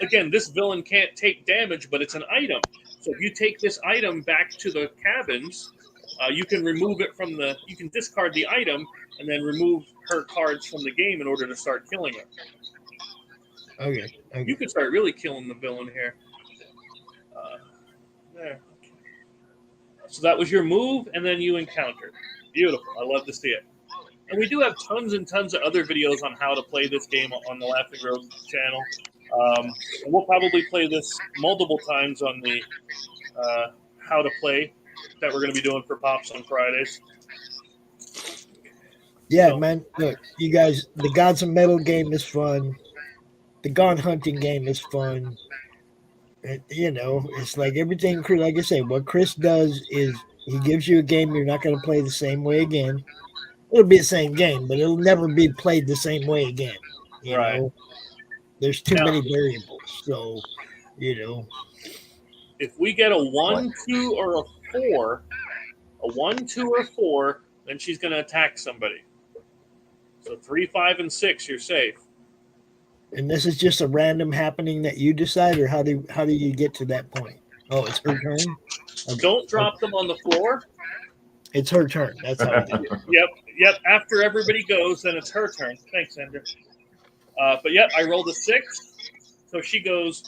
again, this villain can't take damage, but it's an item. So if you take this item back to the cabins, you can remove it from you can discard the item and then remove her cards from the game in order to start killing her. Okay. You can start really killing the villain here. There. So that was your move, and then you encountered. Beautiful. I love to see it. And we do have tons and tons of other videos on how to play this game on the Laughing Road channel. And we'll probably play this multiple times on the how to play that we're going to be doing for Pops on Fridays. Yeah, man. Look, you guys, the Gods of Metal game is fun. The Gone Hunting game is fun. It's like everything. Like I say, what Chris does is he gives you a game you're not going to play the same way again. It'll be the same game, but it'll never be played the same way again. You know, there's too many variables. So, if we get a 1, 2, or a 4, a 1, 2, or 4, then she's going to attack somebody. So 3, 5, and 6, you're safe. And this is just a random happening that you decide, or how do you get to that point? Oh, it's her turn. Okay. Don't drop them on the floor. It's her turn. That's how we do it. Yep. After everybody goes, then it's her turn. Thanks, Andrew. But yep, I rolled a 6, so she goes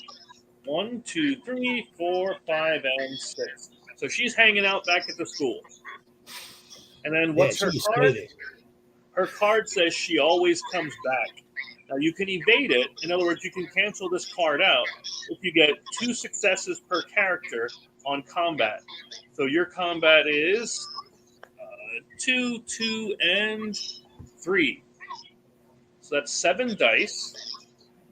1, 2, 3, 4, 5, and 6. So she's hanging out back at the school. And then what's her card? Good. Her card says she always comes back. Now you can evade it. In other words, you can cancel this card out if you get 2 successes per character on combat. So your combat is 2, 2, and 3. So that's 7 dice,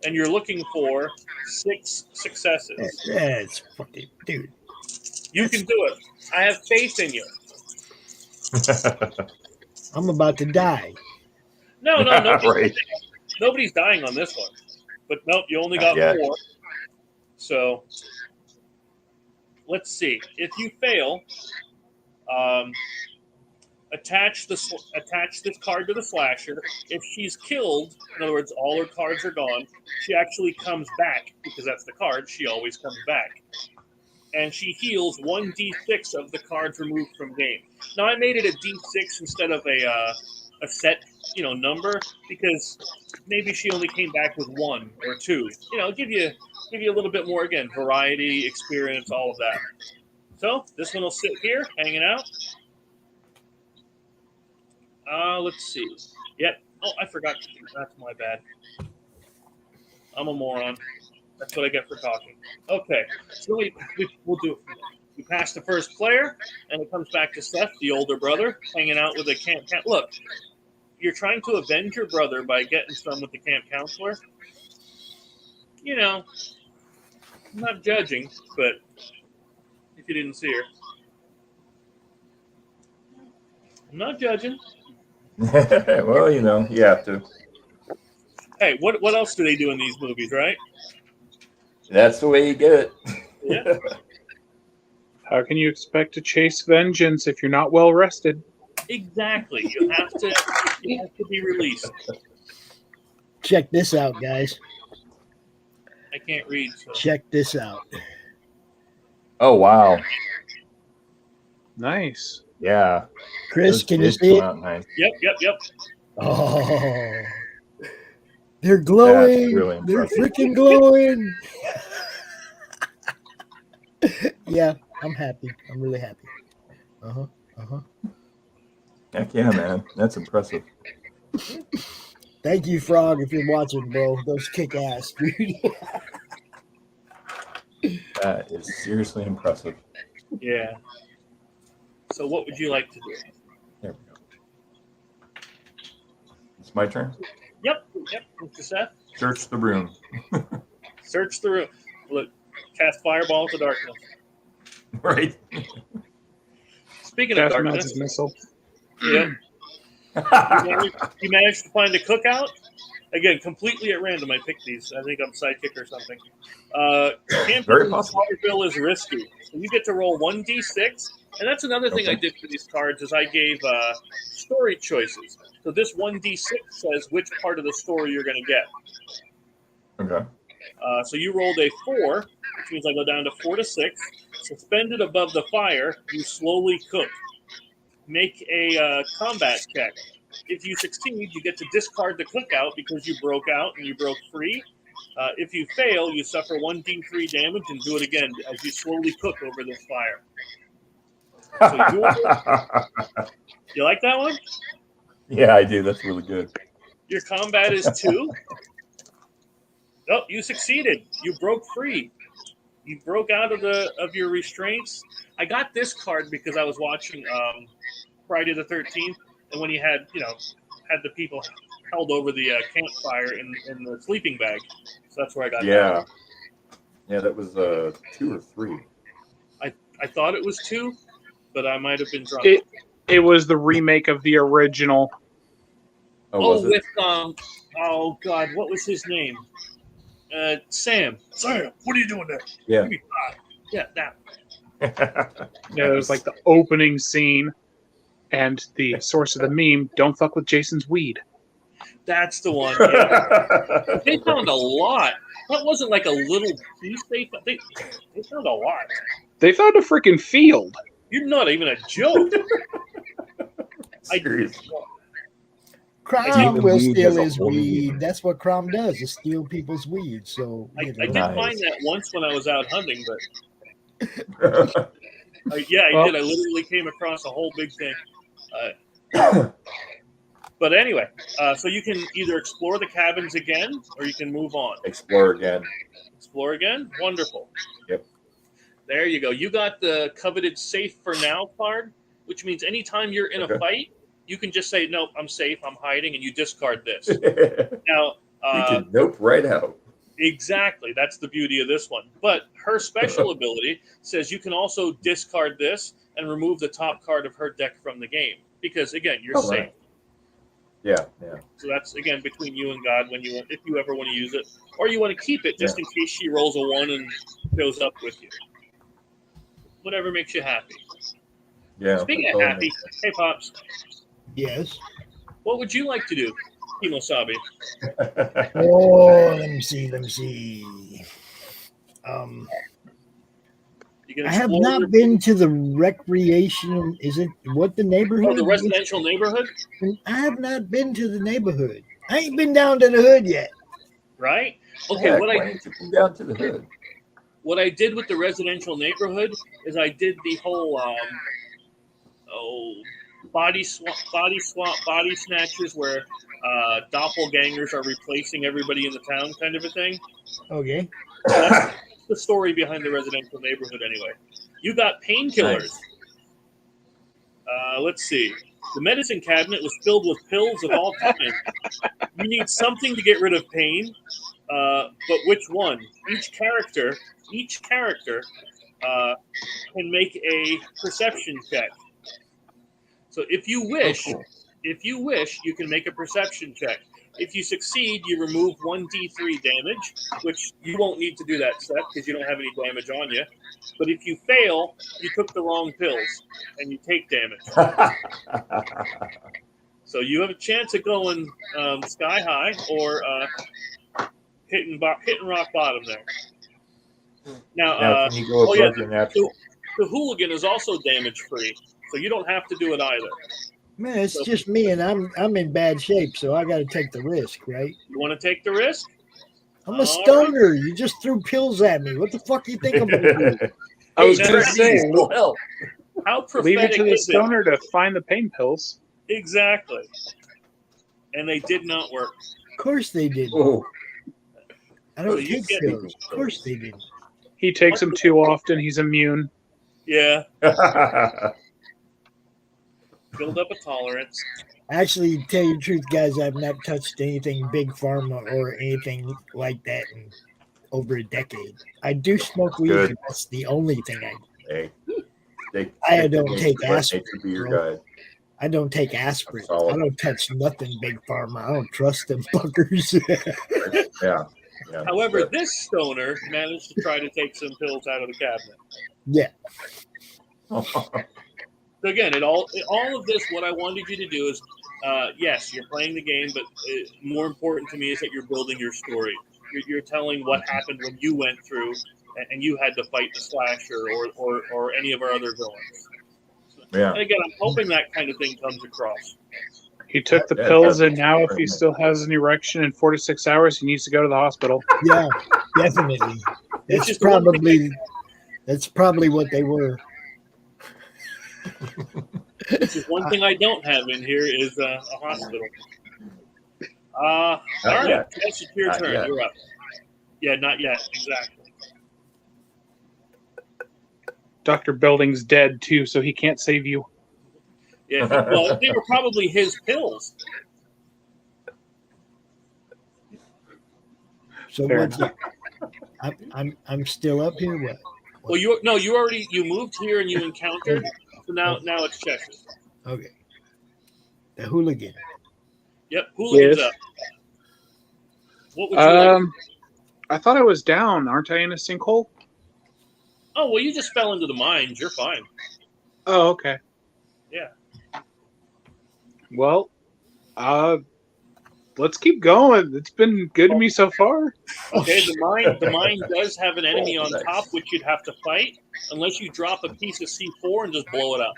and you're looking for 6 successes. That's fucking dude. You can do it. I have faith in you. I'm about to die. No, nobody's dying on this one. But nope, you only got 4. So let's see. If you fail, attach this card to the slasher. If she's killed, in other words, all her cards are gone, she actually comes back, because that's the card. She always comes back. And she heals 1d6 of the cards removed from game. Now, I made it a d6 instead of a set, number, because maybe she only came back with 1 or 2. Give you a little bit more, again, variety, experience, all of that. So this one will sit here, hanging out. Let's see. Yep. Oh, I forgot to do that. That's my bad. I'm a moron. That's what I get for talking. Okay. So we'll do it. We pass the first player, and it comes back to Seth, the older brother, hanging out with a camp. Look, you're trying to avenge your brother by getting some with the camp counselor. I'm not judging, but if you didn't see her, I'm not judging. Well, you have to. Hey, what else do they do in these movies, right? That's the way you get it. Yeah. How can you expect to chase vengeance if you're not well rested? Exactly. You have to be released. Check this out, guys. I can't read. So. Check this out. Oh, wow. Nice. Yeah. Chris, can you see it? Nice. Yep. Oh. They're glowing. Really They're freaking glowing. Yeah, I'm happy. I'm really happy. Heck yeah, man. That's impressive. Thank you, Frog, if you're watching, bro. Those kick ass, dude. That is seriously impressive. Yeah. So what would you like to do? There we go. It's my turn? Yep, Mr. Seth. Search the room. Search the room. Look, cast fireball into darkness. Right. Speaking of darkness. Magic missile. Yeah. You managed to find a cookout? Again, completely at random. I picked these. I think I'm sidekick or something. Camping in Slaughterville is risky. So you get to roll 1d6. And that's another thing I did for these cards is I gave story choices. So this 1d6 says which part of the story you're going to get. Okay. So you rolled a 4, which means I go down to 4 to 6. Suspended above the fire, you slowly cook. Make a combat check. If you succeed, you get to discard the cookout because you broke out and you broke free. If you fail, you suffer 1d3 damage and do it again as you slowly cook over this fire. So you like that one? Yeah, I do. That's really good. Your combat is 2. Oh, you succeeded. You broke free. You broke out of your restraints. I got this card because I was watching Friday the 13th, and when he had the people held over the campfire in the sleeping bag. So that's where I got that. Yeah, that was 2 or 3. I thought it was 2, but I might have been drunk. It was the remake of the original. Was it? With oh God, what was his name? Sam, what are you doing there? Yeah. Yeah, that. Yeah, it was like the opening scene and the source of the meme, don't fuck with Jason's weed. That's the one. Yeah. They found a lot. That wasn't like a little piece. They found a lot. They found a freaking field. You're not even a joke. Seriously. CRoM will steal his weed. That's what CRoM does, is steal people's weed. So I did find that once when I was out hunting, but I did. I literally came across a whole big thing. But anyway, so you can either explore the cabins again, or you can move on. Explore again. Explore again? Wonderful. Yep. There you go. You got the coveted safe for now card, which means anytime you're in a fight, you can just say, nope, I'm safe, I'm hiding, and you discard this. Now, you can nope right out. Exactly. That's the beauty of this one. But her special ability says you can also discard this and remove the top card of her deck from the game. Because, again, you're safe. Right. Yeah. So that's, again, between you and God if you ever want to use it. Or you want to keep it just in case she rolls a 1 and shows up with you. Whatever makes you happy. Yeah. Speaking of happy, hey, Pops. Yes. What would you like to do, Kimosabe? Oh, let me see. I have not been to the recreational. Is it what the neighborhood? Oh, the residential neighborhood? I have not been to the neighborhood. I ain't been down to the hood yet. Right? Okay. Down to the hood. What I did with the residential neighborhood is I did the whole body snatchers where doppelgangers are replacing everybody in the town, kind of a thing. Okay. So that's the story behind the residential neighborhood, anyway. You got painkillers. Nice. Let's see. The medicine cabinet was filled with pills of all kinds. You need something to get rid of pain, but which one? Each character can make a perception check. So if you wish, you can make a perception check. If you succeed, you remove 1d3 damage, which you won't need to do that, Seth, because you don't have any damage on you. But if you fail, you took the wrong pills, and you take damage. So you have a chance at going sky high or hitting rock bottom there. Now can you go above your natural? The hooligan is also damage free, so you don't have to do it either. Man, it's just me, and I'm in bad shape, so I got to take the risk, right? You want to take the risk? I'm a stoner. Right. You just threw pills at me. What the fuck do you think I'm going to do? I was going to say, how prophetic leave it to the is stoner to find the pain pills. Exactly. And they did not work. Of course they did. Oh. I don't take pills. Of course they did. He takes them too often. He's immune. Yeah. Build up a tolerance. Actually, to tell you the truth, guys, I've not touched anything big pharma or anything like that in over a decade. I do smoke weed, but that's the only thing I do. I don't take aspirin. I don't take aspirin. I don't touch nothing big pharma. I don't trust them fuckers. Yeah. However, this stoner managed to try to take some pills out of the cabinet. Yeah. So again, all of this, what I wanted you to do is, yes, you're playing the game, but more important to me is that you're building your story. You're telling what happened when you went through, and you had to fight the slasher or any of our other villains. Yeah. And again, I'm hoping that kind of thing comes across. He took the pills, and now if he still has an erection in 4 to 6 hours, he needs to go to the hospital. Yeah, definitely. That's probably what they were. Which is one thing I don't have in here is a hospital. All right, yet. Jess, it's your Not turn. yet. You're up. Yeah, not yet. Exactly. Dr. Belding's dead too, so he can't save you. Yeah. Well, they were probably his pills. So Fair what's it? I'm still up here. What? Well, you moved here and you encountered. So now it's Cheshire. Okay. The hooligan. Yep, hooligan's Yes. up. What would you like? I thought I was down. Aren't I in a sinkhole? Oh, well, you just fell into the mines. You're fine. Oh, okay. Yeah. Well, let's keep going. It's been good to me so far. Okay, the mine does have an enemy on top, which you'd have to fight, unless you drop a piece of C4 and just blow it up.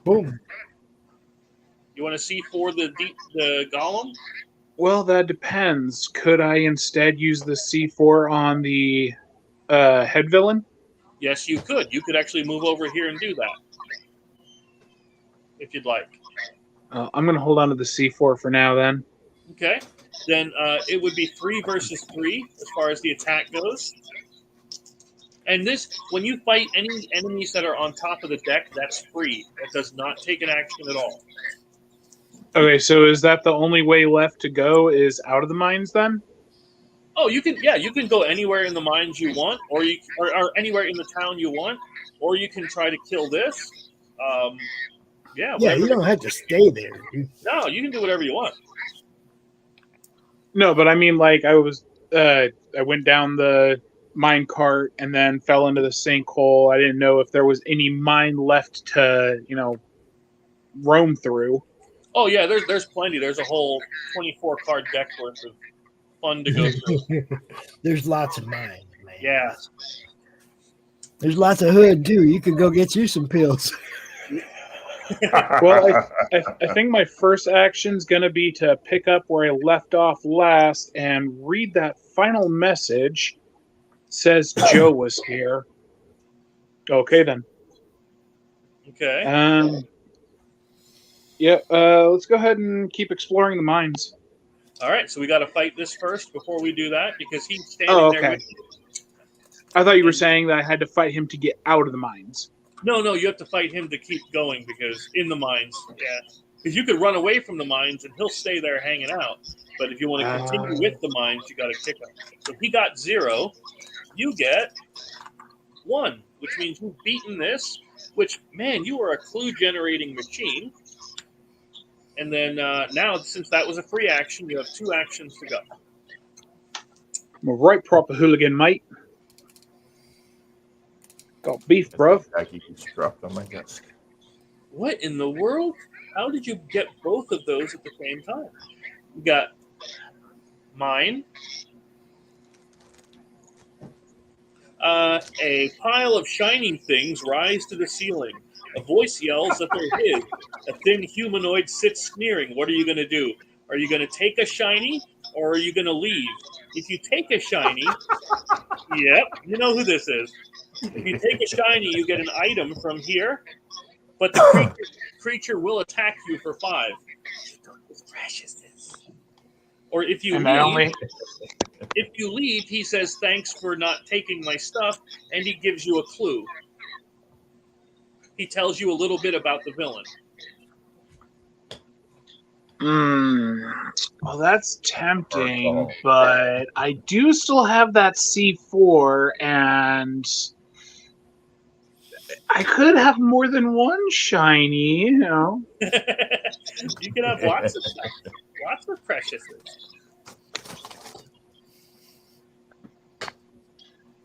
Boom. You want to C4 the golem? Well, that depends. Could I instead use the C4 on the head villain? Yes, you could. You could actually move over here and do that, if you'd like. I'm going to hold on to the C4 for now, then. Okay. Then it would be 3 versus 3 as far as the attack goes. And this, when you fight any enemies that are on top of the deck, that's free. It does not take an action at all. Okay, so is that the only way left to go is out of the mines, then? Oh, you can go anywhere in the mines you want, or anywhere in the town you want, or you can try to kill this. Yeah, you don't have to stay there, dude. No, you can do whatever you want. No, but I mean, like, I went down the mine cart and then fell into the sinkhole. I didn't know if there was any mine left to, roam through. Oh yeah, there's plenty. There's a whole 24 card deck worth of fun to go through. There's lots of mines, man. Yeah. There's lots of hood too. You could go get you some pills. Well, I think my first action's going to be to pick up where I left off last and read that final message. It says Joe was here. Okay, then. Okay. Yeah, let's go ahead and keep exploring the mines. All right, so we got to fight this first before we do that because he's standing there with you. I thought you were saying that I had to fight him to get out of the mines. No, you have to fight him to keep going because in the mines, yeah. Because you could run away from the mines and he'll stay there hanging out. But if you want to continue with the mines, you got to kick him. So he got 0. You get 1, which means you've beaten this. Which, man, you are a clue-generating machine. And then now, since that was a free action, you have 2 actions to go. I'm a right proper hooligan, mate. Got beef, bruv. He just dropped on my desk. What in the world? How did you get both of those at the same time? You got mine. A pile of shining things rise to the ceiling. A voice yells that they're his. A thin humanoid sits sneering. What are you going to do? Are you going to take a shiny or are you going to leave? If you take a shiny, yep, you know who this is. If you take a shiny, you get an item from here, but the creature will attack you for 5. As precious as. Or if you leave, he says thanks for not taking my stuff, and he gives you a clue. He tells you a little bit about the villain. Well, that's tempting, but I do still have that C4, and I could have more than one shiny, You can have lots of stuff. Lots of preciouses.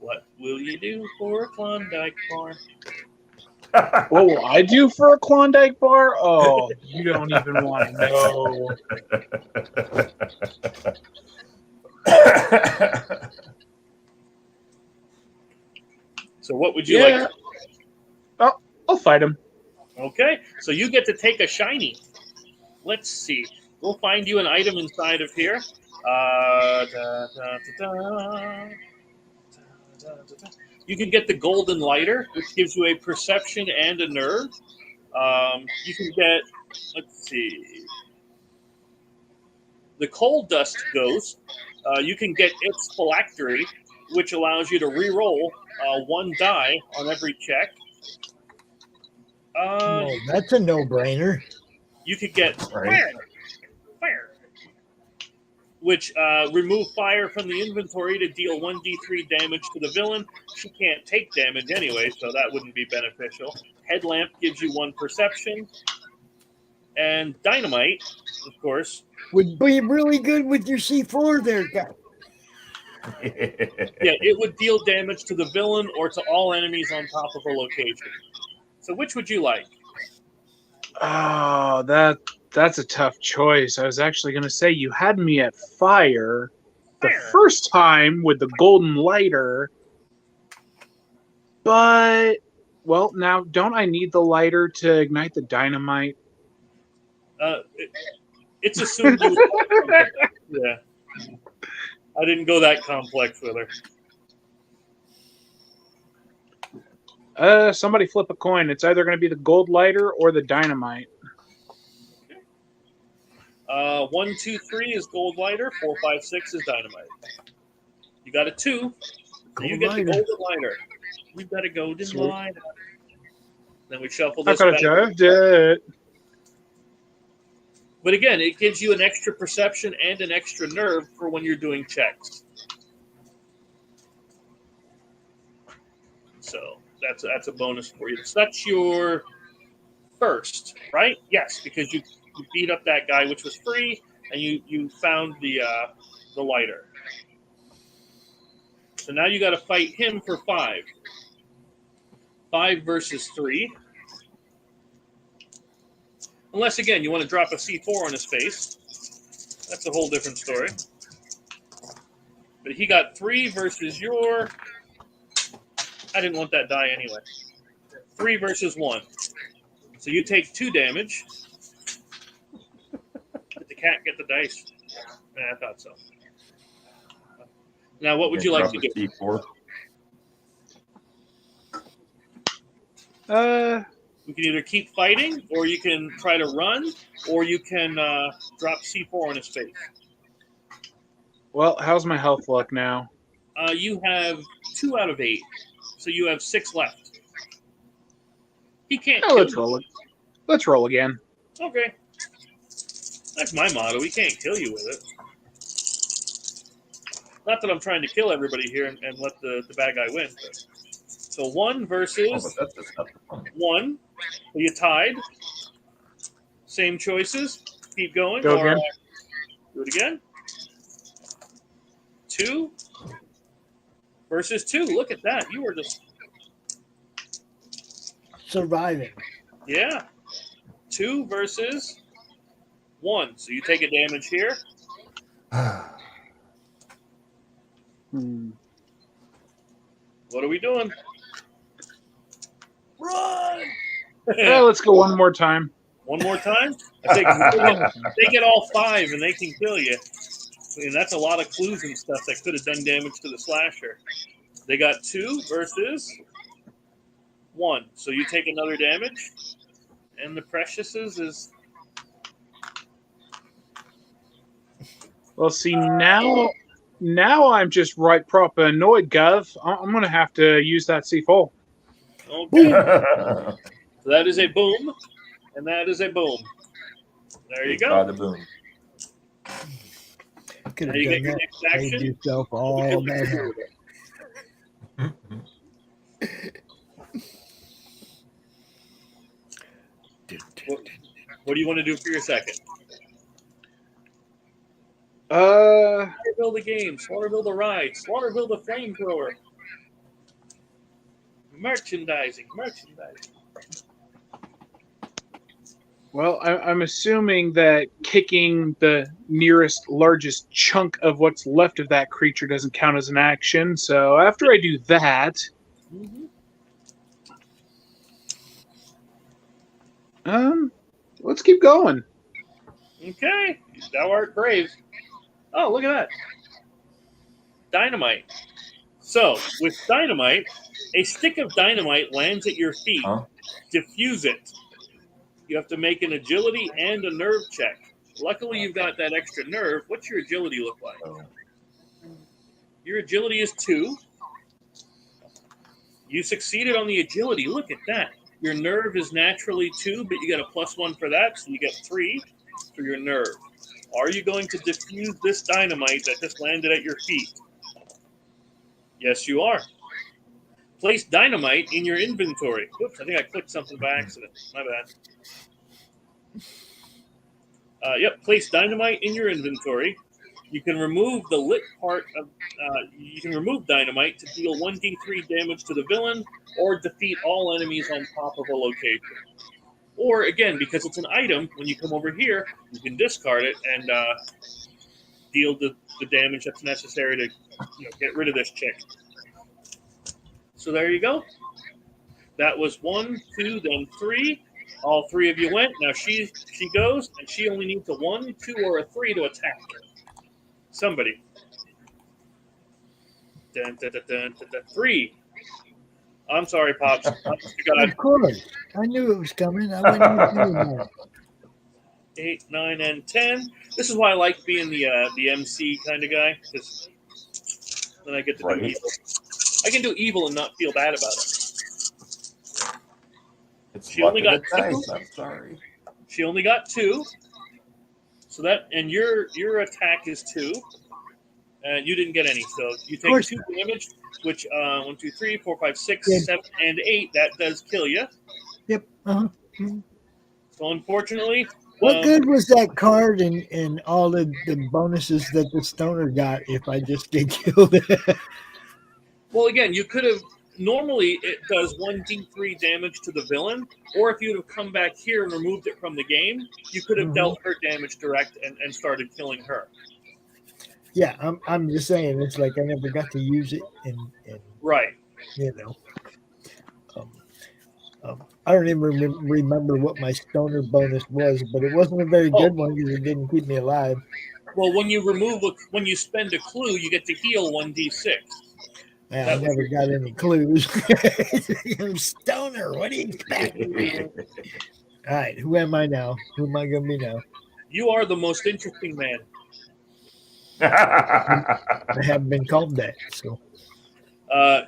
What will you do for a Klondike bar? What will I do for a Klondike bar? Oh, you don't even want to know. So what would you like? I'll fight him. Okay, so you get to take a shiny. Let's see. We'll find you an item inside of here. You can get the golden lighter, which gives you a perception and a nerve. You can get, let's see, the coal dust ghost. You can get its phylactery, which allows you to re-roll one die on every check. Well, that's a no-brainer. You could get fire, which remove fire from the inventory to deal 1d3 damage to the villain. She can't take damage anyway, so that wouldn't be beneficial. Headlamp gives you 1 perception. And dynamite, of course, would be really good with your C4 there, guy. Yeah, it would deal damage to the villain or to all enemies on top of a location. So which would you like? Oh, that's a tough choice. I was actually going to say you had me at fire the first time with the golden lighter. But, well, now, don't I need the lighter to ignite the dynamite? It's assumed you yeah. I didn't go that complex with her. Somebody flip a coin. It's either going to be the gold lighter or the dynamite. 1, 2, 3 is gold lighter. 4, 5, 6 is dynamite. You got a 2. So you get the golden lighter. You got a golden lighter. Then we shuffle this I could have judged it. But again, it gives you an extra perception and an extra nerve for when you're doing checks. So that's a bonus for you. So that's your first, right? Yes, because you beat up that guy, which was free, and you found the lighter. So now you got to fight him for 5. 5 versus 3. Unless, again, you want to drop a C4 on his face. That's a whole different story. But he got 3 versus your... I didn't want that die anyway. 3 versus 1. So you take 2 damage. Did the cat get the dice? I thought so. Now, what would you like to do? C4. You can either keep fighting, or you can try to run, or you can drop C4 on his face. Well, how's my health look now? You have 2 out of 8, so you have 6 left. He can't. Let's roll it. Let's roll again. Okay, that's my motto. We can't kill you with it. Not that I'm trying to kill everybody here and let the bad guy win. But. So 1 versus 1. So you tied. Same choices. Keep going. Go again. Do it again. 2 versus 2. Look at that. You were just surviving. Yeah. 2 versus 1. So you take a damage here. What are we doing? Run! Let's go one more time. One more time? They get all 5 and they can kill you. I mean, that's a lot of clues and stuff that could have done damage to the slasher. They got 2 versus 1. So you take another damage. And the Preciouses is... Well, see, now I'm just right proper annoyed, Gov. I'm going to have to use that C4. Okay. So that is a boom, and that is a boom. There you go. The boom. Could Now have you done get your that. next Made action. yourself all that. What do you want to do for your second? Slaughterville the game, Slaughterville the ride, Slaughterville the flamethrower. Merchandising. Well, I'm assuming that kicking the nearest largest chunk of what's left of that creature doesn't count as an action. So after I do that, let's keep going. Okay, thou art brave. Oh, look at that. Dynamite. So, with dynamite, a stick of dynamite lands at your feet. Huh? Diffuse it. You have to make an agility and a nerve check. Luckily, you've got that extra nerve. What's your agility look like? Oh. Your agility is 2. You succeeded on the agility. Look at that. Your nerve is naturally 2, but you get a +1 for that, so you get 3 for your nerve. Are you going to defuse this dynamite that just landed at your feet? Yes, you are. Place dynamite in your inventory. Whoops, I think I clicked something by accident. My bad. Yep, place dynamite in your inventory. You can remove the lit part of. You can remove dynamite to deal 1d3 damage to the villain, or defeat all enemies on top of a location. Or again, because it's an item, when you come over here, you can discard it and deal the damage that's necessary to get rid of this chick. So there you go. That was 1, 2, then 3. All 3 of you went. Now she goes, and she only needs a 1, 2, or a 3 to attack. Somebody. Dun, dun, dun, dun, dun, dun. 3. I'm sorry, Pops. Of course. I knew it was coming. I wouldn't even do that. 8, 9, and 10. This is why I like being the MC kind of guy, because then I get to do evil. I can do evil and not feel bad about it. She only got 2. I'm sorry. She only got 2. So that, and your attack is 2, and you didn't get any. So you take 2 damage, which 1, 2, 3, 4, 5, 6, 7, and 8. That does kill you. Yep. So unfortunately, what good was that card and all the bonuses that the stoner got if I just get killed? well, again, you could have. Normally, it does 1d3 damage to the villain, or if you'd have come back here and removed it from the game, you could have dealt her damage direct and started killing her. Yeah, I'm just saying, it's like I never got to use it, and right. I don't even remember what my stoner bonus was, but it wasn't a very good one because it didn't keep me alive. Well, when you spend a clue, you get to heal 1d6. Yeah, I never got any clues. I'm stoner. What do you expect? All right, who am I now? Who am I going to be now? You are the most interesting man. I haven't been called that. So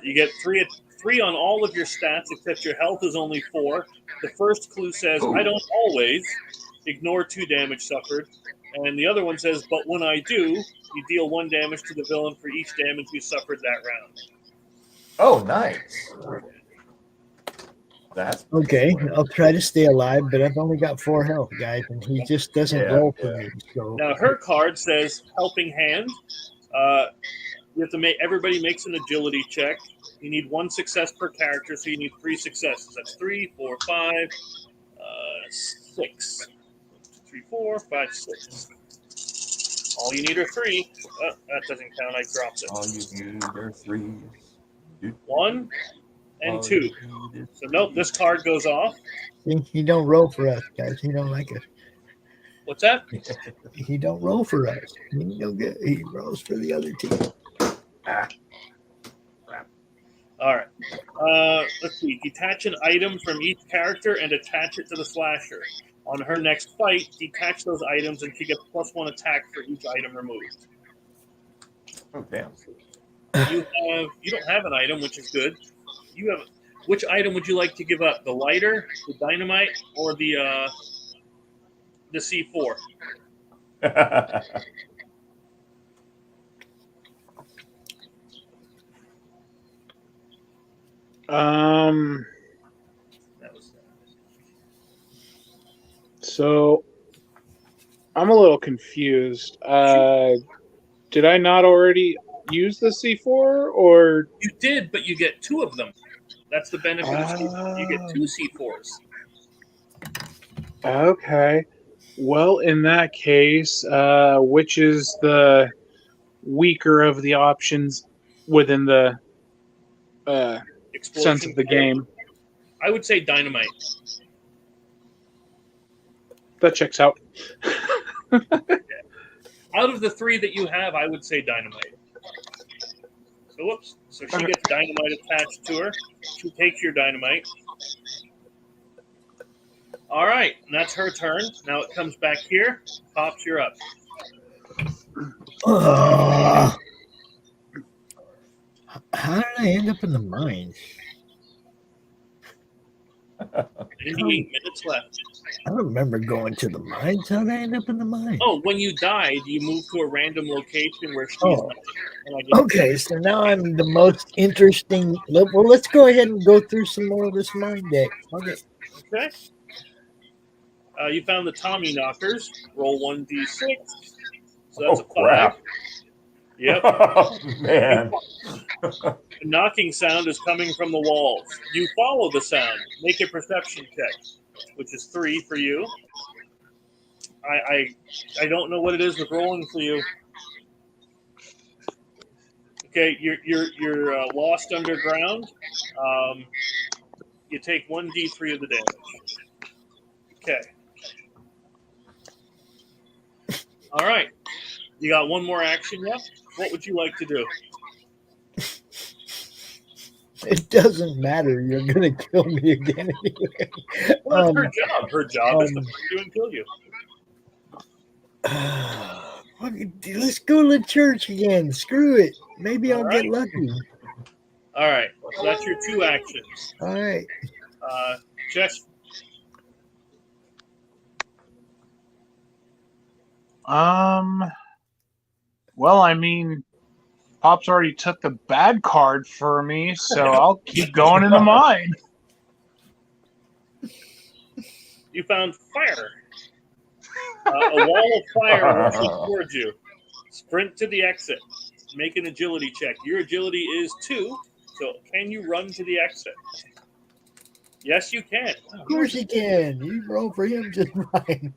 you get 3 on all of your stats, except your health is only 4. The first clue says, I don't always. Ignore 2 damage suffered. And the other one says, but when I do, you deal 1 damage to the villain for each damage you suffered that round. Oh, nice. That's okay. I'll try to stay alive, but I've only got 4 health, guys, and he just doesn't roll for me. So now her card says helping hand. You have to make everybody makes an agility check. You need 1 success per character, so you need 3 successes. That's 3, 4, 5, 6. 3, 4, 5, 6. All you need are 3. Oh, that doesn't count. I dropped it. All you need are 3. 1 and 2. So nope, this card goes off. He don't roll for us, guys. He don't like us. What's that? He don't roll for us. He rolls for the other team. All right. Let's see. Detach an item from each character and attach it to the slasher. On her next fight, detach those items and she gets +1 attack for each item removed. Oh, damn. You don't have an item, which is good. You have. Which item would you like to give up? The lighter, the dynamite, or the C4? So I'm a little confused. Did I not already use the C4, or you did, but you get 2 of them. That's the benefit of C4. You get 2 C4s. Okay. Well, in that case, which is the weaker of the options within the sense of the game? I would say dynamite. That checks out. Out of the 3 that you have, I would say dynamite. So whoops. So she gets dynamite attached to her. She takes your dynamite. All right, and that's her turn. Now it comes back here. Pops, you're up. How did I end up in the mines? 88 minutes left. I don't remember going to the mines. How did I end up in the mines? Oh, when you died, you moved to a random location where she's Oh. not. Okay, so now I'm the most interesting. Well, let's go ahead and go through some more of this mine deck. Okay. Okay. You found the Tommy knockers. Roll 1d6. So that's a 5. Crap. Yep. Oh, man. The knocking sound is coming from the walls. You follow the sound. Make a perception check, which is 3 for you. I don't know what it is with rolling for you. Okay, you're lost underground. You take 1d3 of the damage. Okay. All right. You got one more action left. What would you like to do? It doesn't matter. You're gonna kill me again anyway. Well, that's her job. Her job is to find you and kill you. Let's go to church again. Screw it. Maybe I'll get lucky. All right. So that's your 2 actions. All right. Jess. Well, I mean, Pops already took the bad card for me, so I'll keep going in the mine. You found fire. A wall of fire rushes towards you. Sprint to the exit. Make an agility check. Your agility is 2, so can you run to the exit? Yes, you can. Of course you can. You roll for him just fine.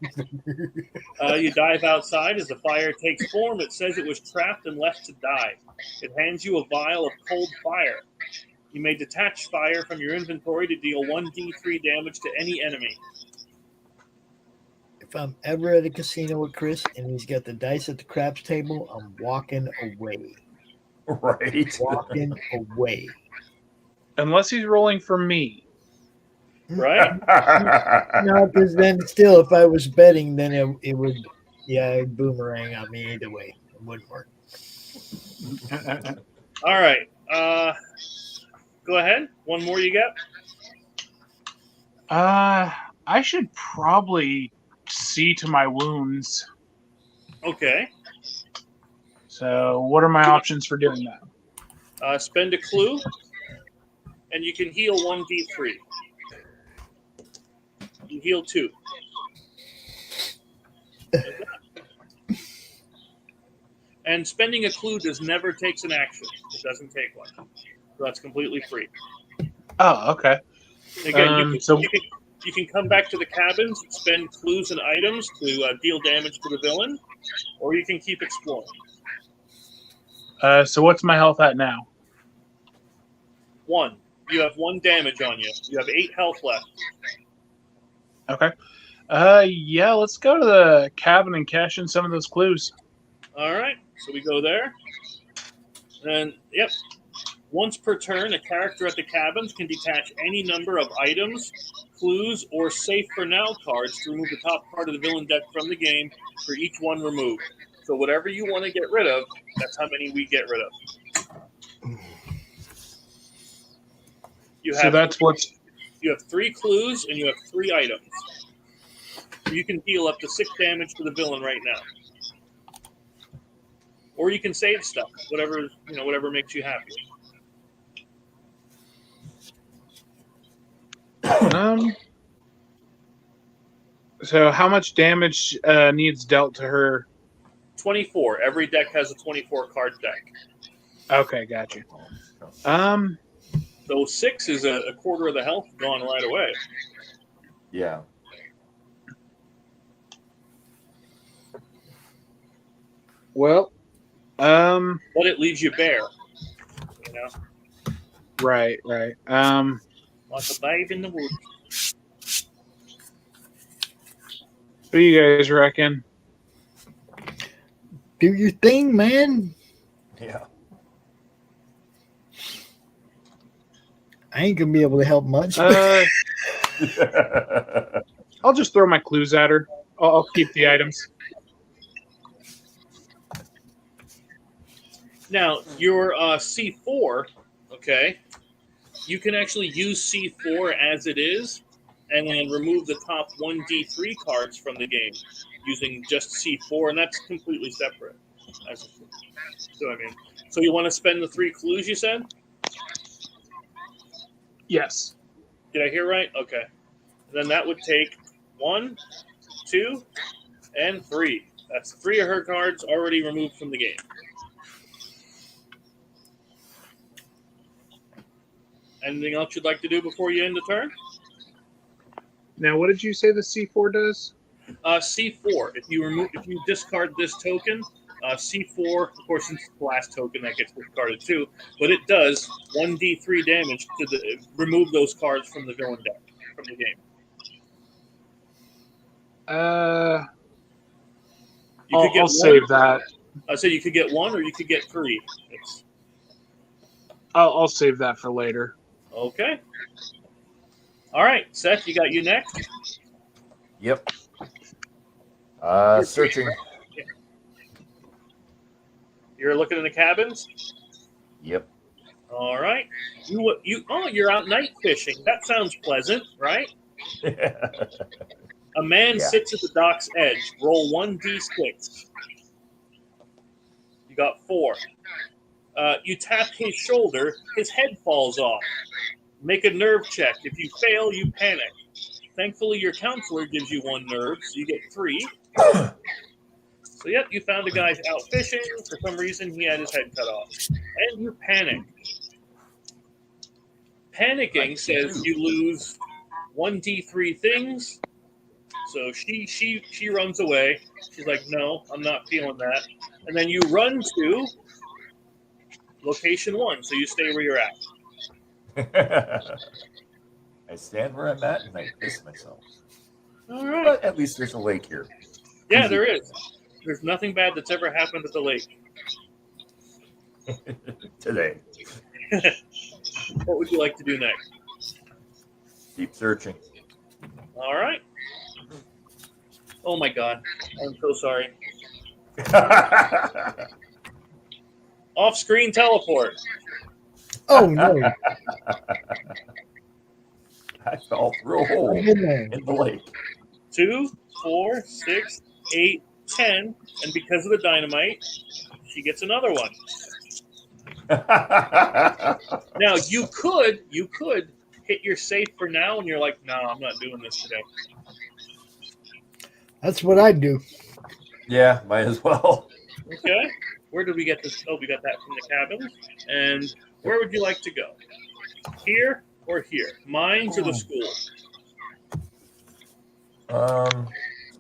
You dive outside. As the fire takes form, it says it was trapped and left to die. It hands you a vial of cold fire. You may detach fire from your inventory to deal 1d3 damage to any enemy. If I'm ever at a casino with Chris and he's got the dice at the craps table, I'm walking away. Right. Walking away. Unless he's rolling for me. Right? No, because then still, if I was betting, then it would, it'd boomerang on me either way. It wouldn't work. All right. Go ahead. One more you got? I should probably see to my wounds. Okay. So what are my options for doing that? Spend a clue, and you can heal 1d3. You heal 2. And spending a clue never takes an action. It doesn't take one. So that's completely free. Oh, okay. Again, you can come back to the cabins, spend clues and items to deal damage to the villain, or you can keep exploring. So what's my health at now? 1. You have 1 damage on you. You have 8 health left. Okay. Yeah, let's go to the cabin and cash in some of those clues. All right. So we go there. And, yep. Once per turn, a character at the cabins can detach any number of items, clues, or safe for now cards to remove the top part of the villain deck from the game for each one removed. So whatever you want to get rid of, that's how many we get rid of. You have 3 clues and you have 3 items. You can deal up to 6 damage to the villain right now. Or you can save stuff, whatever makes you happy. So how much damage needs dealt to her? 24. Every deck has a 24 card deck. Okay, gotcha. So 6 is a quarter of the health gone right away. Yeah. Well, but it leaves you bare. You know? Right. Like a babe in the woods. What do you guys reckon? Do your thing, man. Yeah. I ain't gonna be able to help much. I'll just throw my clues at her. I'll keep the items. Now, your C4, okay, you can actually use C4 as it is and then remove the top 1d3 cards from the game using just C4, and that's completely separate. So, I mean, so you want to spend the 3 clues you said? Yes. Did I hear right? Okay. Then that would take 1, 2, and 3. That's 3 of her cards already removed from the game. Anything else you'd like to do before you end the turn? Now, what did you say the C4 does? C4. If you discard this token, C4, of course, it's the last token that gets discarded too, but it does 1d3 damage to remove those cards from the villain deck from the game. I'll save that. I said you could get 1 or you could get 3. I'll save that for later. Okay. All right, Seth, you got you next. Yep. Searching. You're looking in the cabins. Yep. All right. You're out night fishing. That sounds pleasant, right? A man sits at the dock's edge. Roll 1d6. You got 4. You tap his shoulder. His head falls off. Make a nerve check. If you fail, you panic. Thankfully, your counselor gives you 1 nerve, so you get 3. So, yep, you found a guy out fishing. For some reason, he had his head cut off. And you panic. Panicking says you lose 1d3 things. So she runs away. She's like, no, I'm not feeling that. And then you run to location 1, so you stay where you're at. I stand where I'm at and I piss myself. All right. But at least there's a lake here. Yeah, there is. There's nothing bad that's ever happened at the lake. Today. What would you like to do next? Keep searching. All right. Oh my God. I'm so sorry. Off-screen teleport. Oh no. I fell through a hole in the lake. 2, 4, 6, 8, 10, and because of the dynamite, she gets another one. Now you could hit your safe for now, and you're like, no, I'm not doing this today. That's what I'd do. Yeah, might as well. Okay. Where did we get this? Oh, we got that from the cabin. And where would you like to go? Here or here? Mines or the school?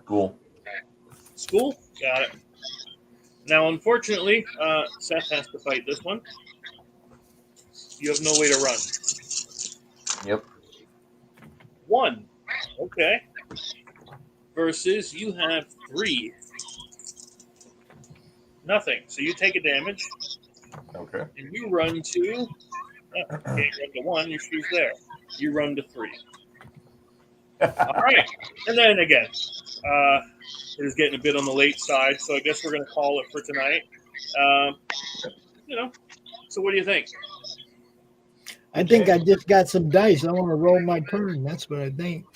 School. School? Got it. Now, unfortunately, Seth has to fight this one. You have no way to run. Yep. 1. Okay. Versus you have 3. Nothing. So you take a damage. Okay. And you run to... you can't run to 1. Your shoe's there. You run to 3. All right. And then again, it is getting a bit on the late side, so I guess we're going to call it for tonight. So what do you think? I think I just got some dice. I want to roll my turn. That's what I think.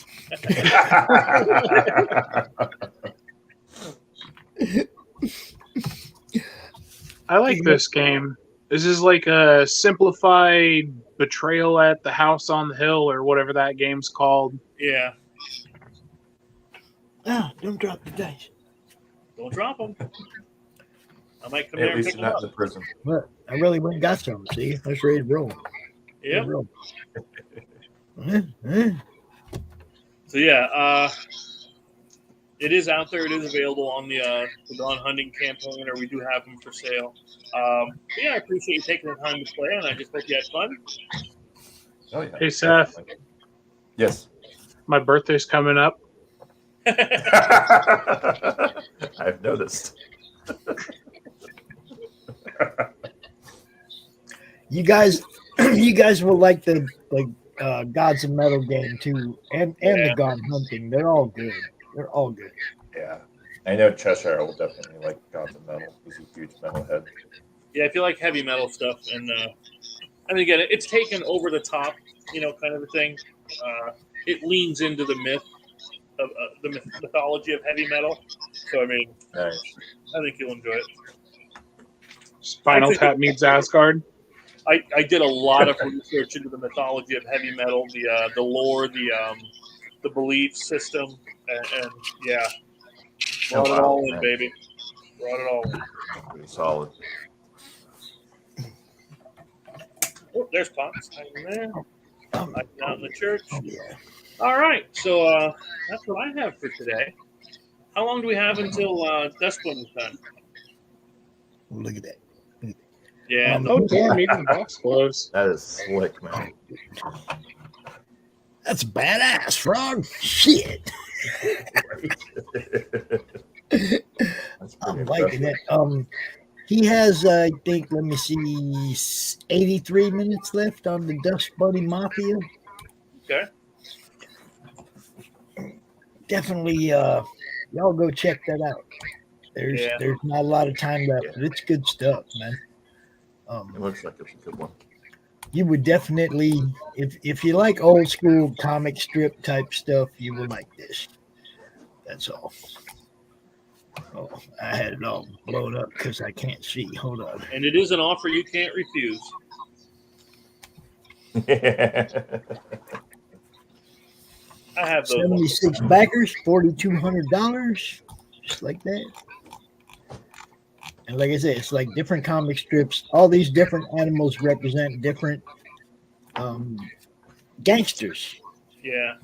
I like this game. This is like a simplified Betrayal at the House on the Hill or whatever that game's called. Yeah. Ah, don't drop the dice. Don't drop them. I might come At there and least pick you're them not up. in the prison. But I really went and got some. See, I was ready to roll. Yeah. Roll. So yeah, it is out there. It is available on the Dawn Hunting campaign, or we do have them for sale. Yeah, I appreciate you taking the time to play, and I just hope you had fun. Oh yeah. Hey, Seth. Yes. My birthday's coming up. I've noticed. You guys You guys will like the Gods of Metal game too, and the Yeah. God Hunting. They're all good. They're all good. Yeah. I know Cheshire will definitely like Gods of Metal. He's a huge metalhead. Yeah, if you like heavy metal stuff, and I mean, again, it's taken over the top, kind of a thing. It leans into the myth of the mythology of heavy metal. So, I mean, Nice. I think you'll enjoy it. Spinal Tap meets Asgard. I did a lot of research into the mythology of heavy metal, the lore, the belief system, and yeah, brought it all in, baby. Brought it all in. Pretty solid. Oh, there's Pops hiding there. Hiding out in the church. All right, so that's what I have for today. How long do we have until Dustbin is done? Look at that. Yeah. Oh, damn, even the box closed. That is slick, man. That's badass, Frog. Shit. I'm liking it. He has, I think, let me see, 83 minutes left on the Dust Bunny Mafia. Okay. Definitely, y'all go check that out. There's not a lot of time left, but it's good stuff, man. It looks like it's a good one. You would definitely, if you like old school comic strip type stuff, you will like this. That's all. Oh, I had it all blown up because I can't see. Hold on. And it is an offer you can't refuse. I have those 76 backers, $4,200, just like that. And like I said, it's like different comic strips. All these different animals represent different gangsters. Yeah.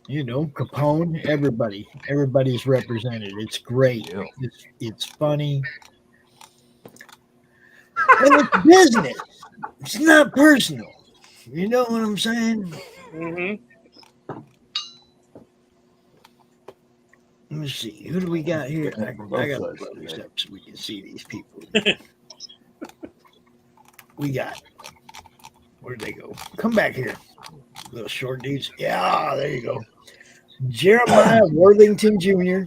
Capone, everybody's represented. It's great. Yeah. It's funny. And it's business. It's not personal. You know what I'm saying? Mm-hmm. Let me see. Who do we got here? I got to blow this up so we can see these people. We got. Where'd they go? Come back here. Little short dudes. Yeah, there you go. Jeremiah Worthington Jr.,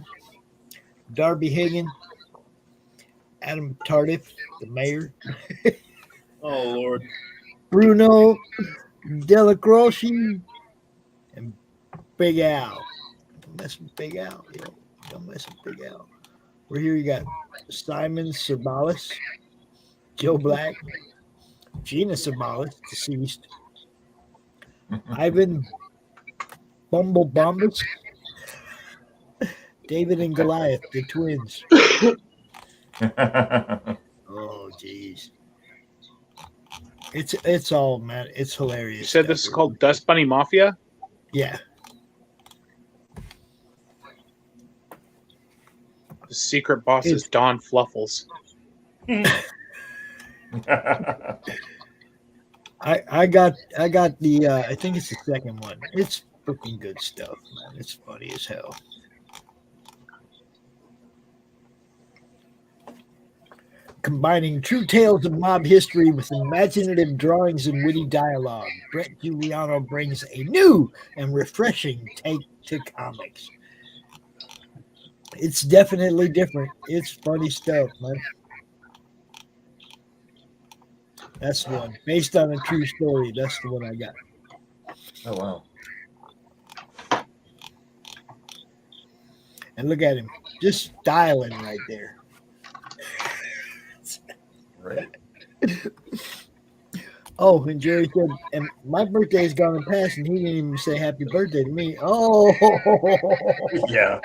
Darby Hagan, Adam Tardif, the mayor. Oh, Lord. Bruno Delacroce, and Big Al. Don't mess with Big Al. Don't mess with Big Al. We're here. You got Simon Serbalis, Joe Black, Gina Serbalis, deceased, Ivan Bumble Bombus, David and Goliath, the twins. Oh, jeez. It's all, man. It's hilarious. You said this is called Dust Bunny Mafia? Yeah. The secret boss is Don Fluffles. I got the I think it's the second one. It's freaking good stuff, man. It's funny as hell. Combining true tales of mob history with imaginative drawings and witty dialogue, Brett Giuliano brings a new and refreshing take to comics. It's definitely different. It's funny stuff, man. That's the one. Based on a true story. That's the one I got. Oh, wow. And look at him. Just styling right there. Right. Oh, and Jerry said, and my birthday's gone and passed, and he didn't even say happy birthday to me. Oh. Yeah.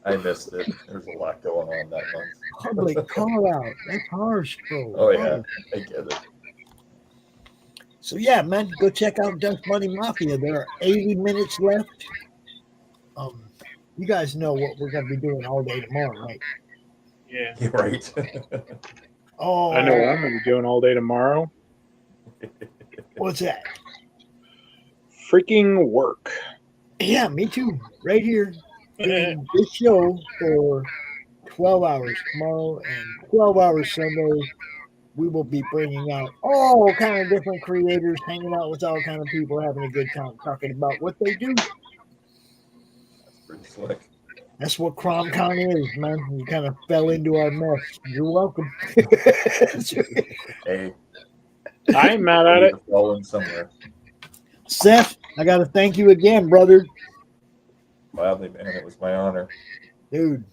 I missed it. There's a lot going on that month. Public call out. That's harsh, bro. Oh, yeah. I get it. So, yeah, man, go check out Dust Bunny Mafia. There are 80 minutes left. You guys know what we're going to be doing all day tomorrow, right? Yeah. You're right. Oh. I know what I'm going to be doing all day tomorrow. What's that? Freaking work. Yeah, me too. Right here. Doing this show for 12 hours tomorrow and 12 hours Sunday we will be bringing out all kind of different creators, hanging out with all kind of people, having a good time, talking about what they do. That's pretty slick. That's what CRoM Con is, man. You kind of fell into our mess. You're welcome. Hey, I ain't mad at it. falling somewhere. Seth, I got to thank you again, brother. Gladly, man. It was my honor. Dude,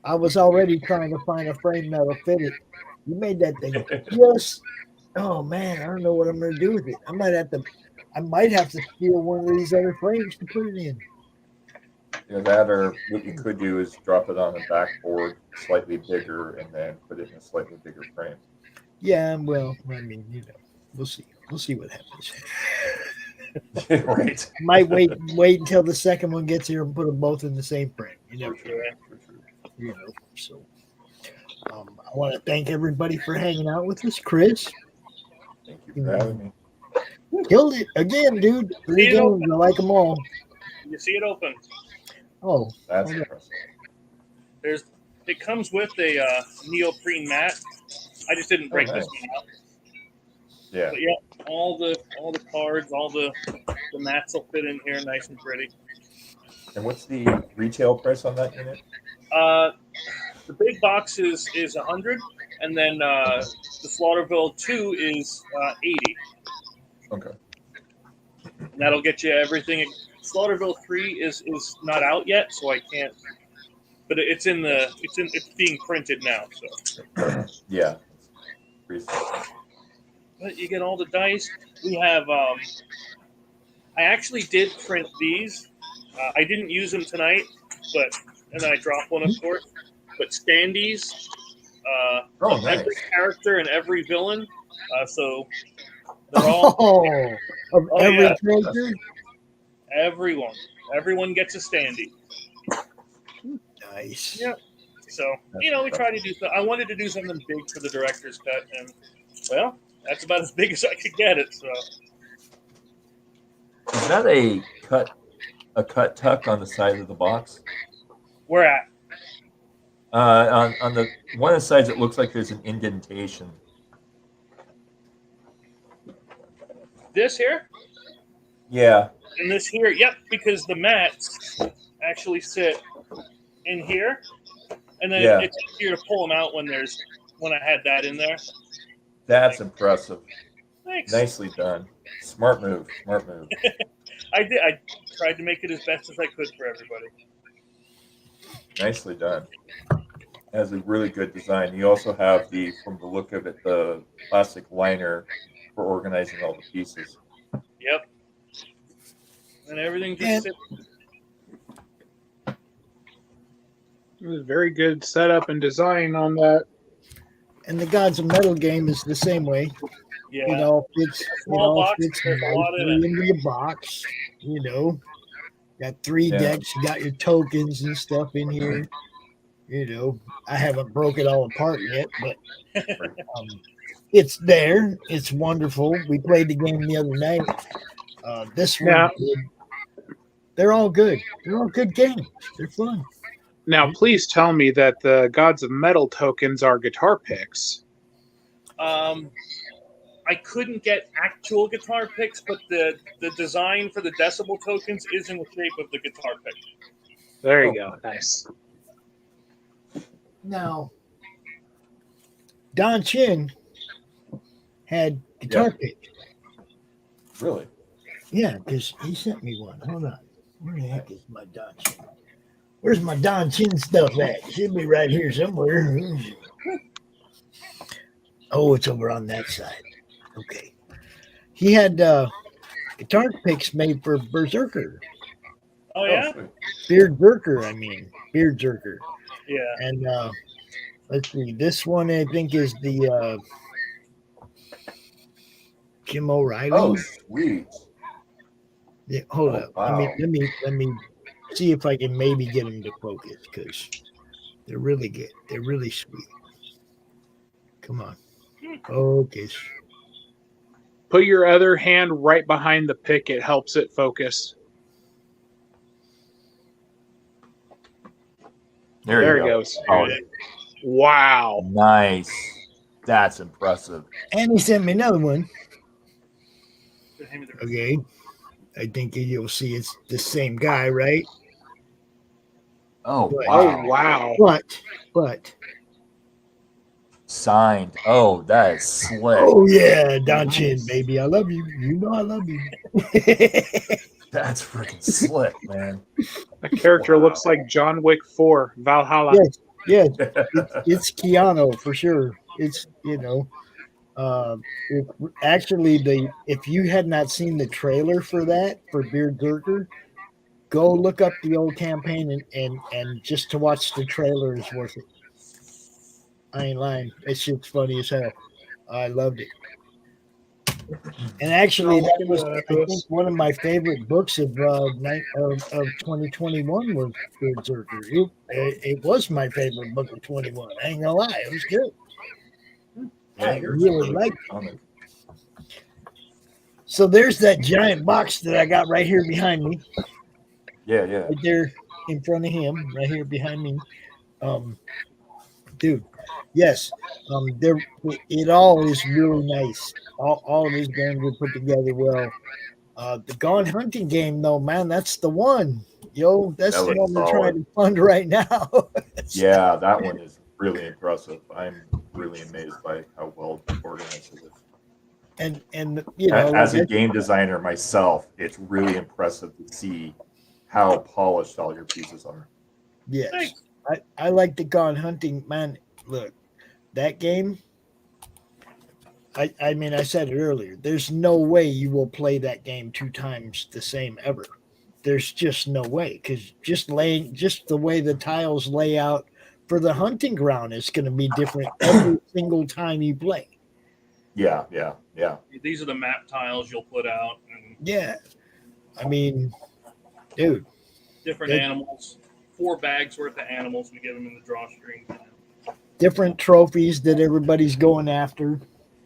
I was already trying to find a frame that'll fit it. You made that thing just, oh man, I don't know what I'm going to do with it. I might have to steal one of these other frames to put it in. That or what you could do is drop it on a backboard slightly bigger and then put it in a slightly bigger frame. Yeah, well, I mean, we'll see. We'll see what happens. Right. Might wait until the second one gets here and put them both in the same frame. You never know. So I want to thank everybody for hanging out with us. Chris, thank you for having me. Killed it again, dude. 3 games, I like them all. You see it open. Oh, that's impressive. It comes with a neoprene mat. I just didn't break this one out. Yeah. But yeah, all the cards, all the mats will fit in here, nice and pretty. And what's the retail price on that unit? The big box is 100, and then the Slaughterville 2 is 80. Okay. And that'll get you everything. Slaughterville 3 is not out yet, so I can't. But it's being printed now. So yeah. But you get all the dice. We have. I actually did print these. I didn't use them tonight, and then I dropped one, of course. But standees. Nice. Every character and every villain. So they're all. Every character. Everyone gets a standee. Nice. Yeah. So we try to do. I wanted to do something big for the director's cut, and that's about as big as I could get it. So. Is that a cut tuck on the side of the box? Where at? On the one of the sides, it looks like there's an indentation. This here? Yeah. And this here, yep, because the mats actually sit in here, and then it's easier to pull them out when I had that in there. That's impressive. Thanks. Nicely done. Smart move. I did. I tried to make it as best as I could for everybody. Nicely done. Has a really good design. You also have from the look of it, the plastic liner for organizing all the pieces. Yep. And everything just sits. It was a very good setup and design on that. And the Gods of Metal game is the same way. Yeah. Fits nicely into the box. Got 3 decks. You got your tokens and stuff in here. I haven't broke it all apart yet, but it's there. It's wonderful. We played the game the other night. This one, they're all good. They're all good games. They're fun. Now, please tell me that the Gods of Metal tokens are guitar picks. I couldn't get actual guitar picks, but the design for the decibel tokens is in the shape of the guitar pick. There you go. Nice. Now, Don Chin had guitar picks. Really? Yeah, because he sent me one. Hold on. Where the heck is my Don Chin? Where's my Don Chin stuff at? It should be right here somewhere. Oh, it's over on that side. Okay. He had guitar picks made for Berserker. Oh, yeah? Beardzerker, I mean. Beardzerker. Yeah. And let's see. This one, I think, is the Jim O'Reilly. Oh, sweet. Yeah, hold up. Wow. Let me see if I can maybe get them to focus, because they're really good. They're really sweet. Come on. Focus. Put your other hand right behind the pick. It helps it focus. There it go. goes. Oh. Wow. Nice. That's impressive. And he sent me another one. Okay. I think you'll see it's the same guy, right? Oh, But- wow. Oh, wow. But Signed. Oh, that is slick. oh yeah, Don Chin, baby, I love you. You know I love you. That's freaking slick, man. That character looks like John Wick 4, Valhalla. Yes, it's Keanu for sure. It's actually if you had not seen the trailer for Berserker, go look up the old campaign and just to watch the trailer is worth it. I ain't lying. It's just funny as hell. I loved it. And actually, that was I think one of my favorite books of 2021 was Berserker. It was my favorite book of 21. I ain't gonna lie, it was good. Yeah, I you're really liked it. So there's that giant box that I got right here behind me. Yeah. Right there in front of him, right here behind me. Dude, yes. It all is really nice. All of these games are put together well. The Gone Hunting game, though, man, that's the one. Yo, that's That the looks one we're trying solid. to fund right now. Yeah, that one is really impressive. I'm really amazed by how well organized it is. And As a like, game designer myself, it's really impressive to see how polished all your pieces are. yes, I like the Gone Hunting, man. Look, that game. I mean, I said it earlier. There's no way you will play that game 2 times the same ever. There's just no way, because just the way the tiles lay out for the hunting ground is going to be different every single time you play. Yeah. These are the map tiles you'll put out. And Yeah, I mean, dude, different animals. 4 bags worth of animals. We get them in the drawstring. different trophies that everybody's going after.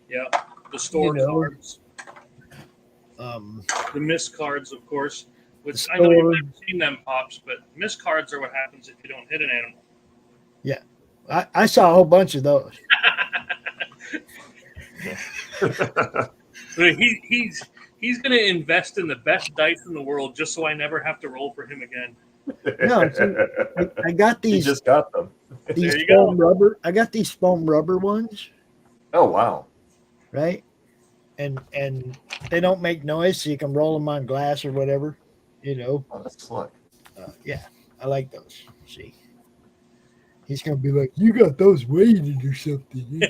Yeah, the store cards, The miss cards, of course. Which The I know you've store. never seen them, Pops, but miss cards are what happens if you don't hit an animal. Yeah, I saw a whole bunch of those. But he's going to invest in the best dice in the world just so I never have to roll for him again. No, see, I got You these. just got them. These There you go. foam rubber. I got these foam rubber ones, Oh, wow. right? And they don't make noise, so you can roll them on glass or whatever. Oh, that's slick. Yeah, I like those. See, he's gonna be like, "You got those weighted or something."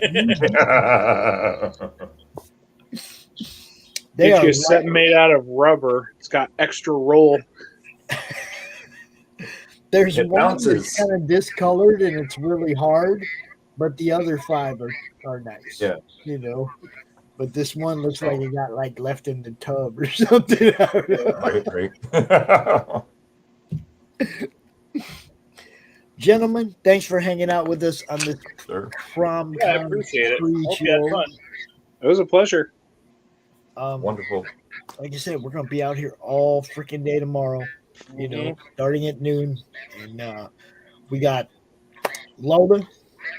They Get are you a set light. made out of rubber. It's got extra roll. There's It one bounces. that's kind of discolored and it's really hard, but the other 5 are nice. Yeah. But this one looks like it got like left in the tub or something. Right. Gentlemen, thanks for hanging out with us on this Sure. CRoM Yeah, I Con appreciate it. free Hope you had show. fun. It was a pleasure. Wonderful. Like I said, we're gonna be out here all freaking day tomorrow. Starting at noon, and we got Lola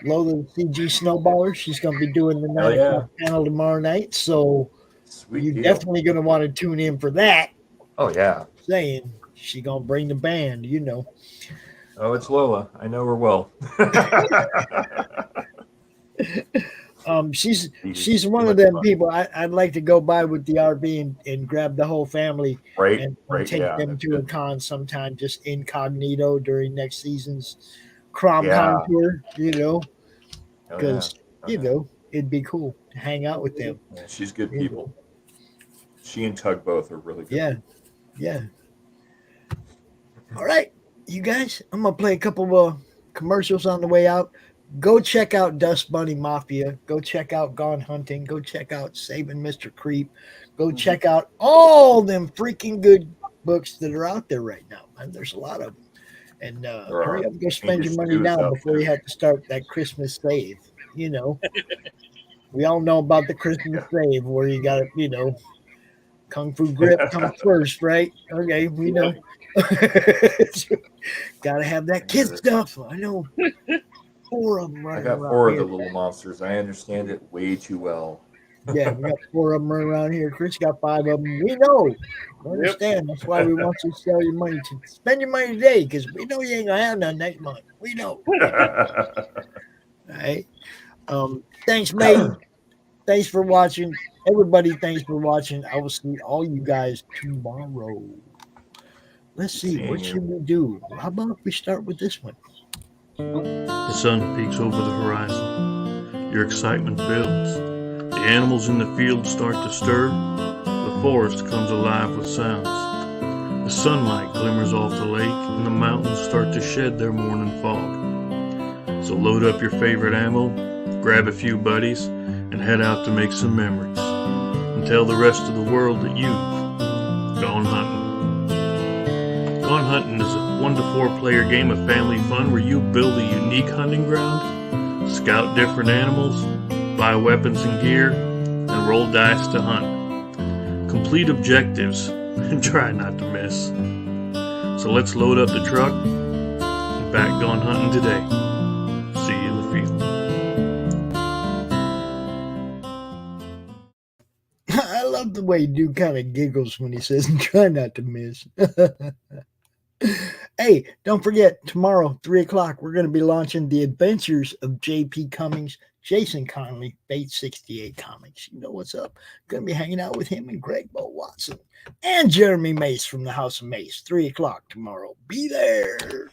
the CG Snowballer. She's gonna be doing the 9 o'clock panel tomorrow night, so Sweet you're deal. definitely gonna want to tune in for that. Oh, yeah. Saying she gonna bring the band, Oh, it's Lola. I know her well. She's one of them people I'd like to go by with the RV and grab the whole family and take them to a con sometime, just incognito during next season's CRoM Con tour, because it'd be cool to hang out with them. Yeah, she's good people. She and Tug both are really good. Yeah. All right, you guys, I'm gonna play a couple of commercials on the way out. Go check out Dust Bunny Mafia. Go check out Gone Hunting. Go check out Saving Mr. Creep. Go check out all them freaking good books that are out there right now. And there's a lot of them. And hurry up, go spend your money now before you have to start that Christmas save. We all know about the Christmas save where you got to, Kung Fu Grip comes first, right? Okay, we know. Got to have that kid stuff. I know. 4 of them I running got around 4 of here. the little monsters. I understand it way too well. Yeah, we got 4 of them running around here. Chris got 5 of them. We know. We understand. That's why we want you to sell your money, to spend your money today, because we know you ain't gonna have none next month. We know. All right. Thanks, mate. Thanks for watching. Everybody, thanks for watching. I will see all you guys tomorrow. Let's see. What should we do? How about if we start with this one? The sun peeks over the horizon. Your excitement builds. The animals in the field start to stir. The forest comes alive with sounds. The sunlight glimmers off the lake, and the mountains start to shed their morning fog. So load up your favorite ammo, grab a few buddies, and head out to make some memories. And tell the rest of the world that you've gone hunting. Gone Hunting is a 1 to 4 player game of family fun where you build a unique hunting ground, scout different animals, buy weapons and gear, and roll dice to hunt. Complete objectives and try not to miss. So let's load up the truck and back Gone Hunting today. See you in the field. I love the way dude kind of giggles when he says, try not to miss. Hey, don't forget, tomorrow, 3 o'clock, we're going to be launching The Adventures of J.P. Cummings, Jason Conley, Bait 68 Comics. You know what's up. Going to be hanging out with him and Greg Bo Watson and Jeremy Mace from the House of Mace. 3 o'clock tomorrow. Be there.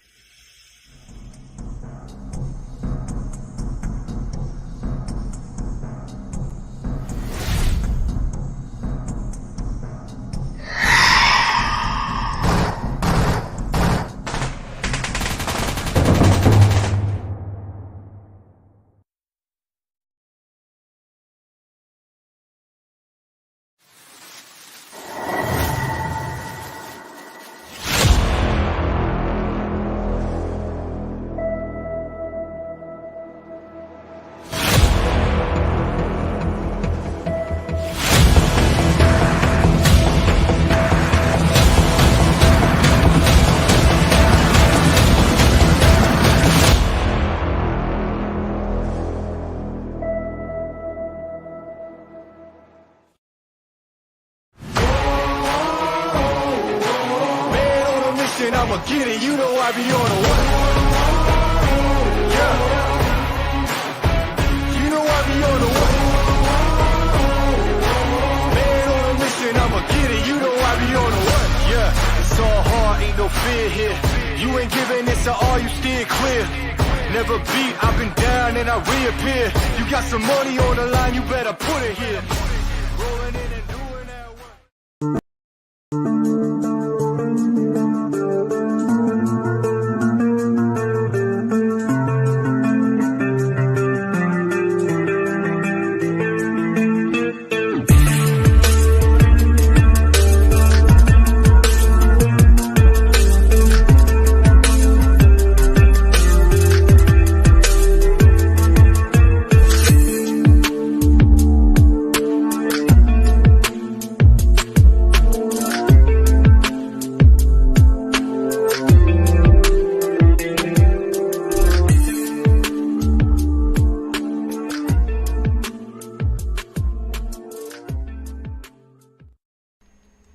I'ma get it, you know I be on the way. Yeah. You know I be on the way. Man on a mission, I'ma get it, you know I be on the way. Yeah, it's all hard, ain't no fear here. You ain't giving this to all, you steer clear. Never beat, I've been down and I reappear. You got some money on the line, you better put it here. Rolling in and doing that work.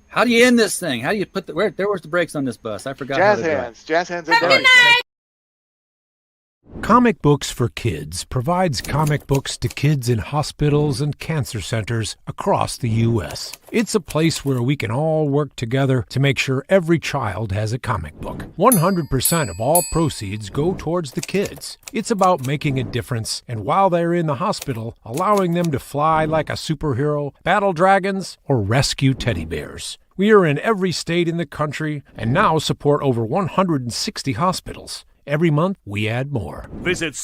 How do you end this thing? How do you put the where was the brakes on this bus? I forgot. Jazz hands. Jazz hands. Comic Books for Kids provides comic books to kids in hospitals and cancer centers across the U.S. It's a place where we can all work together to make sure every child has a comic book. 100% of all proceeds go towards the kids. It's about making a difference, and while they're in the hospital, allowing them to fly like a superhero, battle dragons, or rescue teddy bears. We are in every state in the country and now support over 160 hospitals. Every month, we add more. Visit